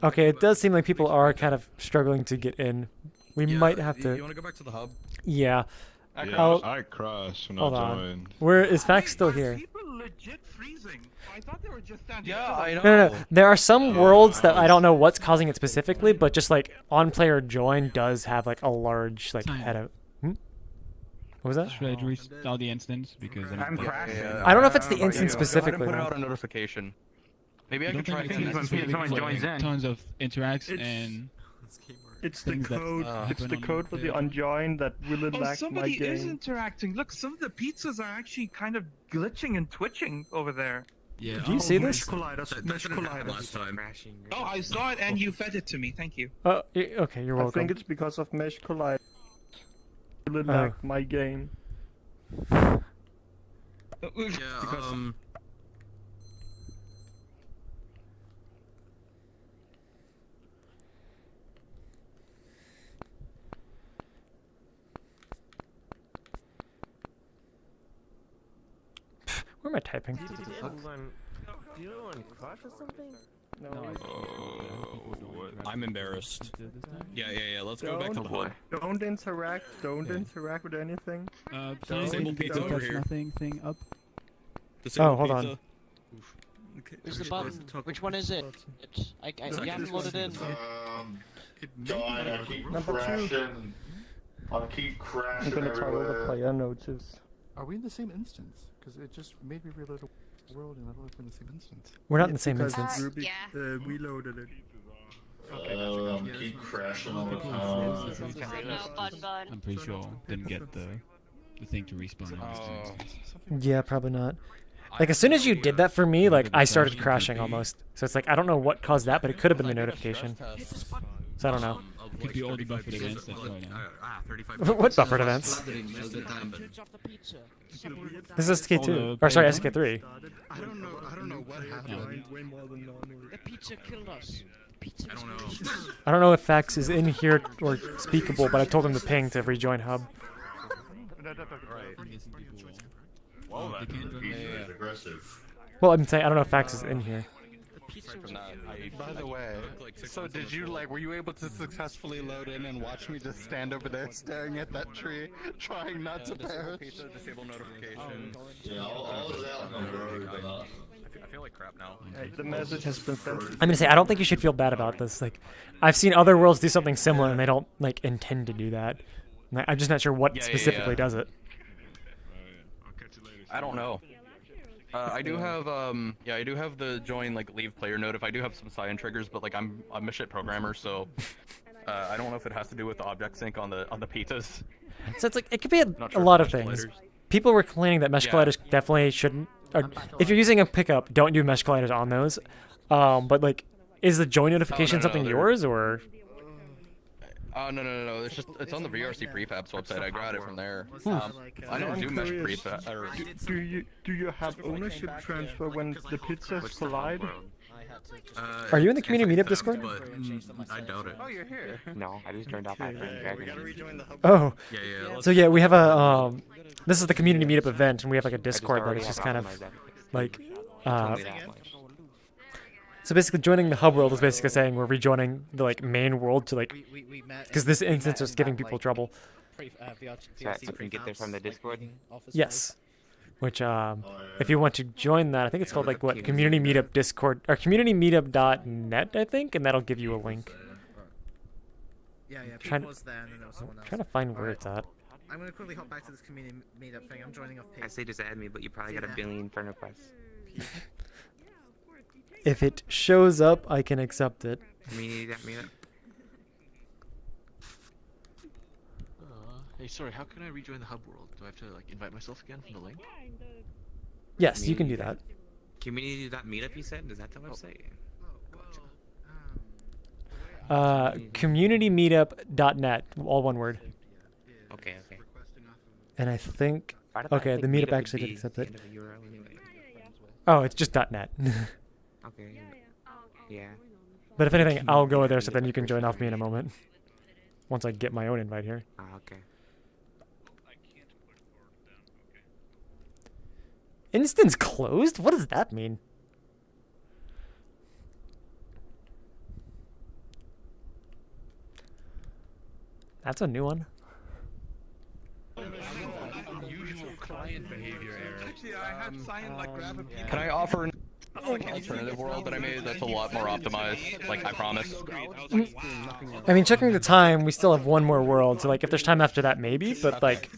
Okay, it does seem like people are kind of struggling to get in. We might have to. You want to go back to the hub? Yeah. Yeah, I crashed when Hold I on. joined. Where is Fax still here? People legit freezing. I thought they were just down Yeah, I know. No. There are some worlds that I don't know what's causing it specifically, but just like on player join does have like a large like head of. What was that? Should I restart the instance because I'm crashing. I don't know if it's the instance specifically. Put though. out a notification. Maybe I don't can try think it's to when joins in. Tons of interacts and. It's the things that code. It's happen the on code for the the- unjoined that really Oh, lack my somebody is game. interacting. Look, some of the pizzas are actually kind of glitching and twitching over there. Yeah. Do you see this? Mesh last time. Oh, I saw it and you fed it to me. Thank you. Oh, okay, you're I welcome. think it's because of Mesh Collider. Really Oh. lack my game. Yeah, Where am I typing? Do you want crush or something? I'm embarrassed. Yeah. Let's go back to the hub. Don't interact. Don't interact with anything. Disable pizza over here. Nothing thing up. Disable hold on. pizza. Where's the button? Which one is it? It's, you haven't loaded in. John, I keep Number two. crashing. I keep I'm crashing gonna toggle the everywhere. player notice. Are we in the same instance? Because it just made me reload a world and I don't know if we're in the same instance. We're not in the It's same because instance. Ruby, we loaded it. Keep crashing all the time. I'm pretty sure didn't get the thing to respawn. Yeah, probably not. Like as soon as you did that for me, like I started crashing almost. So it's like I don't know what caused that, but it could have been the notification. So I don't know. Could be all the buffered events that's going on. What buffered events? This is SK2. Or sorry, SK3. I don't know what happened. Way more than normal. The pizza killed us. Pizza was delicious. I don't know if Fax is in here or speakable, but I told him to ping to rejoin hub. Well, that pizza is aggressive. Well, I'm saying I don't know if Fax is in here. By the way, so did you were you able to successfully load in and watch me just stand over there staring at that tree, trying not to perish? Disable notification. Yeah, all is out on the road, but I feel like crap now. Hey, the message has been sent. I'm gonna say I don't think you should feel bad about this. Like, I've seen other worlds do something similar, and they don't like intend to do that. Like, I'm just not sure what specifically does it. I don't know. I do have I do have the join leave player note. If I do have some cyan triggers, but I'm a shit programmer, so I don't know if it has to do with the object sync on the pizzas. So it's like it could be a lot of things. People were complaining that mesh colliders definitely shouldn't. Or if you're using a pickup, don't do mesh colliders on those. But like, is the join notification something yours or? No. It's on the VRC prefabs website. I got it from there. I don't I'm do mesh curious, prefab. Do you have ownership transfer when the pizzas collide? Are you in the community meetup Discord? But I doubt it. Oh, you're here. No, I just turned off my friend Dragon. Oh. Yeah. So yeah, we have a this is the community meetup event, and we have like a Discord that is just kind of like So basically, joining the hub world is basically saying we're rejoining the main world to because this instance is giving people trouble. So you can get there from the Discord? Yes. Which if you want to join that, I think it's called Community Meetup Discord or communitymeetup.net, I think, and that'll give you a link. Yeah, people was there and then there was someone else. Trying to find where it's at. I'm gonna quickly hop back to this community meetup thing. I'm joining off page. I say just add me, but you probably got a billion friend requests. If it shows up, I can accept it. Meetup. Hey, sorry, how can I rejoin the hub world? Do I have to invite myself again from the link? Yes, you can do that. Community.meetup, you said? Is that the website? Communitymeetup.net, all one word. Okay. And I think Why did I okay, think the meetup Meetup actually would did be accept the it. end of a URL anyway? Oh, it's just .net. Okay. Yeah. But if anything, I'll go there so then you can join off me in a moment. Once I get my own invite here. Ah, okay. Instance closed? What does that mean? That's a new one. Unusual client behavior error. Actually, I had Cyan like grab a piece. Can I offer an alternative world that I made that's a lot more optimized? Like, I promise. I mean, checking the time, we still have one more world, so like if there's time after that, maybe, but like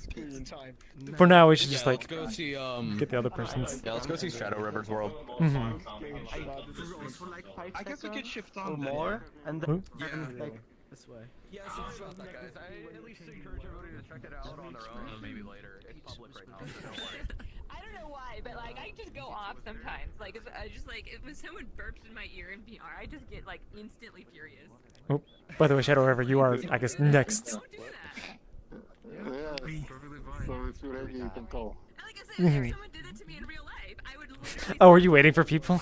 for now we should just like Let's go see, get the other person's. Yeah, let's go see Shadow River's world. Mm-hmm. I guess we could shift on or more, and then like this way. Yes, it's about that, guys. I at least encourage everybody to check it out on their own, maybe later. It's public right now, so don't worry. I don't know why, but like I just go off sometimes. Like if I just like if someone burps in my ear in VR, I just get like instantly furious. Oh, by the way, Shadow River, you are, I guess, next. Don't do that. Yeah, so if you're ready, you can call. Like I said, if someone did it to me in real life, I would literally. Oh, were you waiting for people?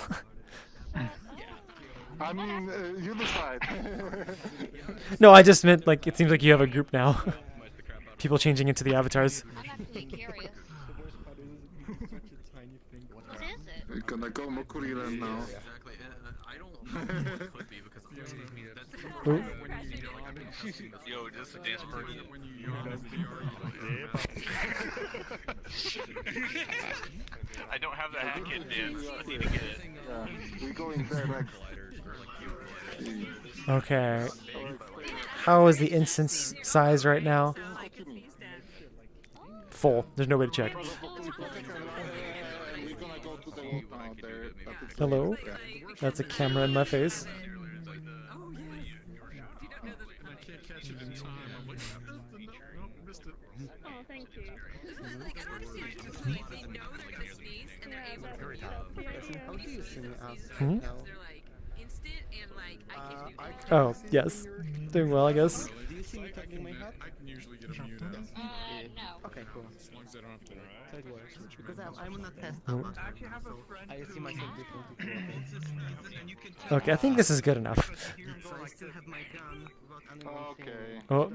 I mean, you decide. No, I just meant like it seems like you have a group now. People changing into the avatars. I'm actually curious. What is it? We're gonna go Mokuri land now. Exactly. I don't know what it could be because Ooh. yo, just a dance party. I don't have the hack kit dance. I need to get it. Yeah, we're going there next. Okay. How is the instance size right now? Full. There's no way to check. Hello? That's a camera in my face. Oh, thank you. Like I don't understand. It's just like they know they're gonna sneeze and they're able to read it. How do you see me out Hmm? now? They're like instant and like I can do that. Oh, yes. Doing well, I guess. Do you see me taking my hat? No. Okay, cool. As long as I don't have to So it works. Because I'm on a test Oh. now. I see myself differently. Okay, I think this is good enough. So I still have my gun. Okay. Oh.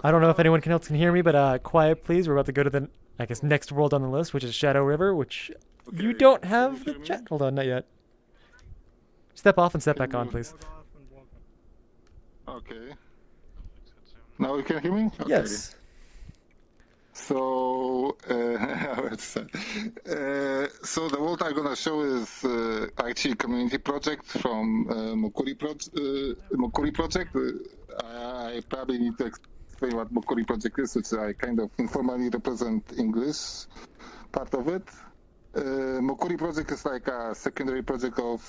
I don't know if anyone else can hear me, but quiet please. We're about to go to the, I guess, next world on the list, which is Shadow River, which you don't have the chat. Hold on, not yet. Step off and step back on, please. Okay. Now you can hear me? Okay. Yes. So, so the world I'm gonna show is actually a community project from Mokuri project. I probably need to explain what Mokuri project is, which I kind of informally represent English part of it. Mokuri project is like a secondary project of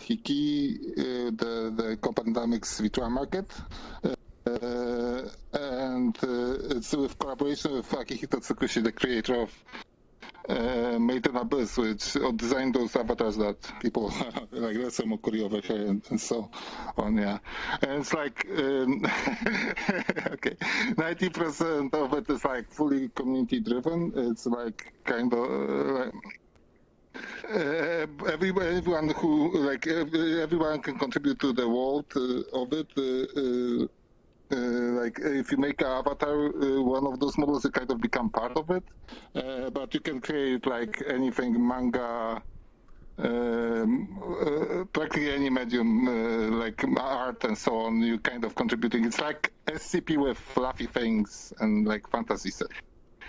Hiki, the Company Dynamics virtual market. And it's with collaboration with Akihito Tsukushi, the creator of Made in Abyss, which designed those avatars that people like. That's a Mokuri over here and so on, yeah. And it's like okay, 90% of it is like fully community driven. It's like kind of everyone who like everyone can contribute to the world of it. Like if you make an avatar, one of those models, you kind of become part of it. But you can create like anything, manga, practically any medium, like art and so on. You kind of contributing. It's like SCP with fluffy things and like fantasy stuff.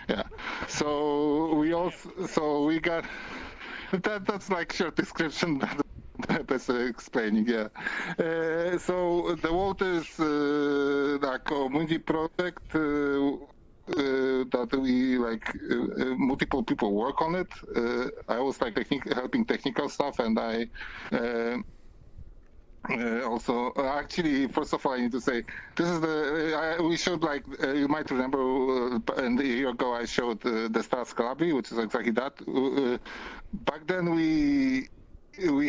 Yeah. So we got that's like short description. That's explaining, yeah. So the world is a community project that we like multiple people work on it. I was like helping technical stuff, and I also actually first of all I need to say this is we showed like you might remember and a year ago I showed the Stars Calabri, which is exactly that. Back then we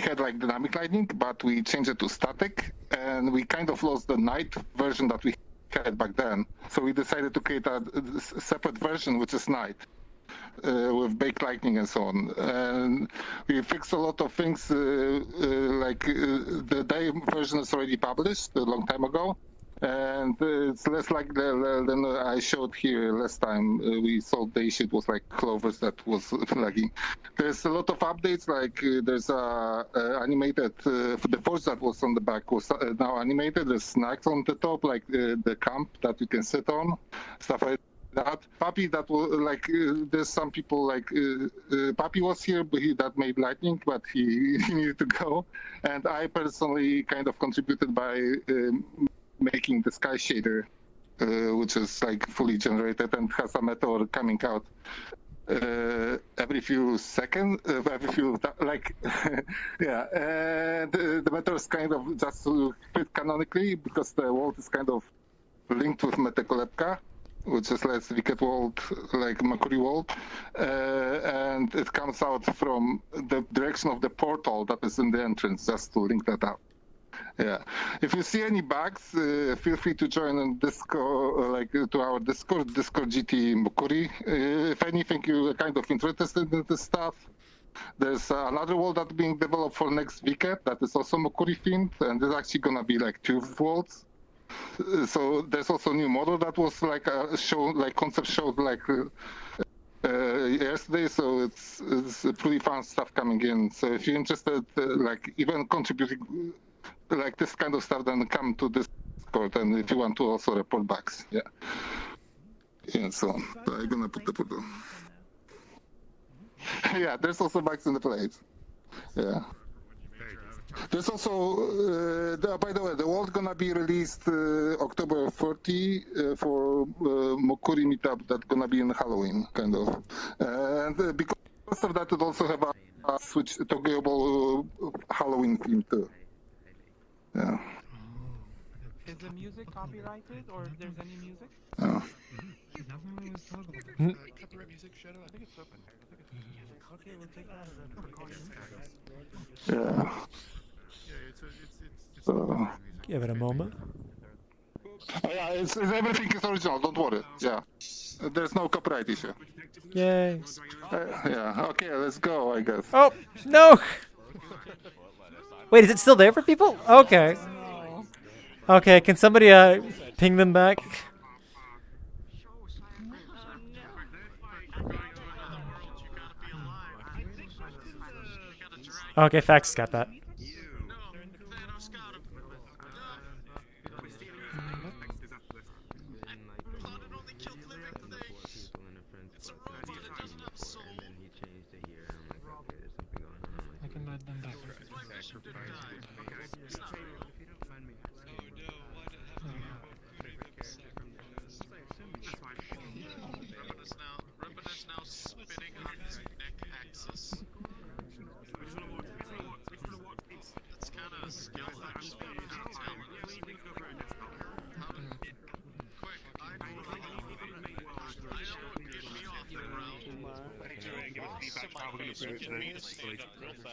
had like dynamic lighting, but we changed it to static, and we kind of lost the night version that we had back then. So we decided to create a separate version, which is night. With baked lightning and so on, and we fixed a lot of things. The day version is already published a long time ago, and it's less like than I showed here last time. We sold the issue. It was like clovers that was lagging. There's a lot of updates. Like there's animated. The force that was on the back was now animated. There's snacks on the top, like the camp that you can sit on, stuff like that. Papi, that was like there's some people like Papi was here, but that made lightning, but he needed to go. And I personally kind of contributed by making the sky shader, which is like fully generated and has a meteor coming out every few seconds, yeah. And the meteor is kind of just to fit canonically because the world is kind of linked with Metakolepka, which is less wicked world, like Makuri world, and it comes out from the direction of the portal that is in the entrance, just to link that up. Yeah. If you see any bugs, feel free to join on Discord, to our Discord GT Makuri. If anything, you're kind of interested in this stuff, there's another world that's being developed for next weekend that is also Makuri themed, and there's actually gonna be like 2 worlds. So there's also a new model that was like a show, like concept showed like yesterday. So it's pretty fun stuff coming in. So if you're interested, like even contributing like this kind of stuff, then come to Discord. And if you want to also report bugs, yeah. So I'm gonna put the portal. Yeah, there's also bugs in the plates. Yeah. There's also, by the way, the world gonna be released October 30 for Mokuri Meetup. That's gonna be in Halloween, kind of. And because of that, it also have a Switch toggleable Halloween theme too. Yeah. Is the music copyrighted, or if there's any music? Oh. Copyright music, Shadow? I think it's open. Okay, we'll take that. Yeah. Give it a moment. Oh, yeah, everything is original. Don't worry. Yeah, there's no copyright issue. Yay. Yeah. Okay, let's go. I guess. Oh no! Wait, is it still there for people? Okay. Okay, can somebody ping them back? Okay, Fax got that.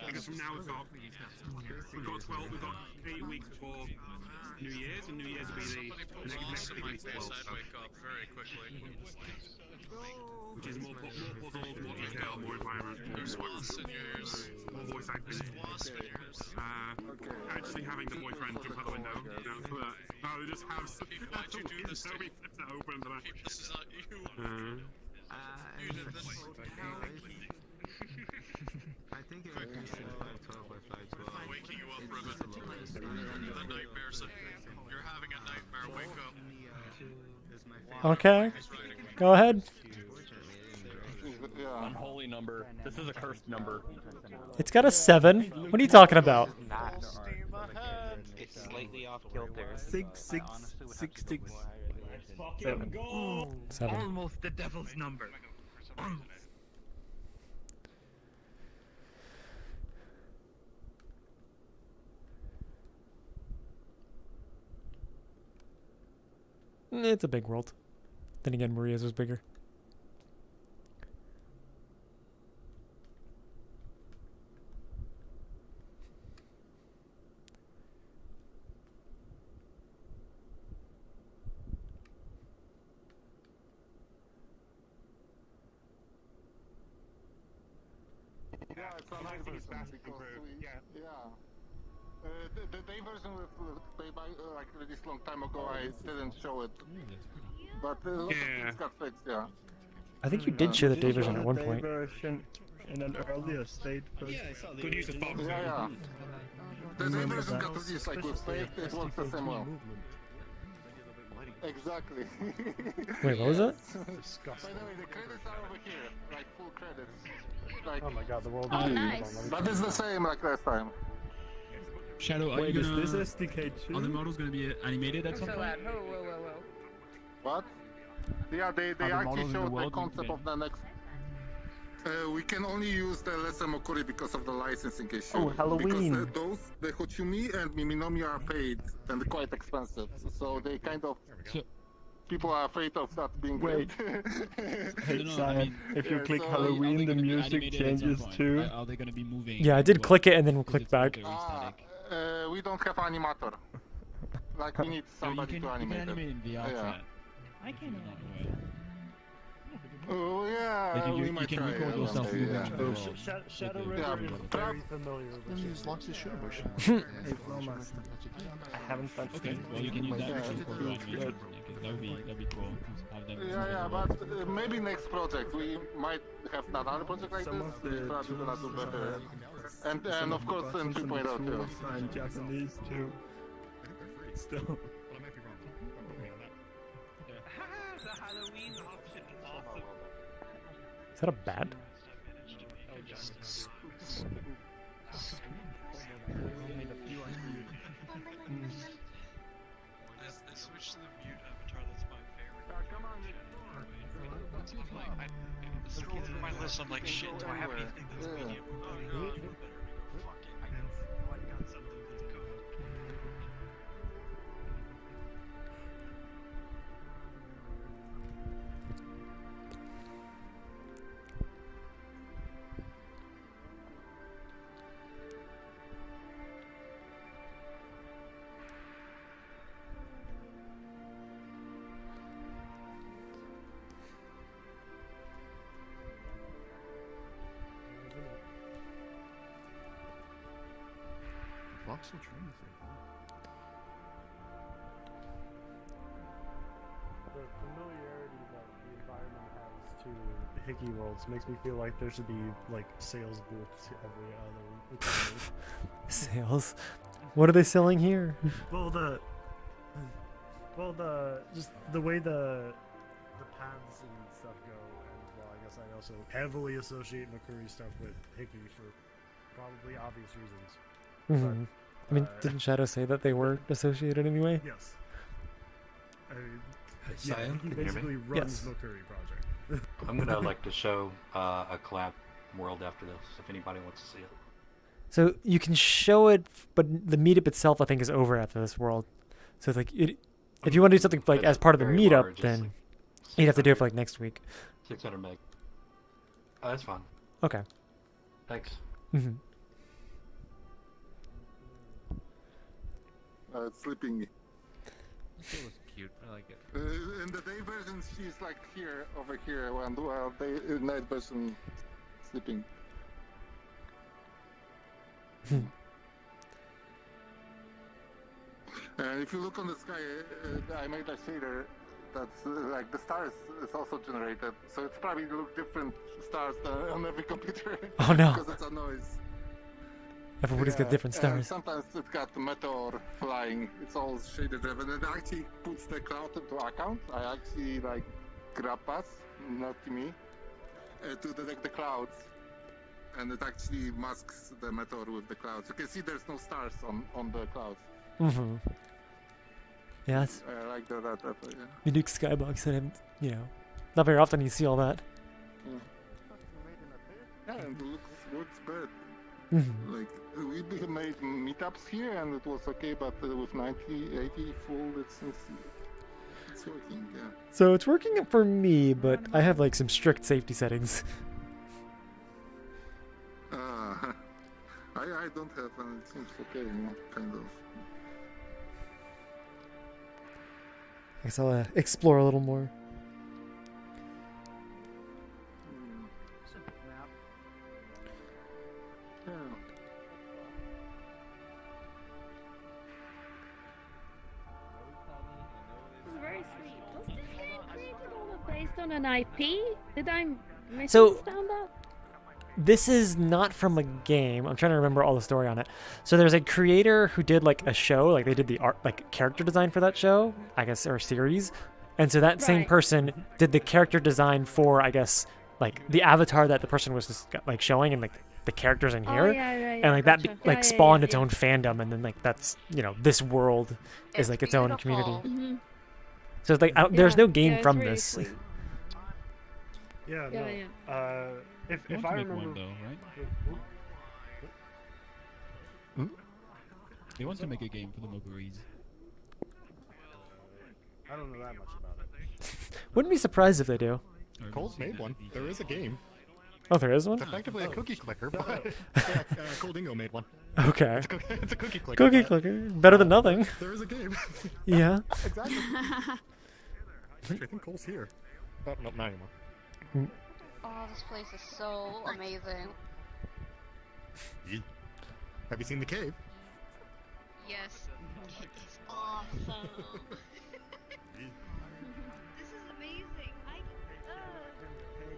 Because from now we've got 12, we've got 8 weeks before New Year's, and New Year's will be the next week's 12. Which is more puzzles, more detail, more environment, more voice acting. Actually having the boyfriend jump out the window, so that I would just have so many flips that open, but this is not you. You did this. I think it would be 512 by 512. I'm waking you up, Ruben. The nightmares of you're having a nightmare. Wake up. Okay. Go ahead. Unholy number. This is a cursed number. It's got a 7. What are you talking about? It's slightly off kilter. 666 7. 7. Almost the devil's number. It's a big world. Then again, Maria's was bigger. it's a nice version because the day version was played by like released long time ago. I didn't show it, but a lot of things got fixed. Yeah. I think you did show the day version at one Day point. version in an earlier state. Yeah, I saw the Good use of box. Yeah. The day version got released like with faith. It works the same well. Exactly. Wait, what was that? By the way, the credits are over here, like full credits. Like, Oh my god, the world. Oh, nice. but it's the same like last time. Shadow, are Wait, you is gonna? this SDK too? Are the models gonna be animated at I'm some so point? loud. Whoa. What? Yeah, they the actually models in the showed the world concept of the next. We can only use the Lesser Mokuri because of the licensing issue. Oh, Halloween. Because those, the Hochumi and Miminomi are paid and quite expensive. So they kind of... people are afraid of that being Wait. great. Hey, Cyan, if you click Halloween, the music changes too. Are they gonna be moving? Yeah, I did click it and then we'll click back. We don't have animator. Like, we need somebody to animate it. in VRChat. Yeah. I can animate. Oh yeah, Like we you might can try record it yourself one day, moving yeah. to the world. Shadow With River the- is very familiar with Then just launch the show bush. Hey, Flowmaster. I haven't done Okay, well you can use that to record your Yeah. animation. That'd be cool. Have them Yeah, but maybe next project we might have another project like Some this. of the We probably gonna do tools better. Some And of the course in buttons and 2.0 the too. tools are in Japanese too. Still. The Halloween option is awesome. Is that a bat? I switched to the mute avatar. That's my favorite. Come on, I scrolled through my list. I'm like, shit. Do I have anything that's medium? Oh no. Fuck it. I got something that's good. Voxel train thing. The familiarity that the environment has to Hickey Worlds makes me feel like there should be like sales booths every other. Sales? What are they selling here? Well, just the way the paths and stuff go, and well, I guess I also heavily associate Makuri stuff with Hickey for probably obvious reasons. Hmm. I mean, didn't Shadow say that they were associated anyway? Yes. I mean, Hey, Cyan, he can you hear me? basically runs Yes. Makuri project. I'm gonna like to show a collab world after this, if anybody wants to see it. So you can show it, but the meetup itself, I think, is over after this world. So it's like, if you want to do something like as part of the Very meetup, large, it's then like you'd have to do it for like next week. 600 meg. Oh, that's fine. Okay. Thanks. Mm-hmm. It's sleeping. It was cute. I like it. In the day version, she's like here, over here, and while the night version sleeping. And if you look on the sky, I made a shader that's like the stars is also generated, so it's probably look different stars on every computer. Oh, no. Because it's a noise. Everybody's got different And stars. sometimes it's got meteor flying. It's all shader driven. It actually puts the cloud into account. I actually like grab paths, not to me, to detect the clouds, and it actually masks the meteor with the clouds. You can see there's no stars on the clouds. Mm-hmm. Yeah, it's I like that. Yeah. unique skybox and not very often you see all that. Yeah, and it works bad. Mhm. Like we made meetups here and it was okay, but with 90, 80 full, it's working. Yeah. So it's working for me, but I have like some strict safety settings. I don't have, and it seems okay, kind of. I guess I'll explore a little more. based on an IP? Did I So- misunderstand that? This is not from a game. I'm trying to remember all the story on it. So there's a creator who did like a show, like they did the art, like character design for that show, I guess, or series. And so that same person did the character design for, I guess, like the avatar that the person was just, like showing and like the characters in here. And like that like spawned its own fandom, and then like that's, you know, this world is like its own community. Mm-hmm. So it's like there's no game from this. Yeah, Yeah, no. If You want I to make remember, one though, right? They want to make a game for the Mokuris. I don't know that much about it. Wouldn't be surprised if they do. Cole's made one. There is a game. Oh, there is one? It's effectively a cookie clicker, but yeah, Cole Dingo made one. Okay. It's a cookie clicker. Cookie but clicker. Better than nothing. There is a game. Yeah. Exactly. Actually, I think Cole's here. Oh, no, not anymore. Oh, this place is so amazing. Have you seen the cave? Yes. It is awesome. This is amazing.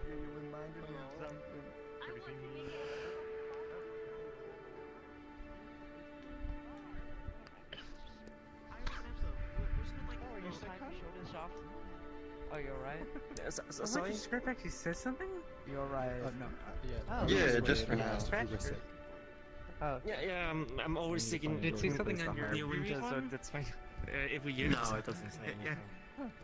You reminded me of something. Oh, you're right. Sorry? The script actually says something? You're right. No. Oh, Yeah, just for now. Oh. Yeah, I'm always seeking. Did it say something on your winter, previous so one? that's fine. If we use. No, it doesn't say anything. Oh, okay.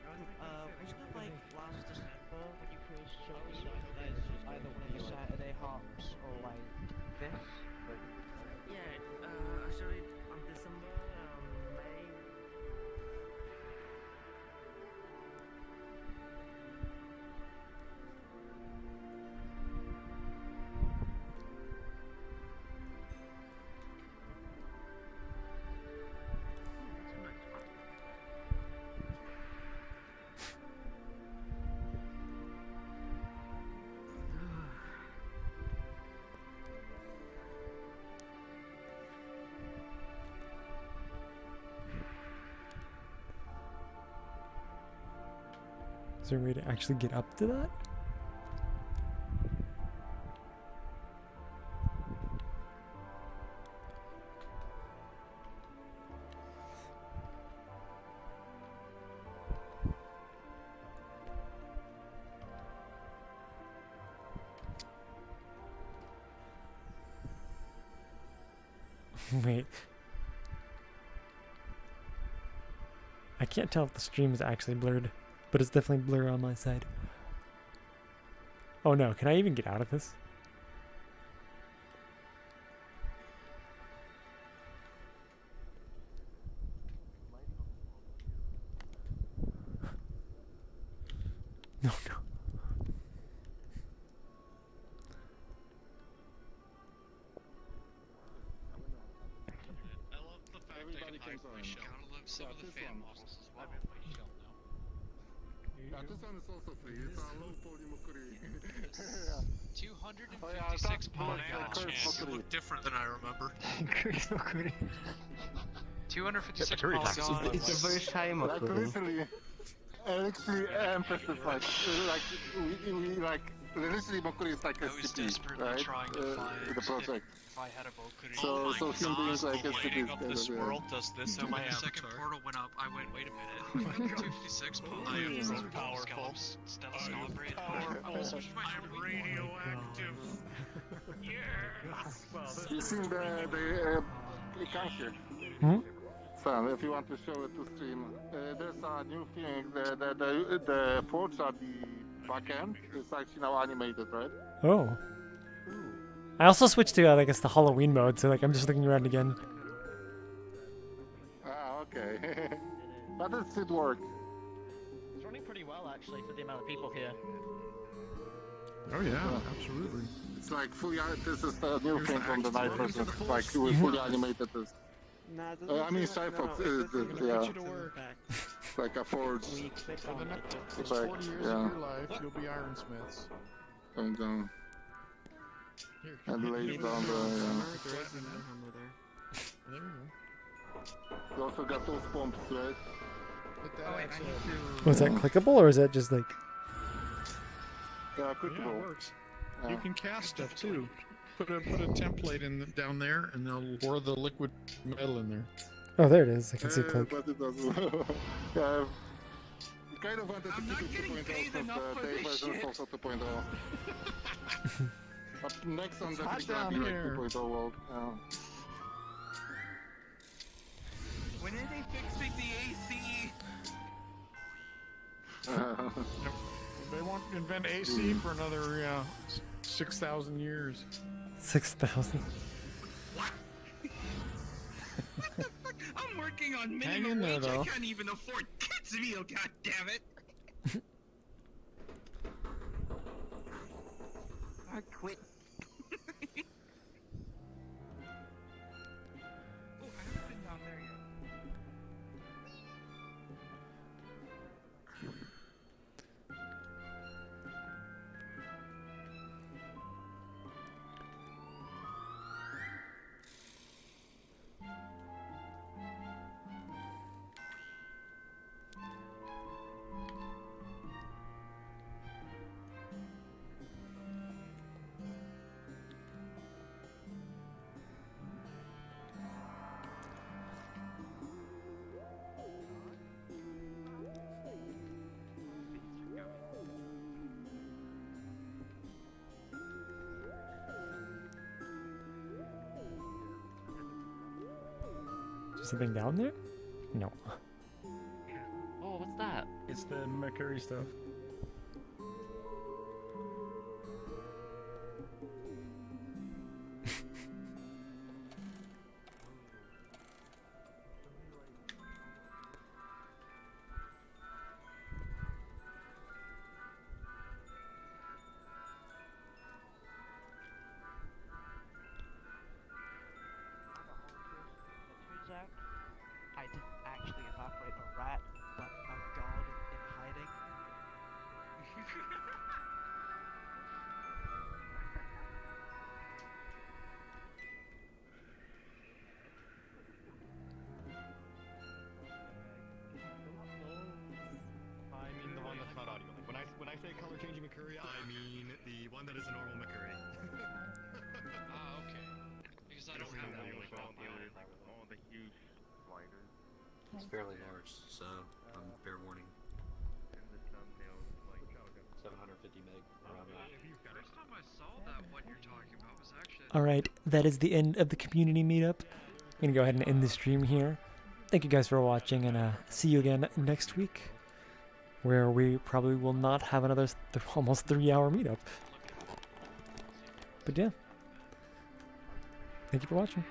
Wasn't it like last December when you first showed the song that it's just either one of the Saturday hops or like this? Yeah, actually, on December, May. Is there a way to actually get up to that? Wait. I can't tell if the stream is actually blurred, but it's definitely blurred on my side. Oh no, can I even get out of this? No, no. Some of the fan models as well. This one is also free. It's a low poly Mokuri. 256 polygon chance. You look different than I remember. 256 polygon. It's a very shy Like literally, emphasis like we like literally Mokuri is like a city, right? The project. If I had a Mokuri. So him being like a city. Up this world does this. So when the second portal went up, I went, wait a minute. 256 polygons is powerful. Stethoscope rate. I'm radioactive. Yes. You seen the cancer? Hmm? Sam, if you want to show it to stream, there's a new thing. The ports at the back end is actually now animated, right? Oh. I also switched to, I guess, the Halloween mode, so like I'm just looking around again. Ah, okay. But it should work. It's running pretty well, actually, for the amount of people here. Oh yeah, absolutely. It's like fully. This is the new thing from the night version. Like we fully animated this. I mean, Cypher, yeah. It's like a forge. For the next Back, 40 years yeah. of your life, you'll be ironsmiths. Going down. And lays down there, yeah. You also got those pumps, right? Was that clickable or is that just like? Yeah, Yeah, it works. You can cast stuff too. Put a template in down there, and they'll pour the liquid metal in there. Oh, there it is. I can see click. But it doesn't. Yeah, we kind of wanted to keep it 2.0, but the version is also 2.0. Up next on the hot gonna be down like here. 2.0 world. When are they fixing the AC? They won't invent AC for another 6,000 years. 6,000. I'm working on Hang minimum in there, wage. I though. can't even afford kids meal. God damn it! I quit. Oh, I haven't been down there yet. Is something down there? No. Oh, what's that? It's the Mercury stuff. Turns out, I didn't actually evaporate a rat, but a god in hiding. I mean the one that's not audio. Like when I say color changing Mercury, I mean the one that is a normal Mercury. Ah, okay. Because I don't have that one down there. All the huge sliders. It's fairly large, so fair warning. 750 meg around there. First time I saw that one you're talking about was actually. All right, that is the end of the community meetup. I'm gonna go ahead and end the stream here. Thank you guys for watching, and see you again next week, where we probably will not have another almost 3-hour meetup. But yeah, thank you for watching.